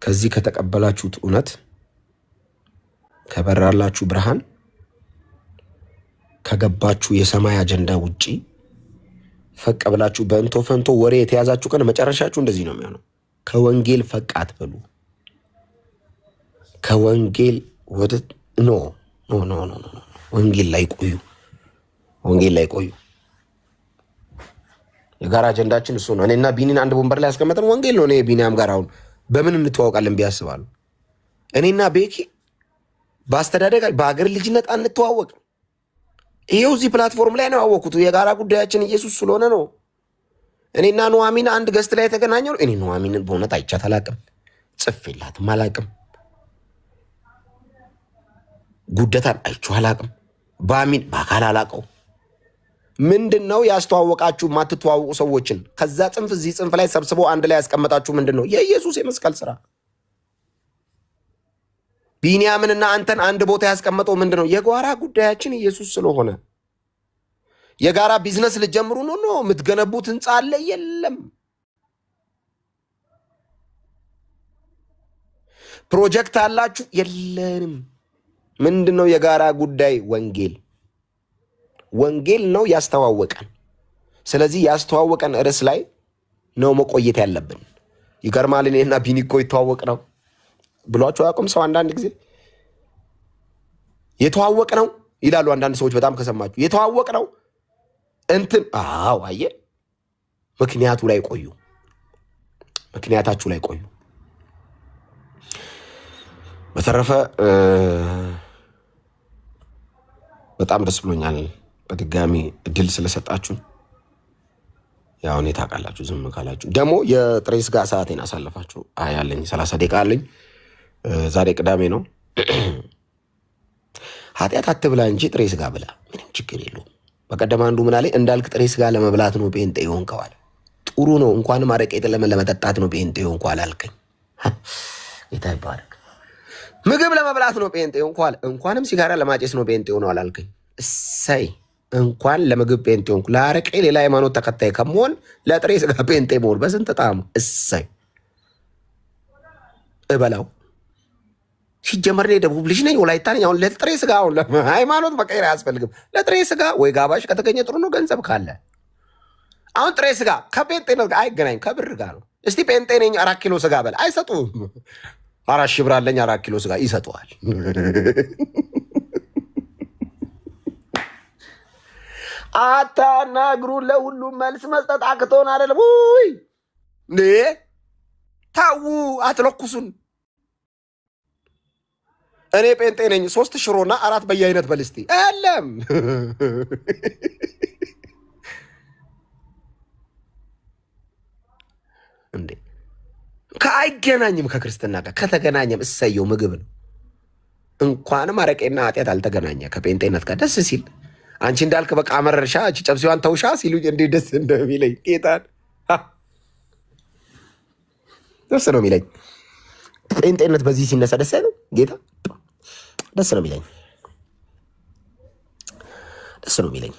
[SPEAKER 1] ከዚህ ከተቀበላችሁት እውነት ከበራላችሁ ብርሃን ከገባችሁ የሰማይ አጀንዳ ውጪ ፈቅ ብላችሁ በእንቶ ፈንቶ ወሬ የተያዛችሁ ቀን መጨረሻችሁ እንደዚህ ነው የሚሆነው። ከወንጌል ፈቅ አትበሉ። ከወንጌል ወደ ኖ ኖ ኖ ኖ ኖ ወንጌል ላይ ቆዩ። ወንጌል ላይ ቆዩ። የጋራ አጀንዳችን እሱ ነው። እኔና ቢኒን አንድ ወንበር ላይ ያስቀመጠን ወንጌል ነው። እኔ ቢኒያም ጋር አሁን በምን እንተዋወቃለን ቢያስባሉ? እኔና ቤኪ በአስተዳደግ በአገር ልጅነት አንተዋወቅ። ይሄው እዚህ ፕላትፎርም ላይ ነው ያወቅኩት። የጋራ ጉዳያችን ኢየሱስ ስለሆነ ነው። እኔና ኑሐሚን አንድ ገስት ላይ የተገናኘው። እኔ ኑሐሚንን በእውነት አይቻት አላቅም፣ ጽፌላትም አላቅም፣ ጉደታን አይቼው አላቅም፣ በአሚን በአካል አላቀው። ምንድነው ያስተዋወቃችሁ ማትተዋወቁ ሰዎችን ከዛ ጽንፍ እዚህ ጽንፍ ላይ ሰብስበው አንድ ላይ ያስቀመጣችሁ? ምንድነው? የኢየሱስ የመስቀል ስራ። ቢንያምንና አንተን አንድ ቦታ ያስቀመጠው ምንድነው? የጋራ ጉዳያችን ኢየሱስ ስለሆነ። የጋራ ቢዝነስ ልጀምሩ ነው የምትገነቡት ህንጻ አለ? የለም። ፕሮጀክት አላችሁ? የለንም። ምንድነው የጋራ ጉዳይ? ወንጌል። ወንጌል ነው ያስተዋወቀን። ስለዚህ ያስተዋወቀን ርዕስ ላይ ነው መቆየት ያለብን። ይገርማል። እኔና ቢኒ እኮ የተዋወቅ ነው ብሏቸው ያቆም ሰው አንዳንድ ጊዜ የተዋወቅ ነው ይላሉ አንዳንድ ሰዎች። በጣም ከሰማችሁ የተዋወቅ ነው እንትን አየ ምክንያቱ ላይ ቆዩ። ምክንያታችሁ ላይ ቆዩ። በተረፈ በጣም ደስ ብሎኛል በድጋሚ እድል ስለሰጣችሁ። ያው እኔ ታውቃላችሁ ዝም ካላችሁ ደግሞ የጥሬ ስጋ ሰዓቴን አሳልፋችሁ አያለኝ 30 ደቂቃ አለኝ። ዛሬ ቅዳሜ ነው። ኃጢአት አትብላ እንጂ ጥሬ ስጋ ብላ፣ ምንም ችግር የለውም። በቀደም አንዱ ምን አለኝ? እንዳልክ ጥሬ ስጋ ለመብላት ነው ጴንጤ ሆንከው አለ። ጥሩ ነው፣ እንኳን ማረቄ ለመጠጣት ነው ጴንጤ ሆንከው አላልከኝ። ጌታ ይባረክ። ምግብ ለመብላት ነው ጴንጤ ሆንከው አለ። እንኳንም ሲጋራ ለማጨስ ነው ጴንጤ ሆነው አላልከኝ። እሰይ እንኳን ለምግብ ጴንጤ ሆንኩ። ለአረቄ ሌላ ሃይማኖት ተከታይ ከመሆን ለጥሬ ስጋ ጴንጤ መሆን በስንት ጣሙ። እሰይ እበላው። ሲጀመር እኔ ደቡብ ልጅ ነኝ፣ ወላይታ ነኝ። አሁን ለጥሬ ስጋ አሁን ሃይማኖት መቀየር አያስፈልግም። ለጥሬ ስጋ ወይ ጋባሽ ከተገኘ ጥሩ ነው፣ ገንዘብ ካለ። አሁን ጥሬ ስጋ ከጴንጤነት ጋር አይገናኝ፣ ከብር ጋር ነው። እስቲ ጴንጤ ነኝ 4 ኪሎ ስጋ በል፣ አይሰጡም። 4 ሺህ ብር አለኝ 4 ኪሎ ስጋ ይሰጡዋል። አታናግሩን። ለሁሉም መልስ መስጠት አቅቶን አይደለም ወይ እንዴ? ታው አትለኩሱን። እኔ ጴንጤ ነኝ 3 ሽሮና 4 በየአይነት በልስቲ የለም። እንዴ ከአይገናኝም ከክርስትና ጋር ከተገናኘም እሰየው ምግብ ነው። እንኳንም አረቄና ኃጢአት አልተገናኘ ከጴንጤነት ጋር ደስ ሲል አንቺ እንዳልክ በቃ አመረርሻ እቺ ጨብሲዋን ተውሻ ሲሉኝ እንዴ ደስ እንደሚለኝ ጌታን ደስ ነው የሚለኝ። ጴንጤነት በዚህ ሲነሳ ደስ አይልም? ጌታ ደስ ነው የሚለኝ፣ ደስ ነው የሚለኝ፣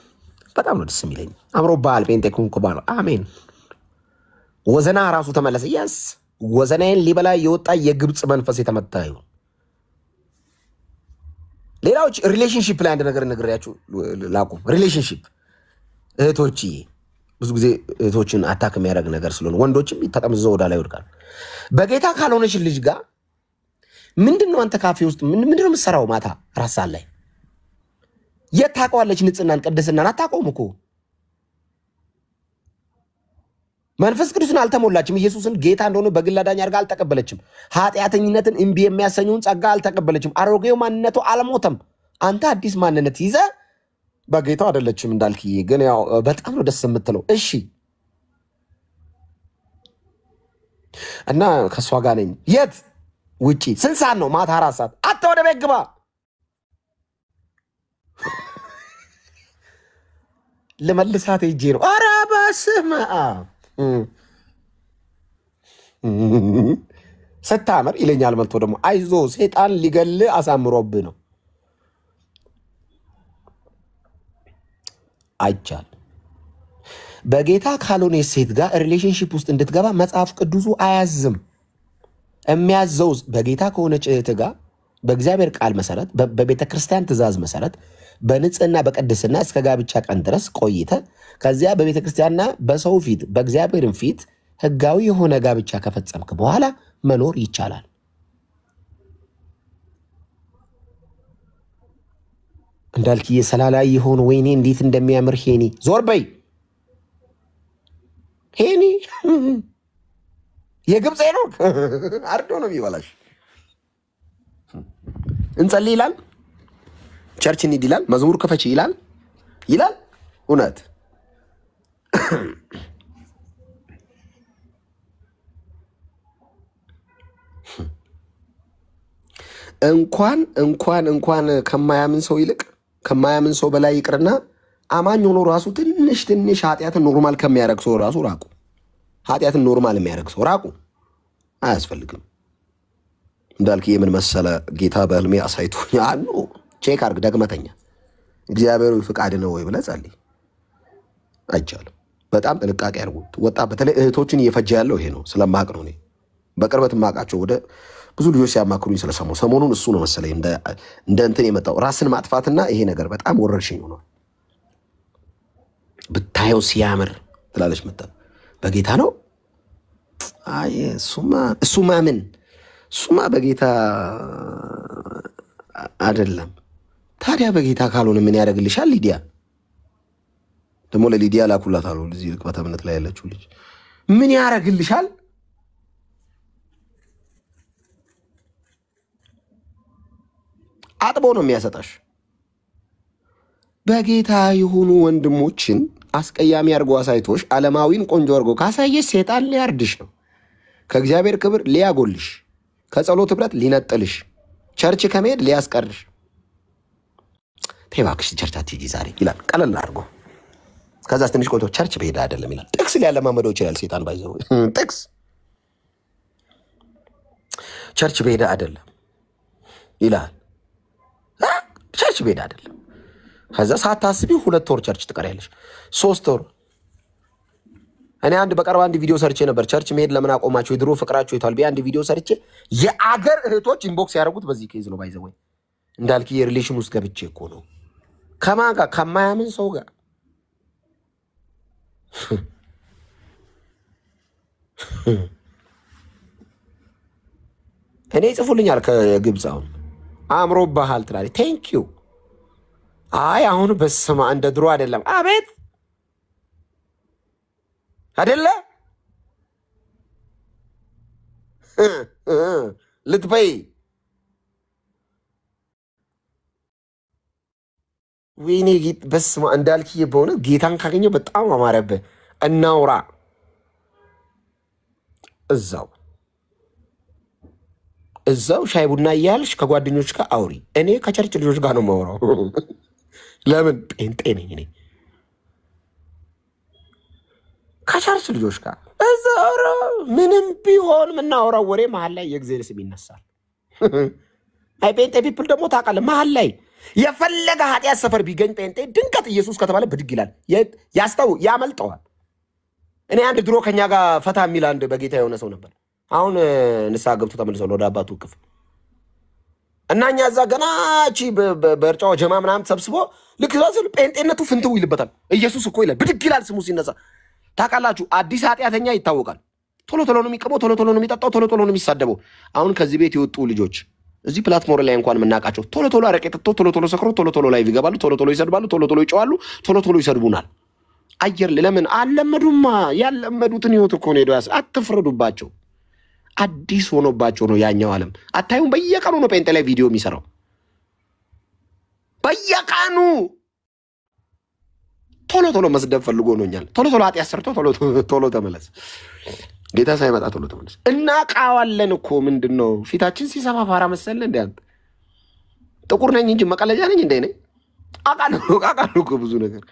[SPEAKER 1] በጣም ነው ደስ የሚለኝ። አምሮብሃል ጴንጤ ኩንኩ ባል አሜን። ወዘና ራሱ ተመለሰ። ያስ ወዘናዬን ሊበላ የወጣ የግብፅ መንፈስ የተመታ ይሁን። ሌላዎች ሪሌሽንሺፕ ላይ አንድ ነገር ነግሬያችሁ ላቁም። ሪሌሽንሺፕ እህቶች ብዙ ጊዜ እህቶችን አታክ የሚያደርግ ነገር ስለሆነ ወንዶችም ተጠምዝዘው ወደ ላይ ይወድቃሉ። በጌታ ካልሆነች ልጅ ጋር ምንድነው አንተ ካፌ ውስጥ ምንድነው የምትሰራው? ማታ ራስ ላይ የታውቀዋለች ንጽህናን ቅድስናን አታውቀውም እኮ መንፈስ ቅዱስን አልተሞላችም። ኢየሱስን ጌታ እንደሆነ በግል አዳኝ አድርጋ አልተቀበለችም። ኃጢአተኝነትን እምቢ የሚያሰኘውን ጸጋ አልተቀበለችም። አሮጌው ማንነቱ አልሞተም። አንተ አዲስ ማንነት ይዘ በጌታ አይደለችም እንዳልክዬ፣ ግን ያው በጣም ነው ደስ የምትለው። እሺ እና ከሷ ጋር ነኝ። የት ውጪ? ስንት ሰዓት ነው? ማታ 4 ሰዓት። አታ ወደ ቤት ግባ። ለመልሳት ሄጄ ነው። ኧረ በስመ አብ ስታምር ይለኛል። መልቶ ደግሞ አይዞ ሰይጣን ሊገል አሳምሮብህ ነው። አይቻል በጌታ ካልሆነ ሴት ጋር ሪሌሽንሺፕ ውስጥ እንድትገባ መጽሐፍ ቅዱሱ አያዝም። የሚያዘው በጌታ ከሆነች እህት ጋር በእግዚአብሔር ቃል መሰረት በቤተ ክርስቲያን ትእዛዝ መሰረት በንጽህና በቅድስና እስከ ጋብቻ ቀን ድረስ ቆይተ ከዚያ በቤተ ክርስቲያንና በሰው ፊት በእግዚአብሔርን ፊት ህጋዊ የሆነ ጋብቻ ከፈጸምክ በኋላ መኖር ይቻላል። እንዳልክዬ ሰላላይ የሆነ ወይኔ እንዴት እንደሚያምር ሄኒ ዞር በይ ሄኒ የግብፅ ነው አርዶ ነው የሚበላሽ። እንጸልይ ይላል፣ ቸርች እንሂድ ይላል፣ መዝሙር ክፈች ይላል እውነት እንኳን ከማያምን ሰው ይልቅ ከማያምን ሰው በላይ ይቅርና አማኝ ሆኖ ራሱ ትንሽ ኃጢአትን ኖርማል ከሚያደርግ ሰው ራሱ ራቁ። ኃጢአትን ኖርማል የሚያደርግ ሰው ራቁ። አያስፈልግም። እንዳልክ የምን መሰለ ጌታ በህልሜ አሳይቶኝ አሉ። ቼክ አርግ ደግመተኛ እግዚአብሔር ፍቃድ ነው ወይ ብለህ ጸልይ። አይቻልም። በጣም ጥንቃቄ አድርጉ። ወጣ በተለይ እህቶችን እየፈጀ ያለው ይሄ ነው። ስለማቅ ነው እኔ በቅርበት ማቃቸው ወደ ብዙ ልጆች ሲያማክሩኝ ስለሰማሁ ሰሞኑን እሱ ነው መሰለኝ እንደ እንትን የመጣው ራስን ማጥፋትና ይሄ ነገር በጣም ወረርሽኝ ሆኗል። ብታየው ሲያምር ትላለች መጣ በጌታ ነው። አይ እሱማ በጌታ አይደለም። ታዲያ በጌታ ካልሆነ ምን ያደርግልሻል? ሊዲያ ደግሞ ለሊዲያ ላኩላታሉ። ለዚህ ልቅበተ እምነት ላይ ያለችው ልጅ ምን ያደርግልሻል? አጥቦ ነው የሚያሰጣሽ። በጌታ የሆኑ ወንድሞችን አስቀያሚ አርጎ አሳይቶሽ ዓለማዊን ቆንጆ አርጎ ካሳየሽ ሰይጣን ሊያርድሽ ነው። ከእግዚአብሔር ክብር ሊያጎልሽ፣ ከጸሎት ህብረት ሊነጥልሽ፣ ቸርች ከመሄድ ሊያስቀርሽ። ተባክሽ ቸርች አትሂጂ ዛሬ ይላል ቀለል አድርጎ። ከዛ ትንሽ ቆይቶ ቸርች በሄዳ አይደለም ይላል። ጥቅስ ሊያለማመደው ይችላል ሰይጣን ባይዘው ጥቅስ ቸርች በሄዳ አይደለም ይላል። ቸርች በሄዳ አይደለም። ከዛ ሳታስቢው 2 ወር ቸርች ትቀሪያለሽ፣ 3 ወር። እኔ በቅርብ አንድ ቪዲዮ ሰርቼ ነበር። ቸርች መሄድ ለምን አቆማችሁ? የድሮ ፍቅራችሁ ይቷል። አንድ ቪዲዮ ሰርቼ የአገር እህቶች ኢንቦክስ ያደረጉት በዚህ ኬዝ ነው። ባይዘው እንዳልክ የሪሌሽን ውስጥ ገብቼ እኮ ነው። ከማን ጋር? ከማያምን ሰው ጋር። እኔ ይጽፉልኛል ከግብፅ አሁን አምሮብሃል ትላለች። ቴንክ ዩ። አይ አሁን በስማ እንደ ድሮ አይደለም። አቤት አይደለ ልትበይ ወይኔ ጌት በስማ እንዳልክዬ በሆነ ጌታን ካገኘው በጣም አማረብህ። እናውራ እዛው ሻይ ቡና እያልሽ ከጓደኞች ጋር አውሪ። እኔ ከቸርች ልጆች ጋር ነው የማወራው። ለምን? ጴንጤ ነኝ እኔ። ከቸርች ልጆች ጋር እዛው ምንም ቢሆን የምናወራው ወሬ መሀል ላይ የእግዚአብሔር ስም ይነሳል። አይ ጴንጤ ፒፕል ደግሞ ታውቃለህ፣ መሀል ላይ የፈለገ ኃጢአት ሰፈር ቢገኝ ጴንጤ ድንገት ኢየሱስ ከተባለ ብድግ ይላል። ያመልጠዋል። እኔ አንድ ድሮ ከኛ ጋር ፈታ የሚል አንድ በጌታ የሆነ ሰው ነበር። አሁን ንስሐ ገብቶ ተመልሷል ወደ አባቱ እቅፍ እና እኛ እዛ ገና እቺ በርጫው ጀማ ምናምን ተሰብስቦ ልክ ዛስል ጴንጤነቱ ፍንትው ይልበታል። ኢየሱስ እኮ ይላል ብድግ ይላል ስሙ ሲነሳ። ታውቃላችሁ አዲስ ኃጢአተኛ ይታወቃል። ቶሎ ነው የሚቀመው፣ ቶሎ ነው የሚጠጣው፣ ቶሎ ነው የሚሳደበው። አሁን ከዚህ ቤት የወጡ ልጆች እዚህ ፕላትፎርም ላይ እንኳን የምናውቃቸው ቶሎ አረቄ ጠጥተው ቶሎ ሰክሮ ቶሎ ላይቭ ይገባሉ፣ ቶሎ ይሰድባሉ፣ ቶሎ ይጮዋሉ፣ ቶሎ ይሰድቡናል። አየር ለምን አለመዱማ? ያለመዱትን ህይወት እኮ ነው ሄደው አትፍረዱባቸው። አዲስ ሆኖባቸው ነው ያኛው ዓለም። አታዩም? በየቀኑ ነው ጴንጤ ላይ ቪዲዮ የሚሰራው በየቀኑ። ቶሎ መስደብ ፈልጎ ነውኛል። ቶሎ ኃጢአት ሰርቶ ቶሎ ተመለስ። ጌታ ሳይመጣ ቶሎ ተመለስ። እናቃዋለን እኮ ምንድነው ፊታችን ሲሰፋ ፋራ መሰለ እንዴ? አንተ ጥቁር ነኝ እንጂ መቀለጃ ነኝ እንዴ? ነኝ አቃሉ እኮ ብዙ ነገር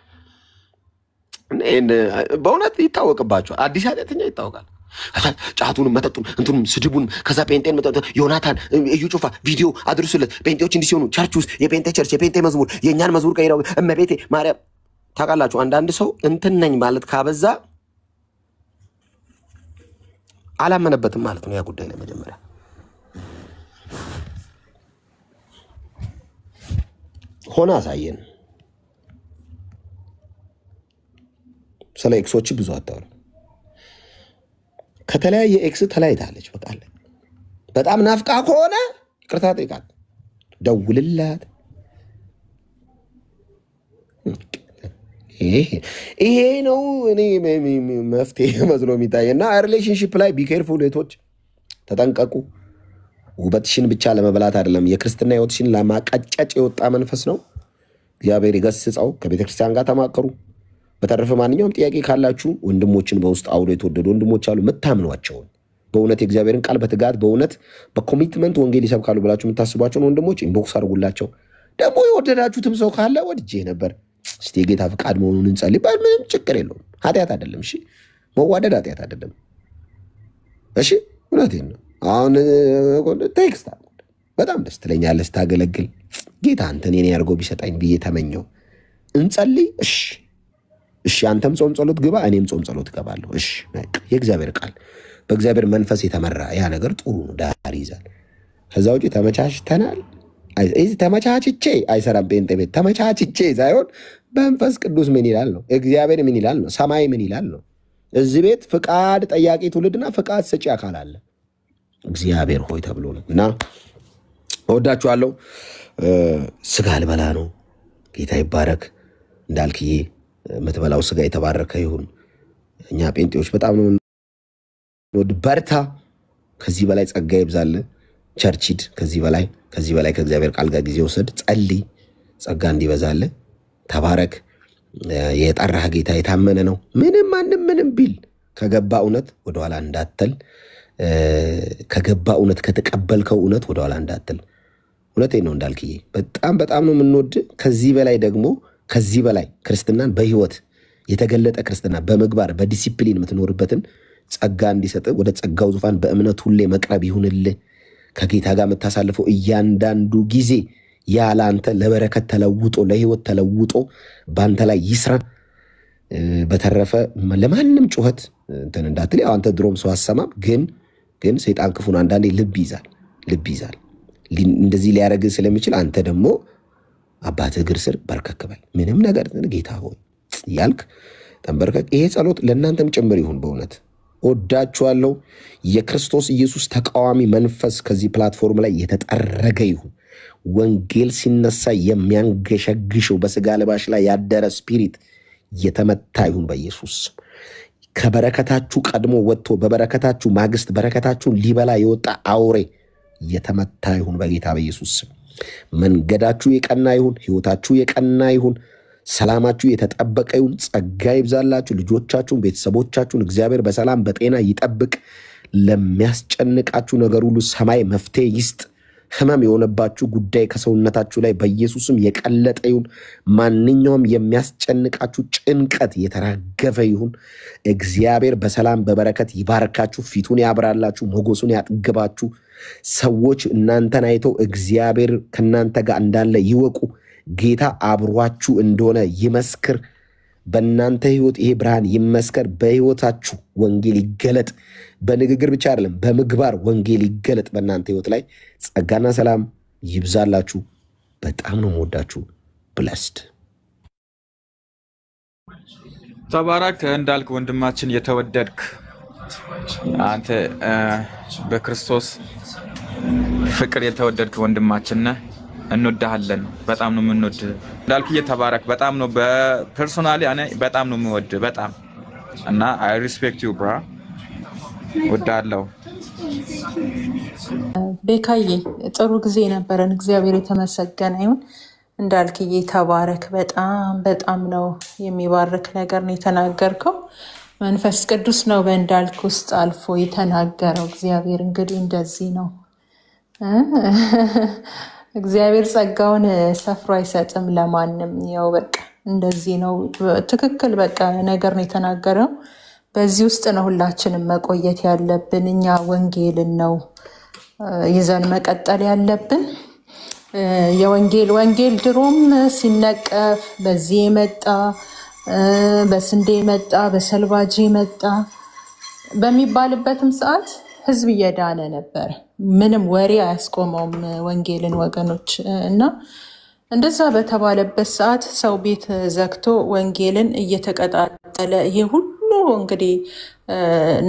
[SPEAKER 1] በእውነት ይታወቅባቸዋል። አዲስ ኃጢአተኛ ይታወቃል። ጫቱንም መጠጡን እንትኑም ስድቡን ከዛ ጴንጤን መጠጥ ዮናታን እዩ ጩፋ ቪዲዮ አድርሱለት። ጴንጤዎች እንዲህ ሲሆኑ ቸርች ውስጥ የጴንጤ ቸርች የጴንጤ መዝሙር የእኛን መዝሙር ቀይረው እመቤቴ ማርያም። ታውቃላችሁ አንዳንድ ሰው እንትን ነኝ ማለት ካበዛ አላመነበትም ማለት ነው። ያ ጉዳይ ላይ መጀመሪያ ሆነ አሳየን። ስለ ኤክሶች ብዙ አታውሩ። ከተለያየ ኤክስ ተለያይታለች። በቃ በጣም ናፍቃ ከሆነ ይቅርታ ጠይቃት፣ ደውልላት። ይሄ ነው እኔ መፍትሄ መስሎ የሚታየና ሪሌሽንሺፕ ላይ ቢኬርፉል እህቶች ተጠንቀቁ። ውበትሽን ብቻ ለመብላት አይደለም፣ የክርስትና ህይወትሽን ለማቀጨጭ የወጣ መንፈስ ነው። እግዚአብሔር ይገስጸው። ከቤተክርስቲያን ጋር ተማከሩ። በተረፈ ማንኛውም ጥያቄ ካላችሁ ወንድሞችን በውስጥ አውሎ የተወደዱ ወንድሞች አሉ መታምኗቸውን በእውነት የእግዚአብሔርን ቃል በትጋት በእውነት በኮሚትመንት ወንጌል ይሰብካሉ ብላችሁ የምታስቧቸውን ወንድሞች ኢንቦክስ አድርጉላቸው። ደግሞ የወደዳችሁትም ሰው ካለ ወድጄ ነበር እስቲ የጌታ ፍቃድ መሆኑን እንጸልይ። ምንም ችግር የለውም። ኃጢአት አይደለም። እሺ መዋደድ ኃጢአት አይደለም። እሺ እውነቴን ነው። አሁን ቴክስት በጣም ደስ ትለኛለህ ስታገለግል። ጌታ አንተን የኔ ያርጎ ቢሰጣኝ ብዬ ተመኘው። እንጸልይ። እሺ አንተም ጾም ጸሎት ግባ፣ እኔም ጾም ጸሎት ገባለሁ። እሺ የእግዚአብሔር ቃል በእግዚአብሔር መንፈስ የተመራ ያ ነገር ጥሩ ነው፣ ዳር ይዛል። ከዛ ውጪ ተመቻችተናል። ተመቻችቼ አይሰራም። ጴንጤ ቤት ተመቻችቼ ሳይሆን በመንፈስ ቅዱስ ምን ይላል ነው፣ እግዚአብሔር ምን ይላል ነው፣ ሰማይ ምን ይላል ነው። እዚህ ቤት ፍቃድ ጠያቂ ትውልድና ፍቃድ ሰጪ አካል አለ። እግዚአብሔር ሆይ ተብሎ ነው። እና እወዳችኋለሁ። ስጋ ልበላ ነው። ጌታ ይባረክ። እንዳልክዬ የምትበላው ስጋ የተባረከ ይሁን። እኛ ጴንጤዎች በጣም ነው በርታ። ከዚህ በላይ ጸጋ ይብዛል። ቸርች ሂድ። ከዚህ በላይ ከእግዚአብሔር ቃል ጋር ጊዜ ወሰድ፣ ጸልይ፣ ጸጋ እንዲበዛል። ተባረክ። የጠራህ ጌታ የታመነ ነው። ማንም ምንም ቢል ከገባ እውነት ወደኋላ እንዳትል፣ ከገባ እውነት ከተቀበልከው እውነት ወደኋላ እንዳትል። እውነቴን ነው እንዳልክዬ፣ በጣም ነው የምንወድ። ከዚህ በላይ ክርስትናን በህይወት የተገለጠ ክርስትና በመግባር በዲሲፕሊን የምትኖርበትን ጸጋ እንዲሰጥ ወደ ጸጋው ዙፋን በእምነት ሁሌ መቅረብ ይሁንልህ። ከጌታ ጋር የምታሳልፈው እያንዳንዱ ጊዜ ያለ አንተ ለበረከት ተለውጦ ለህይወት ተለውጦ ባንተ ላይ ይስራ። በተረፈ ለማንም ጩኸት እንትን እንዳትል። ያው አንተ ድሮም ሰው አሰማም፣ ግን ሰይጣን ክፉን አንዳንዴ ልብ ይዛል። እንደዚህ ሊያረግ ስለሚችል አንተ ደግሞ አባትህ እግር ስር በርከክ በል። ምንም ነገር ጌታ ሆይ ያልክ ተንበርከክ። ይሄ ጸሎት ለእናንተም ጭምር ይሁን። በእውነት ወዳችኋለሁ። የክርስቶስ ኢየሱስ ተቃዋሚ መንፈስ ከዚህ ፕላትፎርም ላይ የተጠረገ ይሁን። ወንጌል ሲነሳ የሚያንገሸግሸው በስጋ ለባሽ ላይ ያደረ ስፒሪት የተመታ ይሁን በኢየሱስ። ከበረከታችሁ ቀድሞ ወጥቶ በበረከታችሁ ማግስት በረከታችሁን ሊበላ የወጣ አውሬ የተመታ ይሁን በጌታ በኢየሱስ። መንገዳችሁ የቀና ይሁን። ህይወታችሁ የቀና ይሁን። ሰላማችሁ የተጠበቀ ይሁን። ጸጋ ይብዛላችሁ። ልጆቻችሁን፣ ቤተሰቦቻችሁን እግዚአብሔር በሰላም በጤና ይጠብቅ። ለሚያስጨንቃችሁ ነገር ሁሉ ሰማይ መፍትሄ ይስጥ። ህመም የሆነባችሁ ጉዳይ ከሰውነታችሁ ላይ በኢየሱስም የቀለጠ ይሁን። ማንኛውም የሚያስጨንቃችሁ ጭንቀት የተራገፈ ይሁን። እግዚአብሔር በሰላም በበረከት ይባርካችሁ፣ ፊቱን ያብራላችሁ፣ ሞገሱን ያጥግባችሁ። ሰዎች እናንተን አይተው እግዚአብሔር ከናንተ ጋር እንዳለ ይወቁ። ጌታ አብሯችሁ እንደሆነ ይመስክር። በእናንተ ህይወት ይሄ ብርሃን ይመስከር። በህይወታችሁ ወንጌል ይገለጥ። በንግግር ብቻ አይደለም፣ በምግባር ወንጌል ይገለጥ። በእናንተ ህይወት ላይ ጸጋና ሰላም ይብዛላችሁ። በጣም ነው የምወዳችሁ። ብለስድ
[SPEAKER 2] ተባረክ። እንዳልክ ወንድማችን የተወደድክ አንተ በክርስቶስ ፍቅር የተወደድክ ወንድማችን ነህ። እንወድሃለን። በጣም ነው የምንወድ። እንዳልክዬ ተባረክ። በጣም ነው በፐርሶናሊ እኔ በጣም ነው የምወድ በጣም እና አይ ሪስፔክት ዩ ብራ። ወዳለው
[SPEAKER 3] ቤካዬ ጥሩ ጊዜ ነበረን። እግዚአብሔር የተመሰገነ ይሁን። እንዳልክዬ ተባረክ። በጣም ነው የሚባርክ ነገር ነው የተናገርከው። መንፈስ ቅዱስ ነው በእንዳልክ ውስጥ አልፎ የተናገረው። እግዚአብሔር እንግዲህ እንደዚህ ነው። እግዚአብሔር ጸጋውን ሰፍሮ አይሰጥም ለማንም። ያው በቃ እንደዚህ ነው። ትክክል በቃ ነገር ነው የተናገረው። በዚህ ውስጥ ነው ሁላችንም መቆየት ያለብን። እኛ ወንጌልን ነው ይዘን መቀጠል ያለብን። ወንጌል ድሮም ሲነቀፍ በዚህ መጣ፣ በስንዴ መጣ፣ በሰልባጂ መጣ በሚባልበትም ሰዓት ህዝብ እየዳነ ነበር። ምንም ወሬ አያስቆመውም ወንጌልን ወገኖች። እና እንደዛ በተባለበት ሰዓት ሰው ቤት ዘግቶ ወንጌልን እየተቀጣጠለ ይሄ ሁሉ እንግዲህ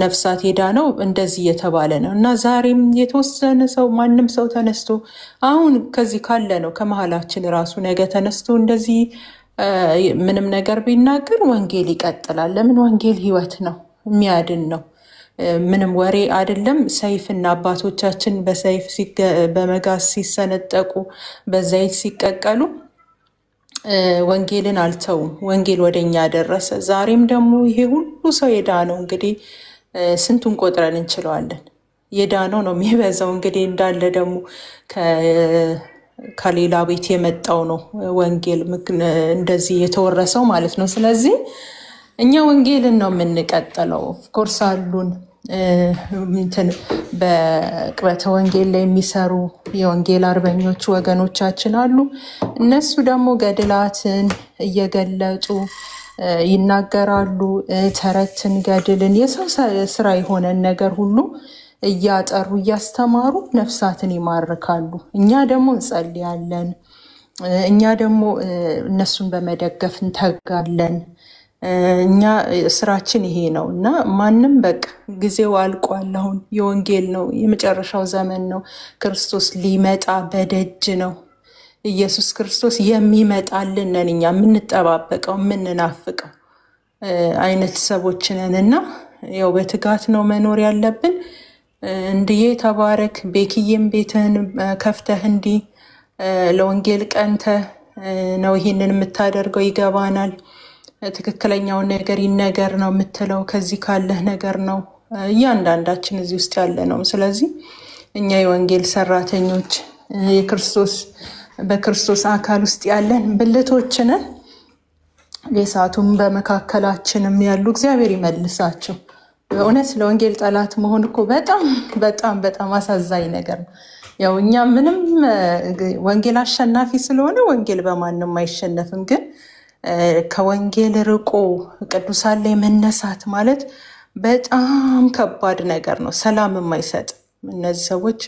[SPEAKER 3] ነፍሳት የዳነው እንደዚህ እየተባለ ነው። እና ዛሬም የተወሰነ ሰው ማንም ሰው ተነስቶ አሁን ከዚህ ካለ ነው ከመሃላችን ራሱ ነገ ተነስቶ እንደዚህ ምንም ነገር ቢናገር ወንጌል ይቀጥላል። ለምን? ወንጌል ህይወት ነው፣ የሚያድን ነው። ምንም ወሬ አይደለም። ሰይፍና አባቶቻችን በሰይፍ በመጋዝ ሲሰነጠቁ በዘይት ሲቀቀሉ ወንጌልን አልተውም። ወንጌል ወደኛ ደረሰ። ዛሬም ደግሞ ይሄ ሁሉ ሰው የዳነው እንግዲህ ስንቱን ቆጥረን እንችለዋለን? የዳነው ነው የሚበዛው። እንግዲህ እንዳለ ደግሞ ከሌላ ቤት የመጣው ነው ወንጌል እንደዚህ የተወረሰው ማለት ነው። ስለዚህ እኛ ወንጌልን ነው የምንቀጥለው። ኦፍኮርስ አሉን በቅበተ ወንጌል ላይ የሚሰሩ የወንጌል አርበኞች ወገኖቻችን አሉ። እነሱ ደግሞ ገድላትን እየገለጡ ይናገራሉ። ተረትን፣ ገድልን፣ የሰው ስራ የሆነን ነገር ሁሉ እያጠሩ እያስተማሩ ነፍሳትን ይማርካሉ። እኛ ደግሞ እንጸልያለን። እኛ ደግሞ እነሱን በመደገፍ እንተጋለን። እኛ ስራችን ይሄ ነው እና ማንም በቃ ጊዜው አልቋል። አሁን የወንጌል ነው፣ የመጨረሻው ዘመን ነው። ክርስቶስ ሊመጣ በደጅ ነው። ኢየሱስ ክርስቶስ የሚመጣልን ነን እኛ የምንጠባበቀው የምንናፍቀው አይነት ሰዎች ነን እና ያው በትጋት ነው መኖር ያለብን። እንዲዬ ተባረክ። ቤክዬም ቤትህን ከፍተህ እንዲህ ለወንጌል ቀንተ ነው ይሄንን የምታደርገው። ይገባናል። ትክክለኛውን ነገር ይነገር ነው የምትለው። ከዚህ ካለህ ነገር ነው እያንዳንዳችን እዚህ ውስጥ ያለ ነው። ስለዚህ እኛ የወንጌል ሰራተኞች በክርስቶስ አካል ውስጥ ያለን ብልቶች ነን። የሳቱም በመካከላችንም ያሉ እግዚአብሔር ይመልሳቸው። በእውነት ለወንጌል ጠላት መሆን እኮ በጣም አሳዛኝ ነገር ነው። ያው እኛ ምንም ወንጌል አሸናፊ ስለሆነ ወንጌል በማንም አይሸነፍም። ግን ከወንጌል ርቆ ቅዱሳን ላይ መነሳት ማለት በጣም ከባድ ነገር ነው። ሰላምም አይሰጥም። እነዚህ ሰዎች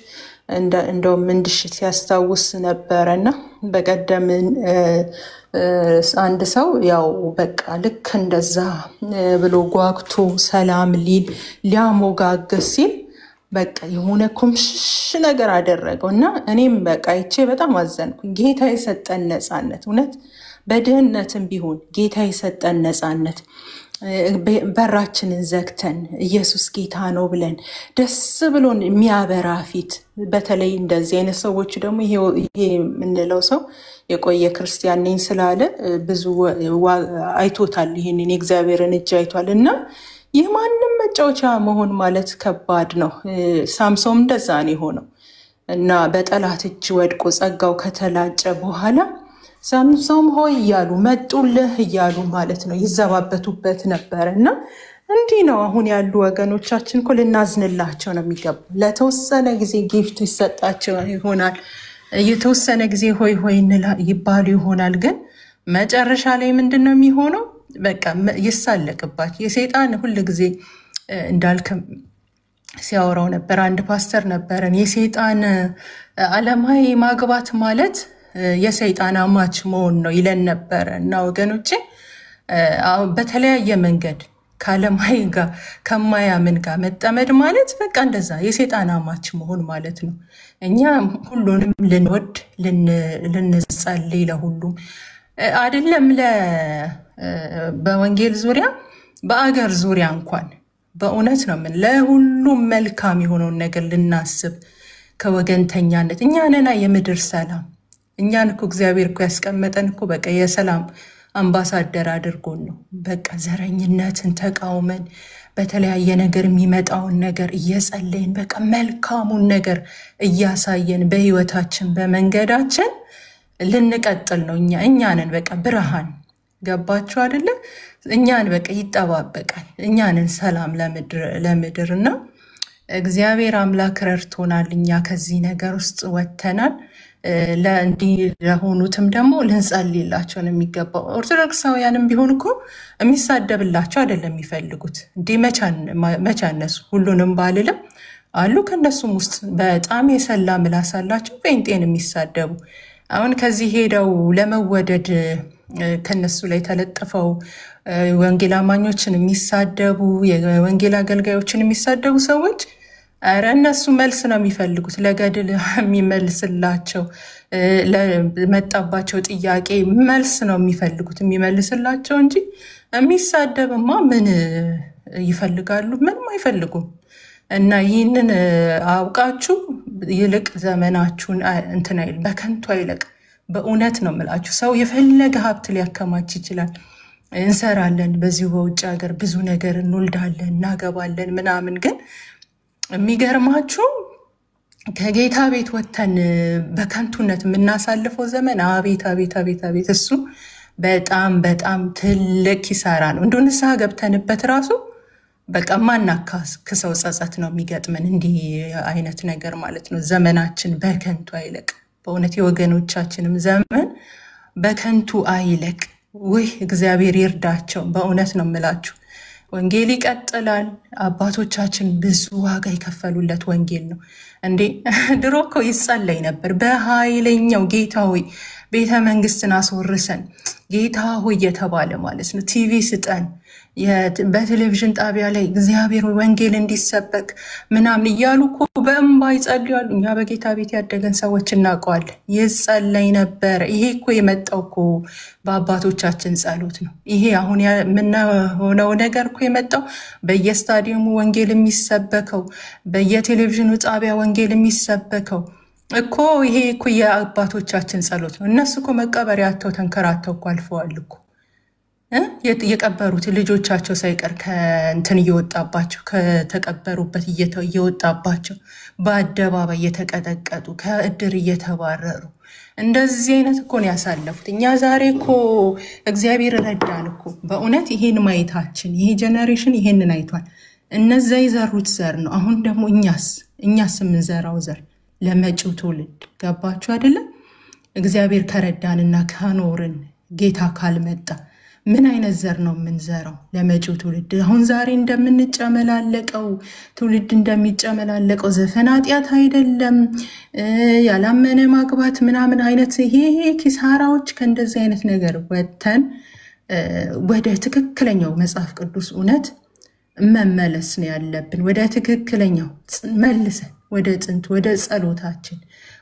[SPEAKER 3] እንደውም እንድሽት ያስታውስ ነበረና በቀደም አንድ ሰው ያው በቃ ልክ እንደዛ ብሎ ጓግቶ ሰላም ሊያሞጋገስ ሲል በቃ የሆነ ኩምሽሽ ነገር አደረገው እና እኔም በቃ ይቼ በጣም አዘንኩኝ። ጌታ የሰጠን ነፃነት፣ እውነት በድህነትም ቢሆን ጌታ የሰጠን ነፃነት፣ በራችንን ዘግተን ኢየሱስ ጌታ ነው ብለን ደስ ብሎን የሚያበራ ፊት። በተለይ እንደዚህ አይነት ሰዎች ደግሞ ይሄ የምንለው ሰው የቆየ ክርስቲያን ነኝ ስላለ ብዙ አይቶታል፣ ይሄንን የእግዚአብሔርን እጅ አይቷል። እና ይህ ማንም መጫወቻ መሆን ማለት ከባድ ነው። ሳምሶን እንደዛ ነው የሆነው እና በጠላት እጅ ወድቆ ጸጋው ከተላጨ በኋላ ሳምሶን ሆይ እያሉ መጡልህ እያሉ ማለት ነው ይዘባበቱበት ነበር። እና እንዲህ ነው አሁን ያሉ ወገኖቻችን እኮ ልናዝንላቸው ነው የሚገባው። ለተወሰነ ጊዜ ጊፍቱ ይሰጣቸው ይሆናል፣ የተወሰነ ጊዜ ሆይ ይባሉ ይሆናል። ግን መጨረሻ ላይ ምንድን ነው የሚሆነው? በቃ ይሳለቅባቸው። የሰይጣን ሁል ጊዜ እንዳልክ ሲያወራው ነበር። አንድ ፓስተር ነበረን። የሰይጣን ዓለማዊ ማግባት ማለት የሰይጣን አማች መሆን ነው ይለን ነበር። እና ወገኖቼ በተለያየ መንገድ ካለማይ ጋር ከማያምን ጋር መጠመድ ማለት በቃ እንደዛ የሰይጣን አማች መሆን ማለት ነው። እኛ ሁሉንም ልንወድ ልንጸልይ ለሁሉም አይደለም በወንጌል ዙሪያ በአገር ዙሪያ እንኳን በእውነት ነው ምን ለሁሉም መልካም የሆነውን ነገር ልናስብ ከወገንተኛነት እኛ ነና የምድር ሰላም እኛን እኮ እግዚአብሔር እኮ ያስቀመጠን እኮ በቃ የሰላም አምባሳደር አድርጎን ነው። በቃ ዘረኝነትን ተቃውመን በተለያየ ነገር የሚመጣውን ነገር እየጸለይን በቃ መልካሙን ነገር እያሳየን በህይወታችን በመንገዳችን ልንቀጥል ነው። እኛንን በቃ ብርሃን ገባችሁ አይደለ? እኛን በቃ ይጠባበቃል። እኛንን ሰላም ለምድርና እግዚአብሔር አምላክ ረድቶናል። እኛ ከዚህ ነገር ውስጥ ወጥተናል። ለእንዲህ ለሆኑትም ደግሞ ልንጸልይላቸው ነው የሚገባው። ኦርቶዶክሳውያንም ቢሆን እኮ የሚሳደብላቸው አይደለም የሚፈልጉት። እንዲህ መቻነሱ ሁሉንም ባልልም አሉ። ከነሱም ውስጥ በጣም የሰላ ምላስ አላቸው ጴንጤን የሚሳደቡ። አሁን ከዚህ ሄደው ለመወደድ ከነሱ ላይ ተለጥፈው ወንጌል አማኞችን የሚሳደቡ የወንጌል አገልጋዮችን የሚሳደቡ ሰዎች አረ እነሱ መልስ ነው የሚፈልጉት። ለገድል የሚመልስላቸው ለመጣባቸው ጥያቄ መልስ ነው የሚፈልጉት የሚመልስላቸው እንጂ የሚሳደብማ ምን ይፈልጋሉ? ምንም አይፈልጉም። እና ይህንን አውቃችሁ ይልቅ ዘመናችሁን እንትን አይል በከንቱ አይለቅ። በእውነት ነው የምላችሁ። ሰው የፈለገ ሀብት ሊያከማች ይችላል። እንሰራለን በዚሁ በውጭ ሀገር ብዙ ነገር እንወልዳለን እናገባለን ምናምን ግን የሚገርማችሁ ከጌታ ቤት ወተን በከንቱነት የምናሳልፈው ዘመን አቤት አቤት አቤት አቤት እሱ በጣም በጣም ትልቅ ኪሳራ ነው። እንደው ንስሐ ገብተንበት ራሱ በቃ ማናከሰው ጸጸት ነው የሚገጥመን። እንዲህ አይነት ነገር ማለት ነው። ዘመናችን በከንቱ አይለቅ። በእውነት የወገኖቻችንም ዘመን በከንቱ አይለቅ። ወይ እግዚአብሔር ይርዳቸው። በእውነት ነው የምላችሁ። ወንጌል ይቀጥላል። አባቶቻችን ብዙ ዋጋ የከፈሉለት ወንጌል ነው እንዴ። ድሮ እኮ ይጸለይ ነበር በኃይለኛው ጌታ ሆይ ቤተ መንግስትን አስወርሰን ጌታ ሆይ የተባለ ማለት ነው። ቲቪ ስጠን፣ በቴሌቪዥን ጣቢያ ላይ እግዚአብሔር ወንጌል እንዲሰበክ ምናምን እያሉ እኮ በእንባ ይጸልያሉ። እኛ በጌታ ቤት ያደገን ሰዎች እናውቀዋለን። ይጸለይ ነበር። ይሄ እኮ የመጣው እኮ በአባቶቻችን ጸሎት ነው። ይሄ አሁን የምንሆነው ነገር እኮ የመጣው በየስታዲየሙ ወንጌል የሚሰበከው በየቴሌቪዥኑ ጣቢያ ወንጌል የሚሰበከው እኮ ይሄ እኮ የአባቶቻችን ጸሎት ነው። እነሱ እኮ መቀበሪያ አጥተው ተንከራተው እኮ አልፈዋል እኮ የቀበሩት ልጆቻቸው ሳይቀር ከእንትን እየወጣባቸው ከተቀበሩበት እየወጣባቸው በአደባባይ እየተቀጠቀጡ ከእድር እየተባረሩ እንደዚህ አይነት እኮ ነው ያሳለፉት። እኛ ዛሬ እኮ እግዚአብሔር ረዳን እኮ በእውነት ይሄን ማየታችን ይሄ ጄኔሬሽን ይሄንን አይቷል። እነዛ የዘሩት ዘር ነው። አሁን ደግሞ እኛስ የምንዘራው ዘር ለመጪው ትውልድ ገባችሁ አይደለም? እግዚአብሔር ከረዳንና ካኖርን ጌታ ካልመጣ ምን አይነት ዘር ነው የምንዘራው ለመጪው ትውልድ? አሁን ዛሬ እንደምንጨመላለቀው ትውልድ እንደሚጨመላለቀው ዘፈን ኃጢአት አይደለም፣ ያላመነ ማግባት ምናምን አይነት ይሄ ኪሳራዎች ከእንደዚህ አይነት ነገር ወጥተን ወደ ትክክለኛው መጽሐፍ ቅዱስ እውነት መመለስ ነው ያለብን። ወደ ትክክለኛው መልሰን ወደ ጥንት ወደ ጸሎታችን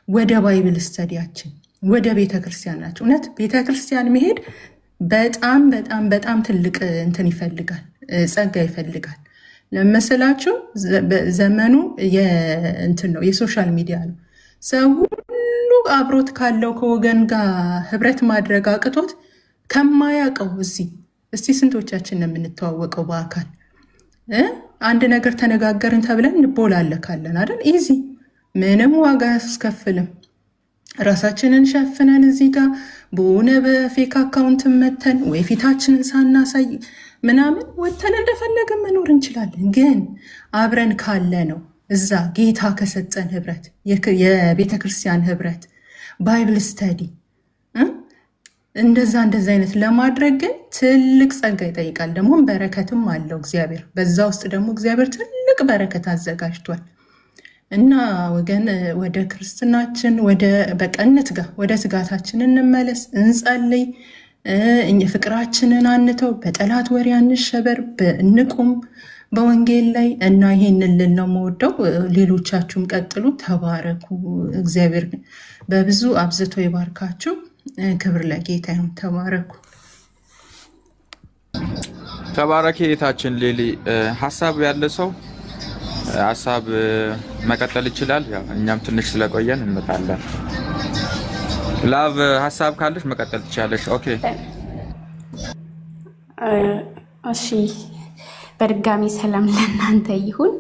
[SPEAKER 3] ወደ ባይብል ስተዲያችን ወደ ቤተክርስቲያናችን እውነት ቤተክርስቲያን መሄድ በጣም በጣም በጣም ትልቅ እንትን ይፈልጋል፣ ጸጋ ይፈልጋል። ለምሳሌላችሁ ዘመኑ የእንትን ነው የሶሻል ሚዲያ ነው። ሰው ሁሉ አብሮት ካለው ከወገን ጋር ህብረት ማድረግ አቅቶት ከማያውቀው እስቲ ስንቶቻችን ነው የምንተዋወቀው በአካል? አንድ ነገር ተነጋገርን ተብለን እንቦላለካለን አይደል? ኢዚ ምንም ዋጋ ያስከፍልም። ራሳችንን ሸፍነን እዚህ ጋር በሆነ በፌክ አካውንት መተን ወይ ፊታችንን ሳናሳይ ምናምን ወተን እንደፈለገ መኖር እንችላለን። ግን አብረን ካለ ነው እዛ ጌታ ከሰጠን ህብረት የቤተ ክርስቲያን ህብረት ባይብል ስተዲ እንደዛ አይነት ለማድረግ ግን ትልቅ ጸጋ ይጠይቃል። ደግሞ በረከትም አለው እግዚአብሔር። በዛ ውስጥ ደግሞ እግዚአብሔር ትልቅ በረከት አዘጋጅቷል። እና ወገን ወደ ክርስትናችን ወደ በቀነት ጋር ወደ ስጋታችን እንመለስ፣ እንጸልይ። እኛ ፍቅራችንን አንተው፣ በጠላት ወሬ አንሸበር፣ እንቁም በወንጌል ላይ እና ይሄንን ልል ነው የምወደው። ሌሎቻችሁም ቀጥሉ፣ ተባረኩ። እግዚአብሔር በብዙ አብዝቶ ይባርካችሁ። ክብር ለጌታ ይሁን። ተባረኩ።
[SPEAKER 2] ተባረኪ እህታችን ሊሊ። ሀሳብ ያለ ሰው ሀሳብ መቀጠል ይችላል። ያው እኛም ትንሽ ስለቆየን እንመጣለን። ላቭ ሀሳብ ካለሽ መቀጠል ትችላለሽ። ኦኬ
[SPEAKER 4] እሺ። በድጋሚ ሰላም ለእናንተ ይሁን።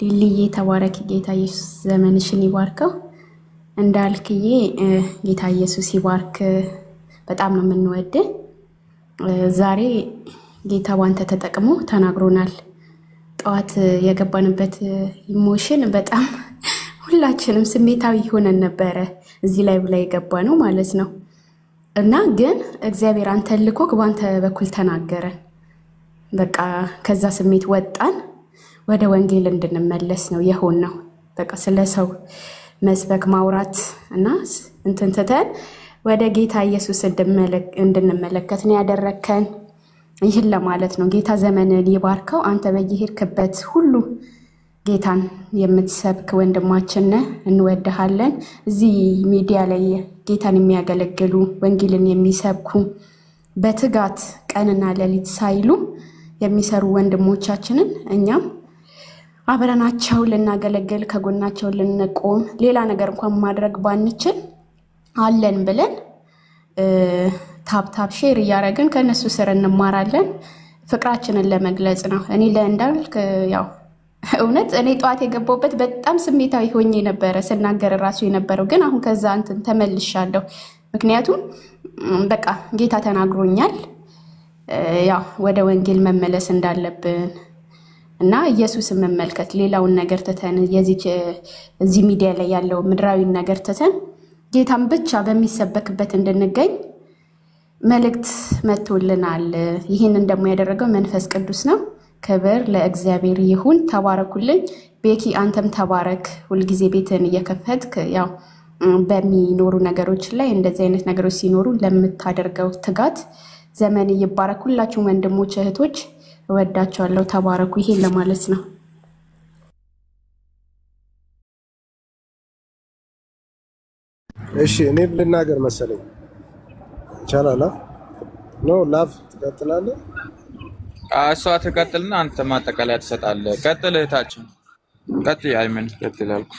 [SPEAKER 4] ሊሊዬ ተባረኪ። ጌታ ኢየሱስ ዘመንሽን ይባርከው። እንዳልክዬ ጌታ ኢየሱስ ይባርክ። በጣም ነው የምንወድ። ዛሬ ጌታ ባንተ ተጠቅሞ ተናግሮናል። ጠዋት የገባንበት ኢሞሽን በጣም ሁላችንም ስሜታዊ ሆነን ነበረ። እዚህ ላይ ብላ የገባ ነው ማለት ነው። እና ግን እግዚአብሔር አንተ ልኮክ ባንተ በኩል ተናገረ። በቃ ከዛ ስሜት ወጣን፣ ወደ ወንጌል እንድንመለስ ነው የሆን ነው። በቃ ስለ ሰው መስበክ ማውራት እና እንትን ትተን ወደ ጌታ ኢየሱስ እንድንመለከት ነው ያደረከን። ይህን ለማለት ነው። ጌታ ዘመንን ይባርከው። አንተ በየሄድክበት ሁሉ ጌታን የምትሰብክ ወንድማችን ነህ፣ እንወድሃለን። እዚህ ሚዲያ ላይ ጌታን የሚያገለግሉ ወንጌልን የሚሰብኩ በትጋት ቀንና ሌሊት ሳይሉ የሚሰሩ ወንድሞቻችንን እኛም አብረናቸው ልናገለግል ከጎናቸው ልንቆም ሌላ ነገር እንኳን ማድረግ ባንችል አለን ብለን ታፕ ሼር እያደረግን ከነሱ ስር እንማራለን። ፍቅራችንን ለመግለጽ ነው። እኔ ለእንዳልክ ያው እውነት እኔ ጠዋት የገባሁበት በጣም ስሜታዊ ሆኜ ነበረ ስናገር ራሱ የነበረው፣ ግን አሁን ከዛ እንትን ተመልሻለሁ። ምክንያቱም በቃ ጌታ ተናግሮኛል ያው ወደ ወንጌል መመለስ እንዳለብን እና ኢየሱስን መመልከት ሌላውን ነገር ትተን እዚህ ሚዲያ ላይ ያለው ምድራዊ ነገር ትተን ጌታን ብቻ በሚሰበክበት እንድንገኝ መልእክት መጥቶልናል። ይህንን ደግሞ ያደረገው መንፈስ ቅዱስ ነው። ክብር ለእግዚአብሔር ይሁን። ተባረኩልኝ። ቤኪ አንተም ተባረክ። ሁልጊዜ ቤትን እየከፈትክ ያው በሚኖሩ ነገሮች ላይ እንደዚህ አይነት ነገሮች ሲኖሩ ለምታደርገው ትጋት ዘመን ይባረክ። ሁላችሁም ወንድሞች እህቶች እወዳችኋለሁ። ተባረኩ። ይሄን ለማለት ነው።
[SPEAKER 5] እሺ እኔ ልናገር መሰለኝ ይቻላል ነው። ላቭ ትቀጥላለህ?
[SPEAKER 2] እሷ ትቀጥልና አንተ ማጠቃለያ ትሰጣለህ። ቀጥል እህታችን፣ ቀጥይ። አይመን ቀጥላልኩ።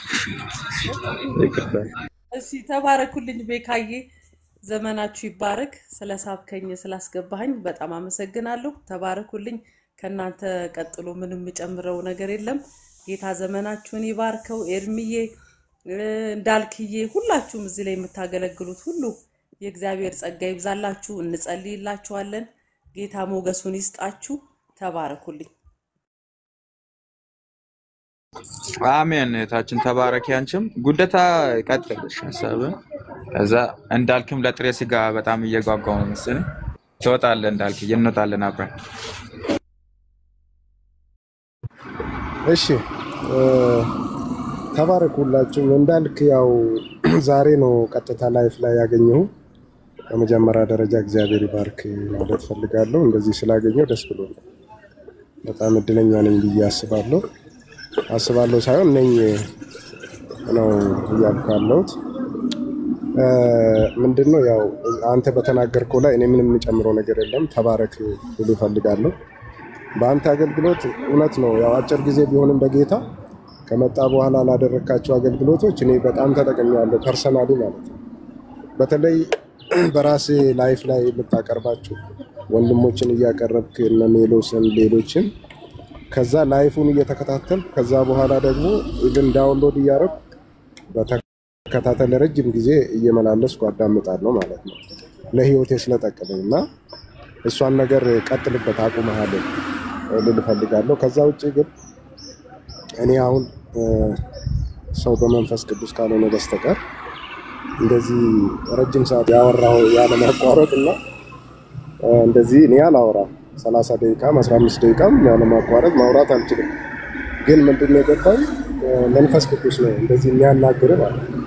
[SPEAKER 6] እሺ ተባረኩልኝ። ቤካዬ ዘመናችሁ ይባረክ። ስለሳብከኝ ስላስገባኸኝ በጣም አመሰግናለሁ። ተባረኩልኝ። ከናንተ ቀጥሎ ምንም ጨምረው ነገር የለም። ጌታ ዘመናችሁን ይባርከው። ኤርሚዬ እንዳልክዬ ሁላችሁም እዚህ ላይ የምታገለግሉት ሁሉ የእግዚአብሔር ጸጋ ይብዛላችሁ። እንጸልይላችኋለን። ጌታ ሞገሱን ይስጣችሁ። ተባረኩልኝ።
[SPEAKER 2] አሜን። እህታችን ተባረኪ። አንቺም ጉደታ ቀጥልሽ ሐሳብ ከዛ እንዳልክም ለጥሬ ስጋ በጣም እየጓጓው ነው መሰለኝ። ትወጣለህ እንዳልክ እንወጣለን አብረን።
[SPEAKER 5] እሺ ተባረኩላችሁ። እንዳልክ ያው ዛሬ ነው ቀጥታ ላይፍ ላይ ያገኘው። በመጀመሪያ ደረጃ እግዚአብሔር ይባርክ ማለት ፈልጋለሁ። እንደዚህ ስላገኘው ደስ ብሎኛል። በጣም እድለኛ ነኝ ብዬ አስባለሁ ሳይሆን ነኝ ነው ያልካለሁት። ምንድነው ያው አንተ በተናገርከው ላይ እኔ ምንም የምጨምረው ነገር የለም። ተባረክ ብሎ ፈልጋለሁ። በአንተ አገልግሎት እውነት ነው ያው አጭር ጊዜ ቢሆንም በጌታ ከመጣ በኋላ ላደረካቸው አገልግሎቶች እኔ በጣም ተጠቅሜያለሁ፣ ፐርሰናሊ ማለት ነው። በተለይ በራሴ ላይፍ ላይ የምታቀርባቸው ወንድሞችን እያቀረብክ እነ ሜሎስን ሌሎችን ከዛ ላይፉን እየተከታተል ከዛ በኋላ ደግሞ ኢቭን ዳውንሎድ እያደረኩ በተከታተል ረጅም ጊዜ እየመላለስኩ አዳምጣለሁ ማለት ነው። ለህይወቴ ስለጠቀመኝና እሷን ነገር ቀጥልበት አቁመሃል ልል ፈልጋለሁ። ከዛ ውጪ ግን እኔ አሁን ሰው በመንፈስ ቅዱስ ካልሆነ በስተቀር እንደዚህ ረጅም ሰዓት ያወራው ያለ ማቋረጥና እንደዚህ እኔ አላወራም። 30 ደቂቃም 15 ደቂቃም ያለ ማቋረጥ ማውራት አልችልም። ግን ምንድነው የገባኝ መንፈስ ቅዱስ ነው እንደዚህ የሚያናግር ማለት ነው።